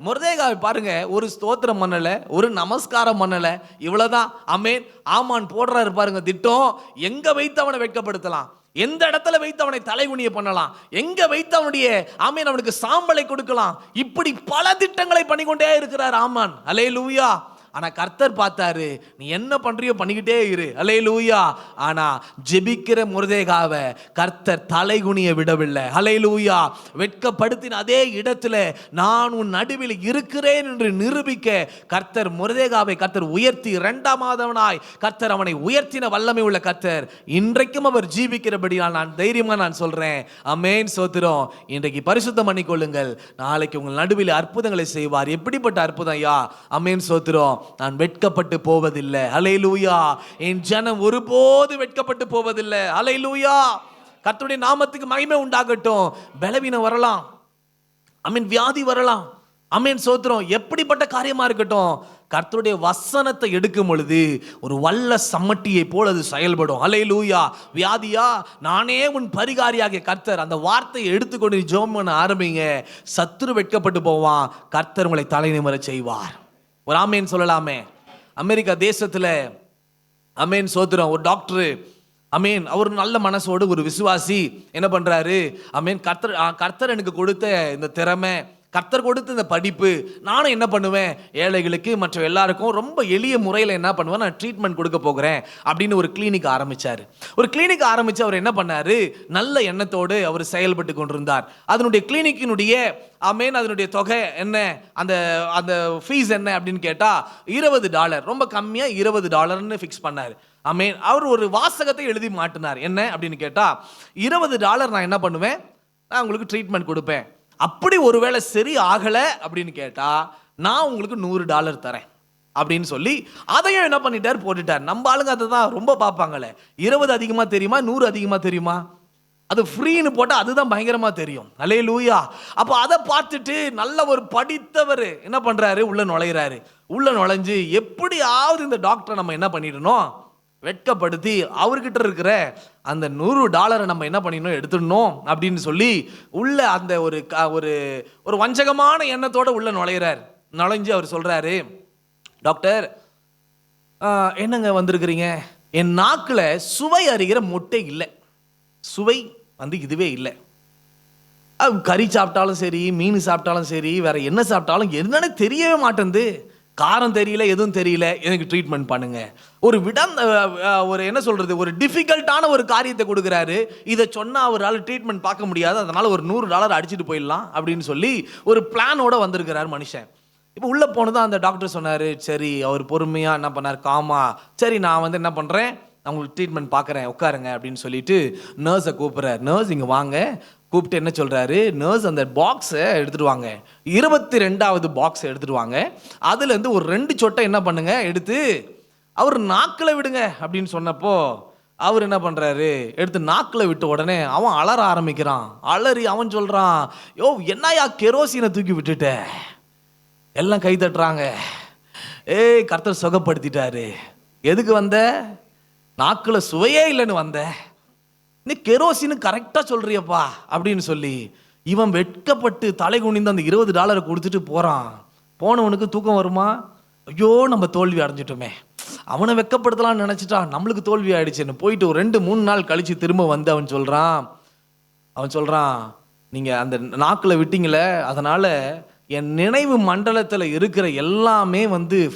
மொர்தேகாய் பாருங்க, ஒரு ஸ்தோத்திரம் பண்ணல, ஒரு நமஸ்காரம் பண்ணல, இவ்வளவுதான். ஆமென். ஆமான் போடுறாரு பாருங்க திட்டம். எங்க வைத்து அவனை வெட்கப்படுத்தலாம், எந்த இடத்துல வைத்து அவனை தலைகுனிய பண்ணலாம், எங்க வைத்து அவனுடைய ஆமென் அவனுக்கு சாம்பலை கொடுக்கலாம், இப்படி பல திட்டங்களை பண்ணிக்கொண்டே இருக்கிறார் ஆமான். அல்லேலூயா. ஆனா கர்த்தர் பார்த்தாரு, நீ என்ன பண்றியோ பண்ணிக்கிட்டே இரு. அல்லேலூயா. ஆனா ஜெபிக்கிற மொர்தேகாவை கர்த்தர் தலைகுனிய விடவில்லை. அல்லேலூயா. வெட்கப்படுத்தின அதே இடத்துல நான் உன் நடுவில் இருக்கிறேன் என்று நிரூபிக்க கர்த்தர் மொர்தேகாவை கர்த்தர் உயர்த்தி 2ஆவதவனாய் கர்த்தர் அவனை உயர்த்தின வல்லமை உள்ள கர்த்தர் இன்றைக்கும் அவர் ஜீவிக்கிறபடியால் நான் தைரியமா நான் சொல்றேன். ஆமென் சோத்திரம். இன்றைக்கு பரிசுத்தம் பண்ணிக்கொள்ளுங்கள். நாளைக்கு உங்கள் நடுவில் அற்புதங்களை செய்வார். எப்படிப்பட்ட அற்புதம் ஐயா? ஆமென் சோத்திரம். நான் வெட்கப்பட்டு போவதில்லை. அல்லேலூயா. என் ஜனம் ஒருபோது வெட்கப்பட்டு போவதில்லை. அல்லேலூயா. கர்த்தருடைய நாமத்துக்கு மகிமை உண்டாகட்டும். பலவீனம் வரலாம், ஆமென், வியாதி வரலாம், ஆமென் சோத்திரம், எப்படிப்பட்ட காரியமா இருக்கட்டும், கர்த்தருடைய வசனத்தை எடுக்கும் பொழுது ஒரு வல்ல சம்மட்டியை போல அது செயல்படும். அல்லேலூயா. வியாதியா, நானே உன் பரிகாரியாகிய கர்த்தர், அந்த வார்த்தையை எடுத்துக்கொண்டு ஜெபம் பண்ண ஆரம்பிங்க. சத்துரு வெட்கப்பட்டு போவான். கர்த்தர் உங்களை தலை நிமிர செய்வார். ஒரு ஆமேன் சொல்லலாமே. அமெரிக்கா தேசத்துல அமேன் சோத்திரம் ஒரு டாக்டர், அமேன், அவர் நல்ல மனசோடு ஒரு விசுவாசி என்ன பண்றாரு, அமேன், கர்த்தர் எனக்கு கொடுத்த இந்த திறமை, கர்த்தர் கொடுத்து இந்த படிப்பு, நானும் என்ன பண்ணுவேன், ஏழைகளுக்கு மற்ற எல்லாருக்கும் ரொம்ப எளிய முறையில் என்ன பண்ணுவேன், நான் ட்ரீட்மெண்ட் கொடுக்க போகிறேன் அப்படின்னு ஒரு கிளினிக் ஆரம்பிச்சார். ஒரு கிளினிக் ஆரம்பித்து அவர் என்ன பண்ணார், நல்ல எண்ணத்தோடு அவர் செயல்பட்டு கொண்டிருந்தார். அதனுடைய கிளினிக்கினுடைய அதனுடைய தொகை என்ன, அந்த அந்த ஃபீஸ் என்ன அப்படின்னு கேட்டால் $20, ரொம்ப கம்மியாக $20 ஃபிக்ஸ் பண்ணார். அவர் ஒரு வாசகத்தை எழுதி மாட்டினார். என்ன அப்படின்னு கேட்டால், $20 நான் என்ன பண்ணுவேன், நான் உங்களுக்கு ட்ரீட்மெண்ட் கொடுப்பேன். அப்படி ஒருவேளை சரி ஆகலை அப்படின்னு கேட்டால் நான் உங்களுக்கு $100 தரேன் அப்படின்னு சொல்லி அதையும் என்ன பண்ணிட்டார், போட்டுட்டார். நம்ம ஆளுங்க அதை தான் ரொம்ப பார்ப்பாங்களே, 20 அதிகமாக தெரியுமா 100 அதிகமாக தெரியுமா, அது ஃப்ரீன்னு போட்டால் அதுதான் பயங்கரமாக தெரியும். அல்லேலூயா. அப்போ அதை பார்த்துட்டு நல்ல ஒரு படித்தவர் என்ன பண்ணுறாரு, உள்ள நுழையிறாரு. உள்ள நுழைஞ்சு எப்படியாவது இந்த டாக்டரை நம்ம என்ன பண்ணிடணும், வெட்கப்படுத்தி அவர்கிட்ட இருக்கிற அந்த $100 நம்ம என்ன பண்ணிடணும், எடுத்துடணும் அப்படின்னு சொல்லி உள்ள அந்த ஒரு ஒரு வஞ்சகமான எண்ணத்தோட உள்ள நுழையிறார். நுழைஞ்சு அவர் சொல்றாரு, டாக்டர் என்னங்க வந்திருக்கிறீங்க, என் நாக்கில் சுவை அறிகிற மொட்டை இல்லை, சுவை இதுவே இல்லை. கறி சாப்பிட்டாலும் சரி, மீன் சாப்பிட்டாலும் சரி, வேற என்ன சாப்பிட்டாலும் என்னன்னு தெரியவே மாட்டேங்குது, காரம் தெரியல, எதுவும் தெரியல, எனக்கு ட்ரீட்மெண்ட் பண்ணுங்க. ஒரு என்ன சொல்றது, ஒரு டிஃபிகல்ட்டான ஒரு காரியத்தை கொடுக்குறாரு. இதை சொன்னா அவரால் ட்ரீட்மெண்ட் பார்க்க முடியாது, அதனால ஒரு $100 அடிச்சுட்டு போயிடலாம் அப்படின்னு சொல்லி ஒரு பிளானோட வந்திருக்கிறார் மனுஷன். இப்போ உள்ள போனதான் அந்த டாக்டர் சொன்னாரு, சரி, அவர் பொறுமையா என்ன பண்ணார், காமா, சரி நான் என்ன பண்றேன், அவங்களுக்கு ட்ரீட்மெண்ட் பார்க்குறேன், உட்காருங்க அப்படின்னு சொல்லிட்டு நர்ஸை கூப்பிட்றாரு. நர்ஸ் இங்கே வாங்க. கூப்பிட்டு என்ன சொல்கிறாரு, நர்ஸ் அந்த பாக்ஸை எடுத்துகிட்டு வாங்க, 22வது பாக்ஸை எடுத்துகிட்டு வாங்க, அதுலேருந்து ஒரு 2 சொட்டை என்ன பண்ணுங்க எடுத்து அவர் நாக்கில் விடுங்க அப்படின்னு சொன்னப்போ அவர் என்ன பண்ணுறாரு, எடுத்து நாக்கில் விட்ட உடனே அவன் அலற ஆரம்பிக்கிறான். அலறி அவன் சொல்கிறான், யோ என்னையா கெரோசினை தூக்கி விட்டுட்ட. எல்லாம் கை தட்டுறாங்க. ஏய், கர்த்தர் சுகப்படுத்திட்டாரு. எதுக்கு வந்த, நாக்கில் சுவையே இல்லைன்னு வந்த, நீ கெரோசின்னு கரெக்டாக சொல்கிறியப்பா அப்படின்னு சொல்லி இவன் வெட்கப்பட்டு தலை குனிந்து அந்த $20 கொடுத்துட்டு போகிறான். போனவனுக்கு தூக்கம் வருமா, ஐயோ நம்ம தோல்வி அடைஞ்சிட்டோமே, அவனை வெட்கப்படுத்தலாம்னு நினச்சிட்டான், நம்மளுக்கு தோல்வி ஆயிடுச்சுன்னு போயிட்டு ஒரு 2-3 நாள் கழித்து திரும்ப வந்து அவன் சொல்கிறான், நீங்கள் அந்த நாக்கில் விட்டீங்களே, அதனால் என் நினைவு மண்டலத்தில் இருக்கிற எல்லாமே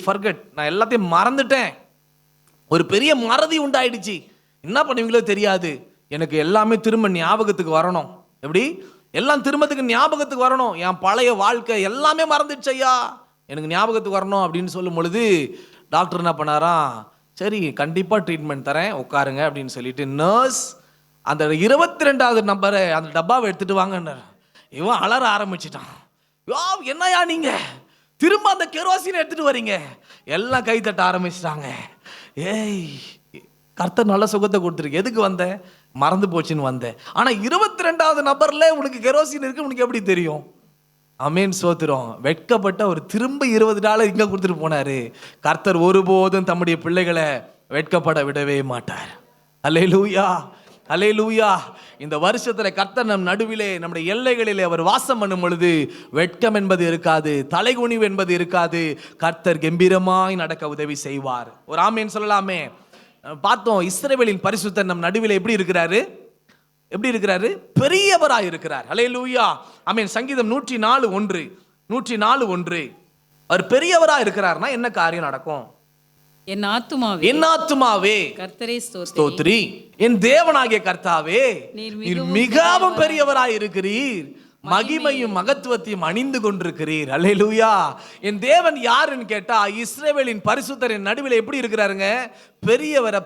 ஃபர்கட், நான் எல்லாத்தையும் மறந்துட்டேன், ஒரு பெரிய மறதி உண்டாயிடுச்சு, என்ன பண்ணுவீங்களோ தெரியாது, எனக்கு எல்லாமே திரும்ப ஞாபகத்துக்கு வரணும். எப்படி எல்லாம் திரும்பத்துக்கு ஞாபகத்துக்கு வரணும், என் பழைய வாழ்க்கை எல்லாமே மறந்துடுச்சு ஐயா, எனக்கு ஞாபகத்துக்கு வரணும் அப்படின்னு சொல்லும் பொழுது டாக்டர் என்ன பண்ணாராம், சரி கண்டிப்பாக ட்ரீட்மெண்ட் தரேன், உட்காருங்க அப்படின்னு சொல்லிட்டு நர்ஸ் அந்த 22வது நம்பரை அந்த டப்பாவை எடுத்துட்டு வாங்கன்னார். இவன் அலற ஆரம்பிச்சிட்டான். என்னையா நீங்க திரும்ப அந்த கெரோசினை எடுத்துட்டு வரீங்க, எல்லாம் கை தட்ட ஆரம்பிச்சிட்டாங்க. ஏய், கர்த்தர் நல்ல சுகத்தை கொடுத்துருக்கு, எதுக்கு வந்த, மறந்து போச்சுன்னு வந்தேன். ஆனால் 22வது நம்பர்ல உனக்கு கெரோசின் இருக்கு, உனக்கு எப்படி தெரியும். ஆமென், ஸ்தோத்திரம். வெட்கப்பட்ட ஒரு திரும்ப $20 இங்க கொடுத்துட்டு போனாரு. கர்த்தர் ஒருபோதும் தம்முடைய பிள்ளைகளை வெட்கப்பட விடவே மாட்டார். அல்லேலூயா, அல்லேலூயா. இந்த வருஷத்துல கர்த்தர் நம் நடுவிலே, நம்முடைய எல்லைகளிலே அவர் வாசம் பண்ணும் பொழுது வெட்கம் என்பது இருக்காது, தலைகுனிவு என்பது இருக்காது. கர்த்தர் கம்பீரமாய் நடக்க உதவி செய்வார். ஒரு ஆமேன் சொல்லலாமே. பார்த்தோம், இஸ்ரவேலின் பரிசுத்தர் நம் நடுவில் எப்படி இருக்கிறாரு, பெரியவராய் இருக்கிறார். அல்லேலூயா, ஆமென். சங்கீதம் 104:1 அவர் பெரியவராய் இருக்கிறார்னா என்ன காரியம் நடக்கும்? என் ஆத்துமாவே கர்த்தரை ஸ்தோத்திரி, என் தேவனாகிய கர்த்தாவே நீர் மிகவும் பெரியவராய் இருக்கிறீர், மகிமையும் மகத்துவத்தையும் அணிந்து கொண்டிருக்கிறீர். அல்லேலூயா. என் தேவன் யாருன்னு கேட்டா இஸ்ரவேலின் பரிசுத்தரின் நடுவில் எப்படி இருக்கிறாருங்க,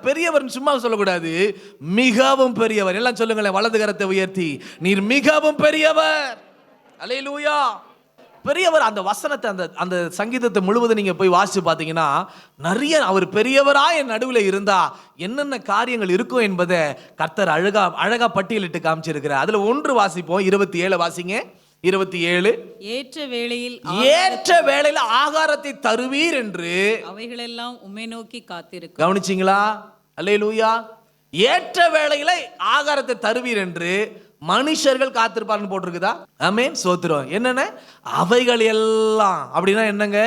பெரியவர் சும்மா சொல்லக்கூடாது, மிகவும் பெரியவர். எல்லாம் சொல்லுங்களேன், வலது கரத்தை உயர்த்தி, நீர் மிகவும் பெரியவர். அல்லேலூயா, பெரியவர். அந்த வசனத்தை அந்த சங்கீதத்தை முழுவதும் நீங்க போய் வாசிச்சு பார்த்தீங்கன்னா நிறைய அவர் பெரியவரா என் நடுவில் இருந்தா என்னென்ன காரியங்கள் இருக்கும் என்பதை கர்த்தர் அழகா பட்டியலிட்டு காமிச்சிருக்கிறார். அதுல ஒன்று வாசிப்போம், 27 வாசிங்க. 27, ஏற்ற வேளையில் ஆகாரத்தை தருவீர் என்று அவைகளெல்லாம் உம்மை நோக்கி காத்திருக்கும். கவனிச்சிங்களா? அல்லேலூயா. ஏற்ற வேளையில ஆகாரத்தை தருவீர் என்று மனுஷர்கள் காத்திருப்பார்னு போட்டிருக்குதா? ஆமென், சோத்திரம். என்னென்ன அவைகள் எல்லாம் அப்படின்னா என்னங்க,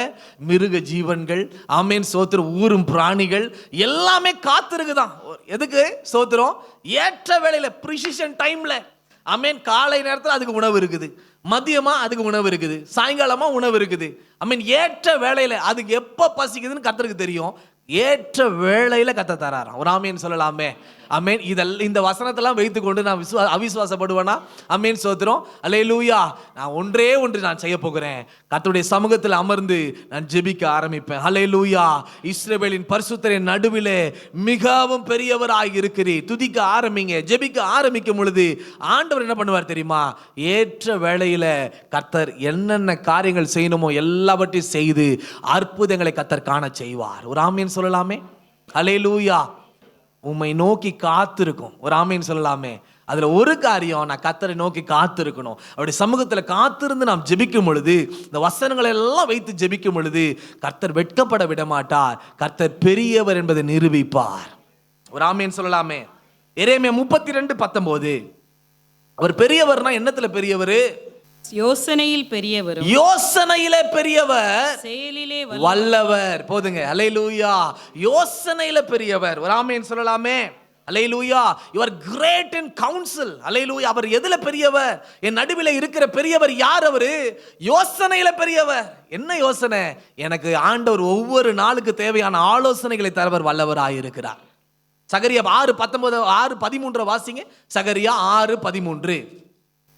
மிருக ஜீவன்கள், ஆமென், சோத்திரம், ஊரும் பிராணிகள் எல்லாமே காத்திருக்குதான். எதுக்கு? சோத்திரம். ஏற்ற வேளையில, பிரிசிஷன் டைம்ல ஆமென். காலை நேரத்தில் அதுக்கு உணவு இருக்குது, மதியமா அதுக்கு உணவு இருக்குது, சாயங்காலமா உணவு இருக்குது. ஆமென். ஏற்ற வேளையில அதுக்கு எப்ப பசிக்குதுன்னு கர்த்தருக்கு தெரியும். ஏற்ற வேளையில கர்த்தர் தராராம். ஒரு ஆமேன் சொல்லலாமே. ஆமென். இதெல்லாம் இந்த வசனத்தெல்லாம் வைத்துக்கொண்டு நான் அவிசுவாசப்படுவேனா? ஆமென் ஸ்தோத்திரம். அல்லேலூயா. நான் ஒன்றே ஒன்று நான் செய்ய போகிறேன். கர்த்தருடைய சமூகத்தில் அமர்ந்து நான் ஜெபிக்க ஆரம்பிப்பேன். அல்லேலூயா. இஸ்ரவேலின் பரிசுத்தரின் நடுவிலே மிகவும் பெரியவராய் இருக்கிறீர். துதிக்க ஆரம்பிங்க. ஜெபிக்க ஆரம்பிக்கும் பொழுது ஆண்டவர் என்ன பண்ணுவார் தெரியுமா? ஏற்ற வேளையில கர்த்தர் என்னென்ன காரியங்கள் செய்யணுமோ எல்லாவற்றையும் செய்து அற்புதங்களை கர்த்தர் காண செய்வார். ஒரு ஆமீன் சொல்லலாமே. அல்லேலூயா. உம்மை நோக்கி காத்திருக்கும். ஒரு ஆமீன் சொல்லலாமே. அதுல ஒரு காரியம், நான் கர்த்தரை நோக்கி காத்திருக்கணும். அவருடைய சமூகத்துல காத்திருந்து நாம் ஜெபிக்கும் பொழுது, இந்த வசனங்களை எல்லாம் வைத்து ஜெபிக்கும் பொழுது கர்த்தர் வெட்கப்பட விட மாட்டார். கர்த்தர் பெரியவர் என்பதை நிரூபிப்பார். ஒரு ஆமீன் சொல்லலாமே. எரேமியா 32:19. அவர் பெரியவர்னா என்னத்துல பெரியவர்? யோசனையில் பெரியவரும் யோசனையிலே பெரியவர், செயலிலே வல்லவர். போதுங்க. அல்லேலூயா. யோசனையில பெரியவர். ஒரு ஆமென் சொல்லலாமே. அல்லேலூயா. you are great in counsel. அல்லேலூயா. அவர் எதுல பெரியவர்? என் நடுவில் இருக்கிற பெரியவர் யார்? அவரு யோசனையில பெரியவர். என்ன யோசனை? எனக்கு ஆண்டவர் ஒவ்வொரு நாளுக்கு தேவையான ஆலோசனைகளை தரவர் வல்லவராய் இருக்கிறார். சகரியா 6:13 வாசிங்க. சகரியா 6:13.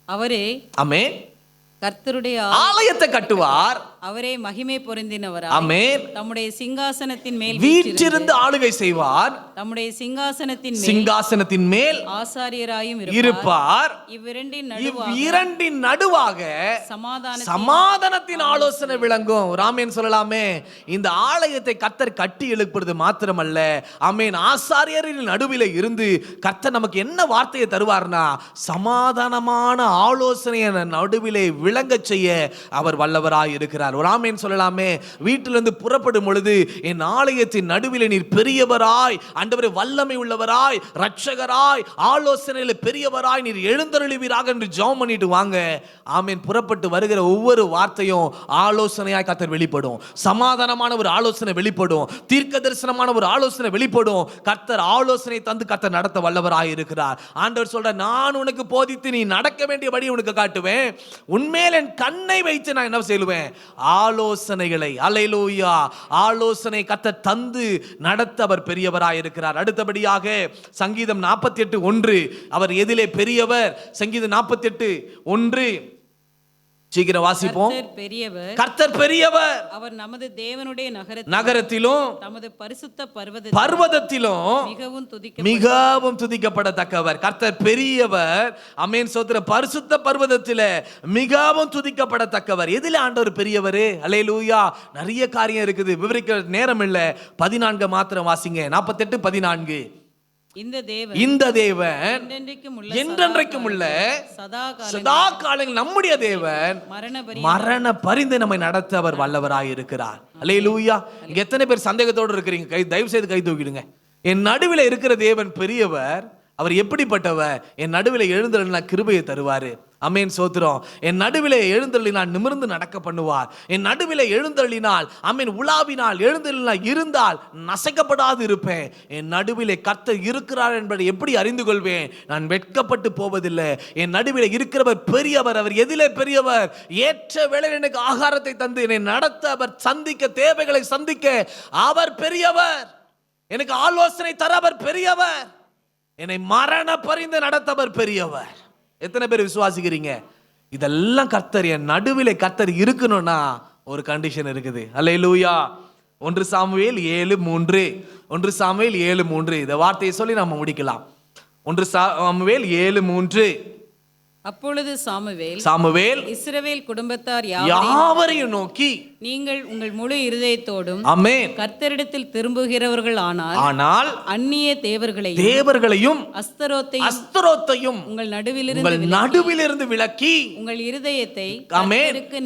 அவரே ஆமென். கர்த்தருடைய ஆலயத்தை கட்டுவார். அவரே மகிமை பொருந்தினவராய் ஆமென். தம்முடைய சிங்காசனத்தின் மேல் வீற்றிருந்து ஆளுகை செய்வார். தம்முடைய சிங்காசனத்தின் மேல் ஆசாரியராயும் இருப்பார். இவ்விரண்டின் நடுவாக சமாதானத்தின் ஆலோசனை விளங்கும். ஒரு ஆமென் சொல்லலாமே. இந்த ஆலயத்தை கர்த்தர் கட்டி எழுப்புறது மாத்திரமல்ல, ஆமென், ஆசாரியரின் நடுவில் இருந்து கர்த்தர் நமக்கு என்ன வார்த்தையை தருவார்னா, சமாதானமான ஆலோசனையை நடுவிலே விளங்க செய்ய அவர் வல்லவராய் இருக்கிறார். ஒரு ஆமென் சொல்லலாமே. வீட்டிலிருந்து புறப்படும் பொழுது, என் ஆலயத்தின் நடுவில் நீர் பெரியவராய், ஆண்டவரே வல்லமை உள்ளவராய், இரட்சகராய், ஆலோசனையில பெரியவராய் நீர் எழுந்தருளுவீராக என்று ஜெபம் பண்ணிட்டு வாங்க. ஆமென். புறப்பட்டு வருகிற ஒவ்வொரு வார்த்தையும் ஆலோசனையாய் கர்த்தர் வெளிப்படும். சமாதானமான ஒரு ஆலோசனை வெளிப்படும். தீர்க்க தரிசனமான ஒரு ஆலோசனை வெளிப்படும். கர்த்தர் ஆலோசனை தந்து கர்த்தர் நடத்த வல்லவராய் இருக்கிறார். ஆண்டவர் சொல்ற, நான் உனக்கு போதித்து நீ நடக்க வேண்டிய வழி உனக்கு காட்டுவேன். உன்மேல் என் கண்ணை வைத்து நான் என்ன செய்வேன்? ஆலோசனைகளை, அல்லேலூயா, ஆலோசனை கர்த்தர் தந்து நடத்த அவர் பெரியவராய் இருக்கிறார். அடுத்தபடியாக சங்கீதம் 48:1. அவர் எதிலே பெரியவர்? சங்கீதம் 48:1. சீக்கிரம் வாசிப்போம். கர்த்தர் பெரியவர். அவர் நமது தேவனுடைய நகரத்திலும் தமது பரிசுத்த பர்வதத்திலும் மிகவும் துதிக்கப்படத்தக்கவர். கர்த்தர் பெரியவர். ஆமென் ஸ்தோத்திரம். பரிசுத்த பர்வதத்திலே மிகவும் துதிக்கப்படத்தக்கவர். எதிலே ஆண்டவர் பெரியவர்? அல்லேலூயா. நிறைய காரியம் இருக்குது, விவரிக்க நேரம் இல்லை. 14 மாத்திரம் வாசிங்க. 48:14. இந்த தேவன் என்றென்றைக்கும் உள்ள சதா காலங்கள் நம்முடைய தேவன் மரண பரிந்து நம்மை நடத்த அவர் வல்லவராய் இருக்கிறார். அல்லேலூயா. இங்க எத்தனை பேர் சந்தேகத்தோடு இருக்கிறீங்க? தயவு செய்து கை தூக்கிடுங்க. என் நடுவில் இருக்கிற தேவன் பெரியவர். அவர் எப்படிப்பட்டவர்? என் நடுவில் எழுந்தருளினா கிருபையை தருவாரு. ஆமென் ஸ்தோத்திரம். என் நடுவிலே எழுந்தருளினால் நிமிர்ந்து நடக்க பண்ணுவார். என் நடுவிலே எழுந்தருளினால், ஆமென், உலாவினால், எழுந்தருளினால் இருந்தால் நசைக்கப்படாது இருப்பேன். என் நடுவிலே கர்த்தர் இருக்கிறார் என்பதை எப்படி அறிந்து கொள்வேன்? நான் வெட்கப்பட்டு போவதில்லை. என் நடுவிலே இருக்கிறவர் பெரியவர். அவர் எதிலே பெரியவர்? ஏற்ற வேளையில் எனக்கு ஆகாரத்தை தந்து என்னை நடத்த, அவர் சந்திக்க, தேவைகளை சந்திக்க அவர் பெரியவர். எனக்கு ஆலோசனை தர அவர் பெரியவர். என்னை மரண பரிந்து நடத்தவர் பெரியவர். எத்தனை பேர் விசுவாசிக்கிறீங்க? இதெல்லாம் கர்த்தர் என் நடுவிலே கர்த்தர் இருக்கணும்னா ஒரு கண்டிஷன் இருக்குது. அல்லேலூயா. 1 சாமுவேல் 7:3. 1 சாமுவேல் 7:3. இந்த வார்த்தையை சொல்லி நம்ம முடிக்கலாம். 1 சாமுவேல் 7:3. அப்பொழுது சாமுவேல் இஸ்ரவேல் குடும்பத்தார் யாவரையும் நோக்கி, நீங்கள் உங்கள் முழு இருதயத்தோடும் ஆமென் கர்த்தரிடத்தில் திரும்புகிறவர்கள் ஆனால் அந்நிய தேவர்களையும் அஸ்தரோத்தையும் உங்கள் நடுவிலிருந்து விலக்கி உங்கள் இருதயத்தை கர்த்தருக்கு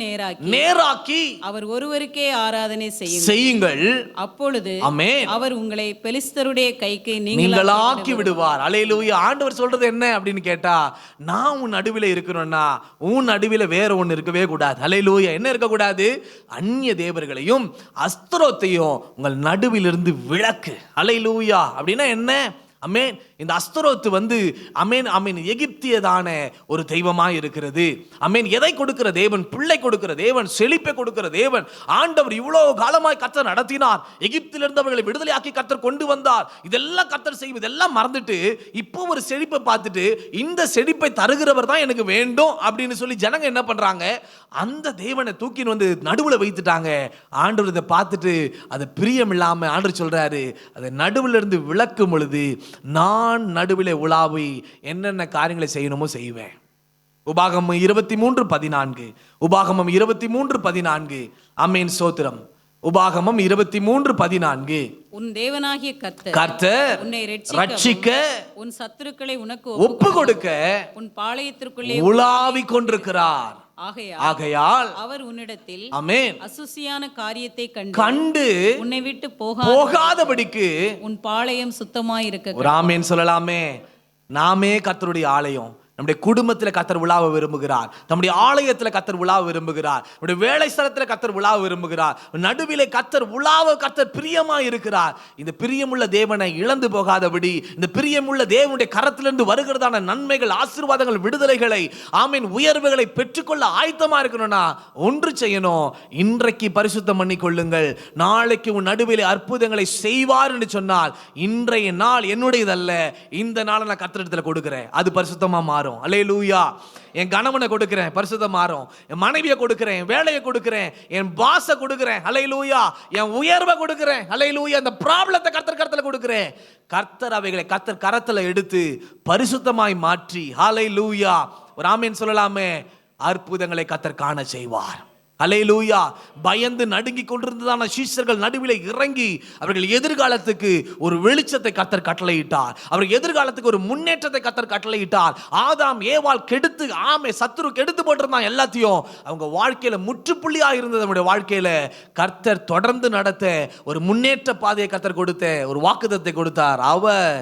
நேராக்கி அவர் ஒருவருக்கே ஆராதனை செய்யுங்கள். அப்பொழுது ஆமென் அவர் உங்களை பெலிஸ்தருடைய கைக்கு நீங்களாக்கி விடுவார். அல்லேலூயா. ஆண்டவர் சொல்றது என்ன அப்படின்னு கேட்டா, நான் உன் நடுவில் இருக்கணும்னா உன் நடுவில் வேற ஒன்று இருக்கவே கூடாது. அல்லேலூயா. என்ன இருக்கக்கூடாது? அந்நிய தேவர்களையும் அஸ்தரோத்தையும் உங்கள் நடுவிலிருந்து விலக்கு. அல்லேலூயா. அப்படின்னா என்ன? அமேன். இந்த அஸ்தரோத்து வந்து அமேன் அமேன் எகிப்தியதான ஒரு தெய்வமாய் இருக்கிறது. அமேன். எதை கொடுக்கிற தேவன்? பிள்ளை கொடுக்கிற தேவன், செழிப்பை கொடுக்கிற தேவன். ஆண்டவர் இவ்வளவு காலமாய் கர்த்தர் நடத்தினார். எகிப்திலிருந்து அவர்களை விடுதலையாக்கி கர்த்தர் கொண்டு வந்தார். இதெல்லாம் கர்த்தர் செய்யும். இதெல்லாம் மறந்துட்டு இப்போ ஒரு செழிப்பை பார்த்துட்டு இந்த செழிப்பை தருகிறவர் தான் எனக்கு வேண்டும் அப்படின்னு சொல்லி ஜனங்க என்ன பண்றாங்க? அந்த தேவனை தூக்கின்னு வந்து நடுவுல வைத்துட்டாங்க. ஆண்டவர் இதை பார்த்துட்டு அது பிரியம் இல்லாம ஆண்டவர் சொல்றாரு, அதை நடுவுல இருந்து விளக்கும் பொழுது நான் நடுவிலே உலாவி என்னென்ன காரியங்களை செய்யணுமோ செய்வேன். உபாகமம் 23:14. உபாகமம் 23:14. ஆமென் ஸ்தோத்திரம். உபாகமம் 23:14. உன் தேவனாகிய கர்த்தர் உன்னை ரட்சிக்க உன் சத்துருக்களை உனக்கு ஒப்பு கொடுக்க உன் பாளையத்திற்குள்ளே உலாவிக் கொண்டிருக்கிறார். ஆகையால் அவர் உன்னிடத்தில் ஆமென் அசுசியான காரியத்தை கண்டு உன்னை விட்டு போகாதபடிக்கு உன் பாளையம் சுத்தமாயிருக்க. ஒரு ஆமென் சொல்லலாமே. நாமே கர்த்தருடைய ஆலயம். நம்முடைய குடும்பத்தில் கர்த்தர் உலாவ விரும்புகிறார். நம்முடைய ஆலயத்தில் கர்த்தர் உலாவ விரும்புகிறார். நம்முடைய வேலை ஸ்தலத்தில் கர்த்தர் உலாவ விரும்புகிறார். நடுவிலே கர்த்தர் உலாவ கர்த்தர் பிரியமா இருக்கிறார். இந்த பிரியமுள்ள தேவனை இழந்து போகாதபடி, இந்த பிரியமுள்ள தேவனுடைய கரத்திலிருந்து வருகிறதான நன்மைகள், ஆசீர்வாதங்கள், விடுதலைகளை, ஆமீன், உயர்வுகளை பெற்றுக்கொள்ள ஆயத்தமா இருக்கணும்னா ஒன்று செய்யணும். இன்றைக்கு பரிசுத்தம் பண்ணி கொள்ளுங்கள். நாளைக்கு உன் நடுவிலே அற்புதங்களை செய்வார் என்று சொன்னால், இன்றைய நாள் என்னுடையதல்ல, இந்த நாளை நான் கர்த்தரிடத்தில் கொடுக்கிறேன், அது பரிசுத்தமா மாறும். அல்லேலூயா. என் கணவனை கொடுக்கிறேன், பரிசுத்தம் மாறும். என் மனைவியை கொடுக்கிறேன், வேலையை கொடுக்கிறேன், என் பாஸை கொடுக்கிறேன், அல்லேலூயா. என் உயர்வை கொடுக்கிறேன், அல்லேலூயா. இந்த ப்ராப்ளத்தை கர்த்தர் கொடுக்கிறேன். கர்த்தர் அவைகளை கர்த்தர் கரத்துல எடுத்து பரிசுத்தமாய் மாற்றி, அல்லேலூயா, ஒரு ஆமென் சொல்லலாமே, அற்புதங்களை கர்த்தர் காண செய்வார். அல்லேலூயா. பயந்து நடுங்கி கொண்டிருந்ததான சீஷர்கள் நடுவிலே இறங்கி அவர்கள் எதிர்காலத்துக்கு ஒரு வெளிச்சத்தை கர்த்தர் கட்டளையிட்டார். அவர்கள் எதிர்காலத்துக்கு ஒரு முன்னேற்றத்தை கர்த்தர் கட்டளையிட்டார். ஆதாம் ஏவாள் கெடுத்து, சத்துரு கெடுத்து போட்டிருந்தான் எல்லாத்தையும். அவங்க வாழ்க்கையில முற்றுப்புள்ளியா இருந்தது. நம்முடைய வாழ்க்கையில கர்த்தர் தொடர்ந்து நடத்த ஒரு முன்னேற்ற பாதையை கர்த்தர் கொடுத்த ஒரு வாக்குத்தத்தை கொடுத்தார். அவர்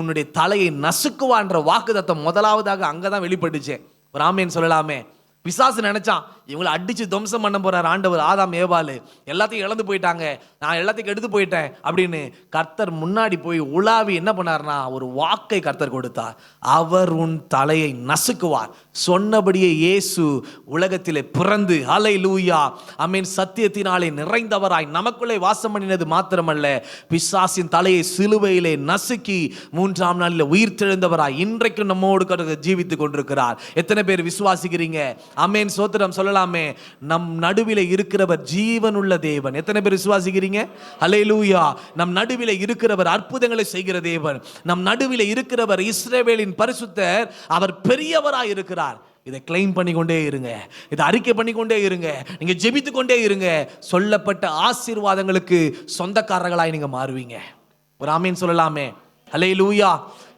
உன்னுடைய தலையை நசுக்குவான்ற வாக்குத்தத்தம் முதலாவதாக அங்கதான் வெளிப்பட்டுச்சு. ஒரு ஆமென் சொல்லலாமே. பிசாசு நினைச்சான் இவங்களை அடிச்சு துவம்சம் பண்ண போறார் ஆண்டவர். ஆதாம் ஏவாளு எல்லாத்தையும் இழந்து போயிட்டாங்க, நான் எல்லாத்தையும் எடுத்து போயிட்டேன் அப்படின்னு கர்த்தர் முன்னாடி போய் உலாவி என்ன பண்ணார்னா ஒரு வாக்கை கர்த்தர் கொடுத்தார். அவர் உன் தலையை நசுக்குவார். சொன்னபடியே இயேசு உலகத்திலே பிறந்து, அல்லேலூயா, ஆமென், சத்தியத்தினாலே நிறைந்தவராய் நமக்குள்ளே வாசம் பண்ணினது மாத்திரமல்ல, பிசாசின் தலையை சிலுவையிலே நசுக்கி 3ஆம் நாளில் உயிர் தெழுந்தவராய் இன்றைக்கு நம்மோடு ஜீவித்துக் கொண்டிருக்கிறார். எத்தனை பேர் விசுவாசிக்கிறீங்க? ஆமென் ஸ்தோத்திரம் சொல்லலாமே. நம் நடுவிலே இருக்கிறவர் ஜீவனுள்ள தேவன். எத்தனை பேர் விசுவாசிக்கிறீங்க? அல்லேலூயா. நம் நடுவிலே இருக்கிறவர் அற்புதங்களை செய்கிற தேவன். நம் நடுவிலே இருக்கிறவர் இஸ்ரவேலின் பரிசுத்தர். அவர் பெரியவராய் இருக்கிறார். இதை கிளைம் பண்ணிக்கொண்டே இருங்க, இதை அறிக்கை பண்ணிக்கொண்டே இருங்க, நீங்க ஜெபித்து கொண்டே இருங்க. சொல்லப்பட்ட ஆசீர்வாதங்களுக்கு சொந்தக்காரர்களாய் நீங்க மாறுவீங்க. ஒரு ஆமென் சொல்லலாமே. அல்லேலூயா.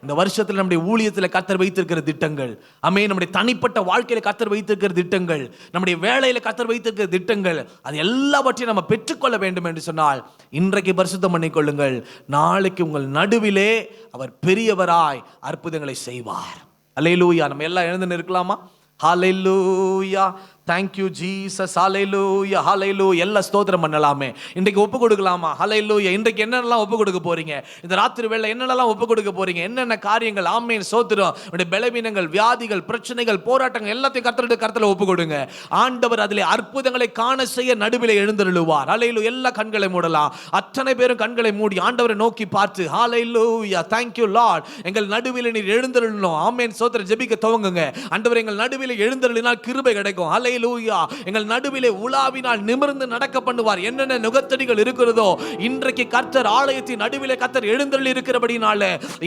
இந்த வருஷத்துல நம்முடைய ஊழியத்தில் கர்த்தர் வைத்திருக்கிற திட்டங்கள், ஆமென், நம்முடைய தனிப்பட்ட வாழ்க்கையில கர்த்தர் வைத்திருக்கிற திட்டங்கள், நம்முடைய வேலையில கர்த்தர் வைத்திருக்கிற திட்டங்கள், அது எல்லாவற்றையும் நம்ம பெற்றுக்கொள்ள வேண்டும் என்று சொன்னால் இன்றைக்கு பரிசுத்தம் பண்ணிக்கொள்ளுங்கள். நாளைக்கு உங்கள் நடுவிலே அவர் பெரியவராய் அற்புதங்களை செய்வார். அல்லேலூயா. நம்ம எல்லாம் எழுந்து இருக்கலாமா? ஹல்லேலூயா. Thank you Jesus. ஹல்லேலூயா. ஹல்லேலூயா. எல்லா ஸ்தோத்திரம் பண்ணலாமே. இன்றைக்கு ஒப்பு கொடுக்கலாமா? ஹல்லேலூயா. இன்றைக்கு என்னென்னலாம் ஒப்பு கொடுக்க போறீங்க? இந்த ராத்திரி வேளை என்னென்னலாம் ஒப்பு கொடுக்க போறீங்க? என்னென்ன காரியங்கள்? ஆமென் ஸ்தோத்திரம். உங்களுடைய பலவீனங்கள், வியாதிகள், பிரச்சனைகள், போராட்டங்கள் எல்லாத்தையும் கர்த்தருடைய ஒப்பு கொடுங்க. ஆண்டவர் அதிலே அற்புதங்களை காண செய்ய நடுவிலே எழுந்தருளுவார். ஹல்லேலூயா. எல்லா கண்களை மூடலாம். அத்தனை பேரும் கண்களை மூடி ஆண்டவரை நோக்கி பார்த்து, ஹல்லேலூயா, thank you Lord, எங்கள் நடுவிலே நீர் எழுந்தருளணும். ஆமென் ஸ்தோத்திரம். ஜெபிக்க துவங்குங்க. ஆண்டவர் எங்கள் நடுவிலே எழுந்தருளினால் கிருபை கிடைக்கும். ஹல்லேலூயா. எங்கள் நடுவிலே உலாவினால் நிமிர்ந்து நடக்க பண்ணுவார். என்னென்ன நுகத்தடிகள் இருக்கிறதோ இன்றைக்கு கர்த்தர் ஆலயத்தின் நடுவிலே கர்த்தர் எழுந்தருளி இருக்கிறபடினால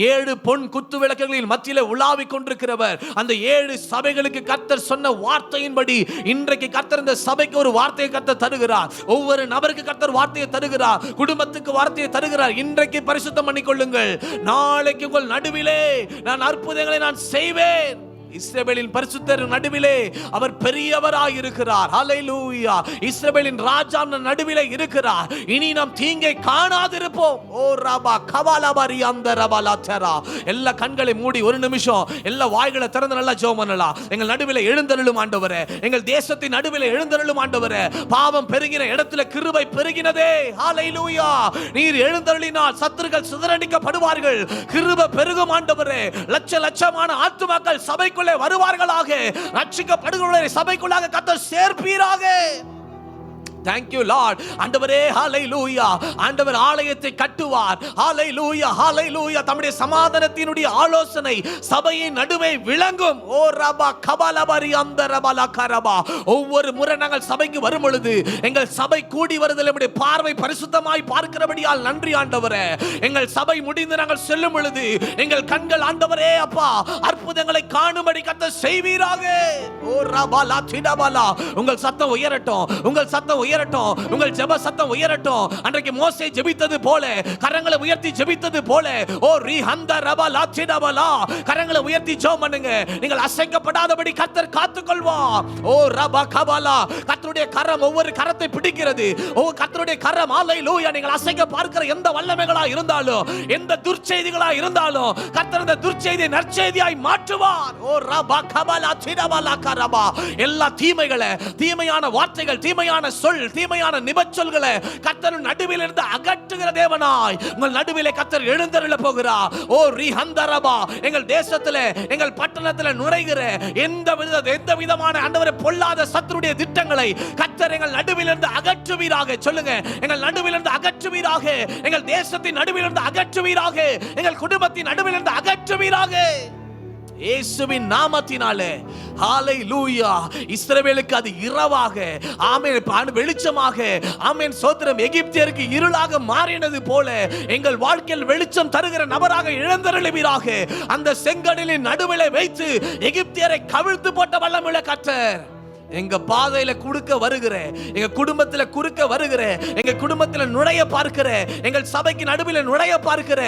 7 பொன் குத்து விளக்குகளின் மத்தியிலே உலாவிக் கொண்டிருக்கிறவர். அந்த 7 சபைகளுக்கு கர்த்தர் சொன்ன வார்த்தையின்படி இன்றைக்கு கர்த்தர் இந்த சபைக்கு ஒரு வார்த்தையை கர்த்தர் தருகிறார். ஒவ்வொரு நபருக்கு கர்த்தர் வார்த்தையை தருகிறார். குடும்பத்துக்கு வார்த்தையை தருகிறார். இன்றைக்கு பரிசுத்தம் பண்ணிக்கொள்ளுங்கள். நாளைக்கு உங்கள் நடுவிலே நான் அற்புதங்களை நான் செய்வேன். இஸ்ரவேலின் பரிசுத்தர் நடுவிலே அவர் பெரியவராய் இருக்கிறார். ஹல்லேலூயா. இஸ்ரவேலின் ராஜா நடுவிலே இருக்கிறார். இனி நாம் தீங்கை காணாதிருப்போம். ஓ ரபா கபாலபரி அந்த ரபாலா. எல்லா கண்களை மூடி ஒரு நிமிஷம் எல்லா வாய்களை திறந்து நல்லா ஜெபம் பண்ணலாம். எங்கள் நடுவிலே எழுந்தருளும் ஆண்டவரே, எங்கள் தேசத்தின் நடுவிலே எழுந்தருளும் ஆண்டவரே. பாவம் பெருகின இடத்துல கிருபை பெருகினதே. ஹல்லேலூயா. நீர் எழுந்தருளினால் சத்துருக்கள் சிதறடிக்கப்படுவார்கள். கிருபை பெருகும் ஆண்டவரே. லட்சமான ஆத்துமாக்கள் சபைக்குள்ளே வருவார்களாக. ரட்சிக்கப்படுகிறவர்களை சபைக்குள்ளாக கர்த்தர் சேர்ப்பீராக. Thank you Lord. ஆண்டவரே ஹல்லேலூயா. ஆண்டவர் ஆலயத்தை கட்டுவார். ஹல்லேலூயா ஹல்லேலூயா. தம்முடைய சமாதானத்தினுடைய ஆலோசனை சபையின் நடுவே விளங்கும். ஓ ரபா கபாலபரி அந்த ரபாலா கரபா. ஒவ்வொரு முறை நாங்கள் சபைக்கு வரும் பொழுது எங்கள் சபை கூடி வருதல் நம்முடைய பார்வை பரிசுத்தமாய் பார்க்கிறபடியால் நன்றி ஆண்டவரே. எங்கள் சபை முடிந்து நாங்கள் செல்லும் பொழுது எங்கள் கண்கள் ஆண்டவரே அப்பா அற்புதங்களை காணும்படி கர்த்தர் செய்வீராக. ஓ ரபாலா திடபாலா. உங்கள் சத்தம் உயரட்டும், உங்கள் சத்தம் உயரட்டும், உங்கள் ஜெப சத்தம் உயரட்டும். அன்றைக்கு மோசே ஜெபித்தது போல, கரங்களை உயர்த்தி ஜெபித்தது போல, ஓ ரிஹந்த ரபலா திடபலா, கரங்களை உயர்த்தி ஜெபம் பண்ணுங்க. நீங்கள் அசைக்கப்படாதபடி கர்த்தர் காத்துக்கொள்வார். ஓ ரபா கபலா. கர்த்தருடைய கரம் ஒவ்வொரு கரத்தை பிடிக்கிறது. ஓ கர்த்தருடைய கரம் ஹல்லேலூயா. நீங்கள் அசைக்க பார்க்கிற எந்த வல்லமைகளா இருந்தாலும், எந்த துர்ச்செய்திகளா இருந்தாலும் கர்த்தர் அந்த துர்ச்செய்தியை நற்செய்தியாய் மாற்றுவார். ஓ ரபா கபலா திடபலா கரபா. எல்லா தீமைகளை, தீமையான வார்த்தைகள், தீமையான சொல், தீமையான நிபச்சொல்களை கர்த்தர் நடுவில் இருந்து அகற்றுகிற தேவனாய் உங்கள் நடுவிலே கர்த்தர் எழுந்தருள போகிறார். ஓ ரிஹந்தரபா. எங்கள் தேசத்திலே, எங்கள் பட்டணத்திலே நுழைகிற எந்த விதமான ஆண்டவரே பொல்லாத சத்துருடைய திட்டங்களை கர்த்தர் எங்கள் நடுவில் இருந்து அகற்றுவீராக. சொல்லுங்க, எங்கள் நடுவில் இருந்து அகற்றுவீராக. எங்கள் தேசத்தின் நடுவில் இருந்து அகற்றுவீராக. எங்கள் குடும்பத்தின் நடுவில் இருந்து அகற்றுவீராக. இயேசுவின் நாமத்தினாலே ஹல்லேலூயா. இஸ்ரவேலுக்கு அது இரவாக, ஆமென், வெளிச்சமாக, ஆமென் ஸ்தோத்திரம், எகிப்தியருக்கு இருளாக மாறினது போல எங்கள் வாழ்க்கையில் வெளிச்சம் தருகிற நபராக எழுந்தருளுவீராக. அந்த செங்கடலின் நடுவிலே வைத்து எகிப்தியரை கவிழ்த்து போட்ட வல்லமையுள்ள கர்த்தர் எங்க பாதையில குறுக்க வருகிற, எங்க குடும்பத்துல குறுக்க வருகிற, எங்க குடும்பத்துல நுழைய பார்க்கிற, எங்கள் சபைக்கு நடுவில் நுழைய பார்க்கிற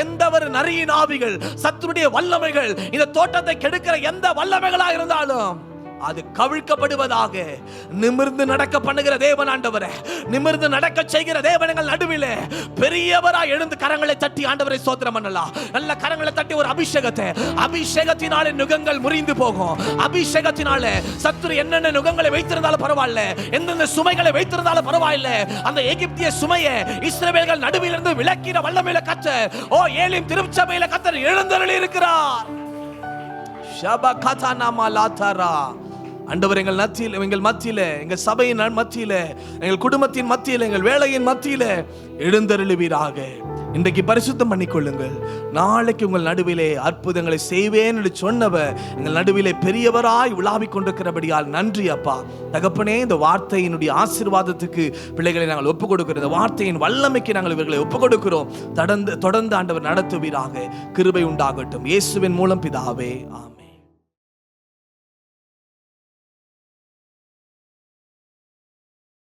எந்த ஒரு நரியின் ஆவிகள், சத்துருடைய வல்லமைகள், இந்த தோட்டத்தை கெடுக்கிற எந்த வல்லமைகளா இருந்தாலும் அது கவிழ்க்கப்படுவதாக. நிமிர்ந்து நடக்க பண்ணுகிற தேவன் ஆண்டவரே, நிமிர்ந்து நடக்க செய்கிற தேவனங்கள் நடுவிலே பெரியவராய் எழுந்து கரங்களை தட்டி ஆண்டவரை ஸ்தோத்திரம் பண்ணலாம். நல்ல கரங்களை தட்டி ஒரு அபிஷேகத்தினாலே நுகங்கள் முறிந்து போகும். அபிஷேகத்தினாலே சத்துரு என்னென்ன நுகங்களை வைத்திருந்தாலும் பரவாயில்ல, எந்தெந்த சுமைகளை வைத்திருந்தாலும் பரவாயில்ல, அந்த எகிப்திய சுமையை இஸ்ரவேல்கள் நடுவில் இருந்து விலக்கிற வல்லமையில கர்த்தர், ஓ ஏலிம் திருச்சபையில கர்த்தர் எழுந்தருளி இருக்கிறார். ஷபகதனா மலாதரா. ஆண்டவர் எங்கள் மத்தியில, எங்கள் சபையின் மத்தியில, எங்கள் குடும்பத்தின் மத்தியில, எங்கள் வேலையின் மத்தியில எழுந்தருளுவீராக. இன்றைக்கு பரிசுத்தம் பண்ணிக்கொள்ளுங்கள். நாளைக்கு உங்கள் நடுவிலே அற்புதங்களை செய்வேன் என்று சொன்னவர் எங்கள் நடுவிலே பெரியவராய் உலாவிக் கொண்டிருக்கிறபடியால் நன்றி அப்பா. தகப்பனே, இந்த வார்த்தையினுடைய ஆசீர்வாதத்துக்கு பிள்ளைகளை நாங்கள் ஒப்புக் கொடுக்கிறோம். இந்த வார்த்தையின் வல்லமைக்கு நாங்கள் இவர்களை ஒப்புக் கொடுக்கிறோம். தொடர்ந்து ஆண்டவர் நடத்துவீராக. கிருபை உண்டாகட்டும். இயேசுவின் மூலம் பிதாவே, ஆமென்.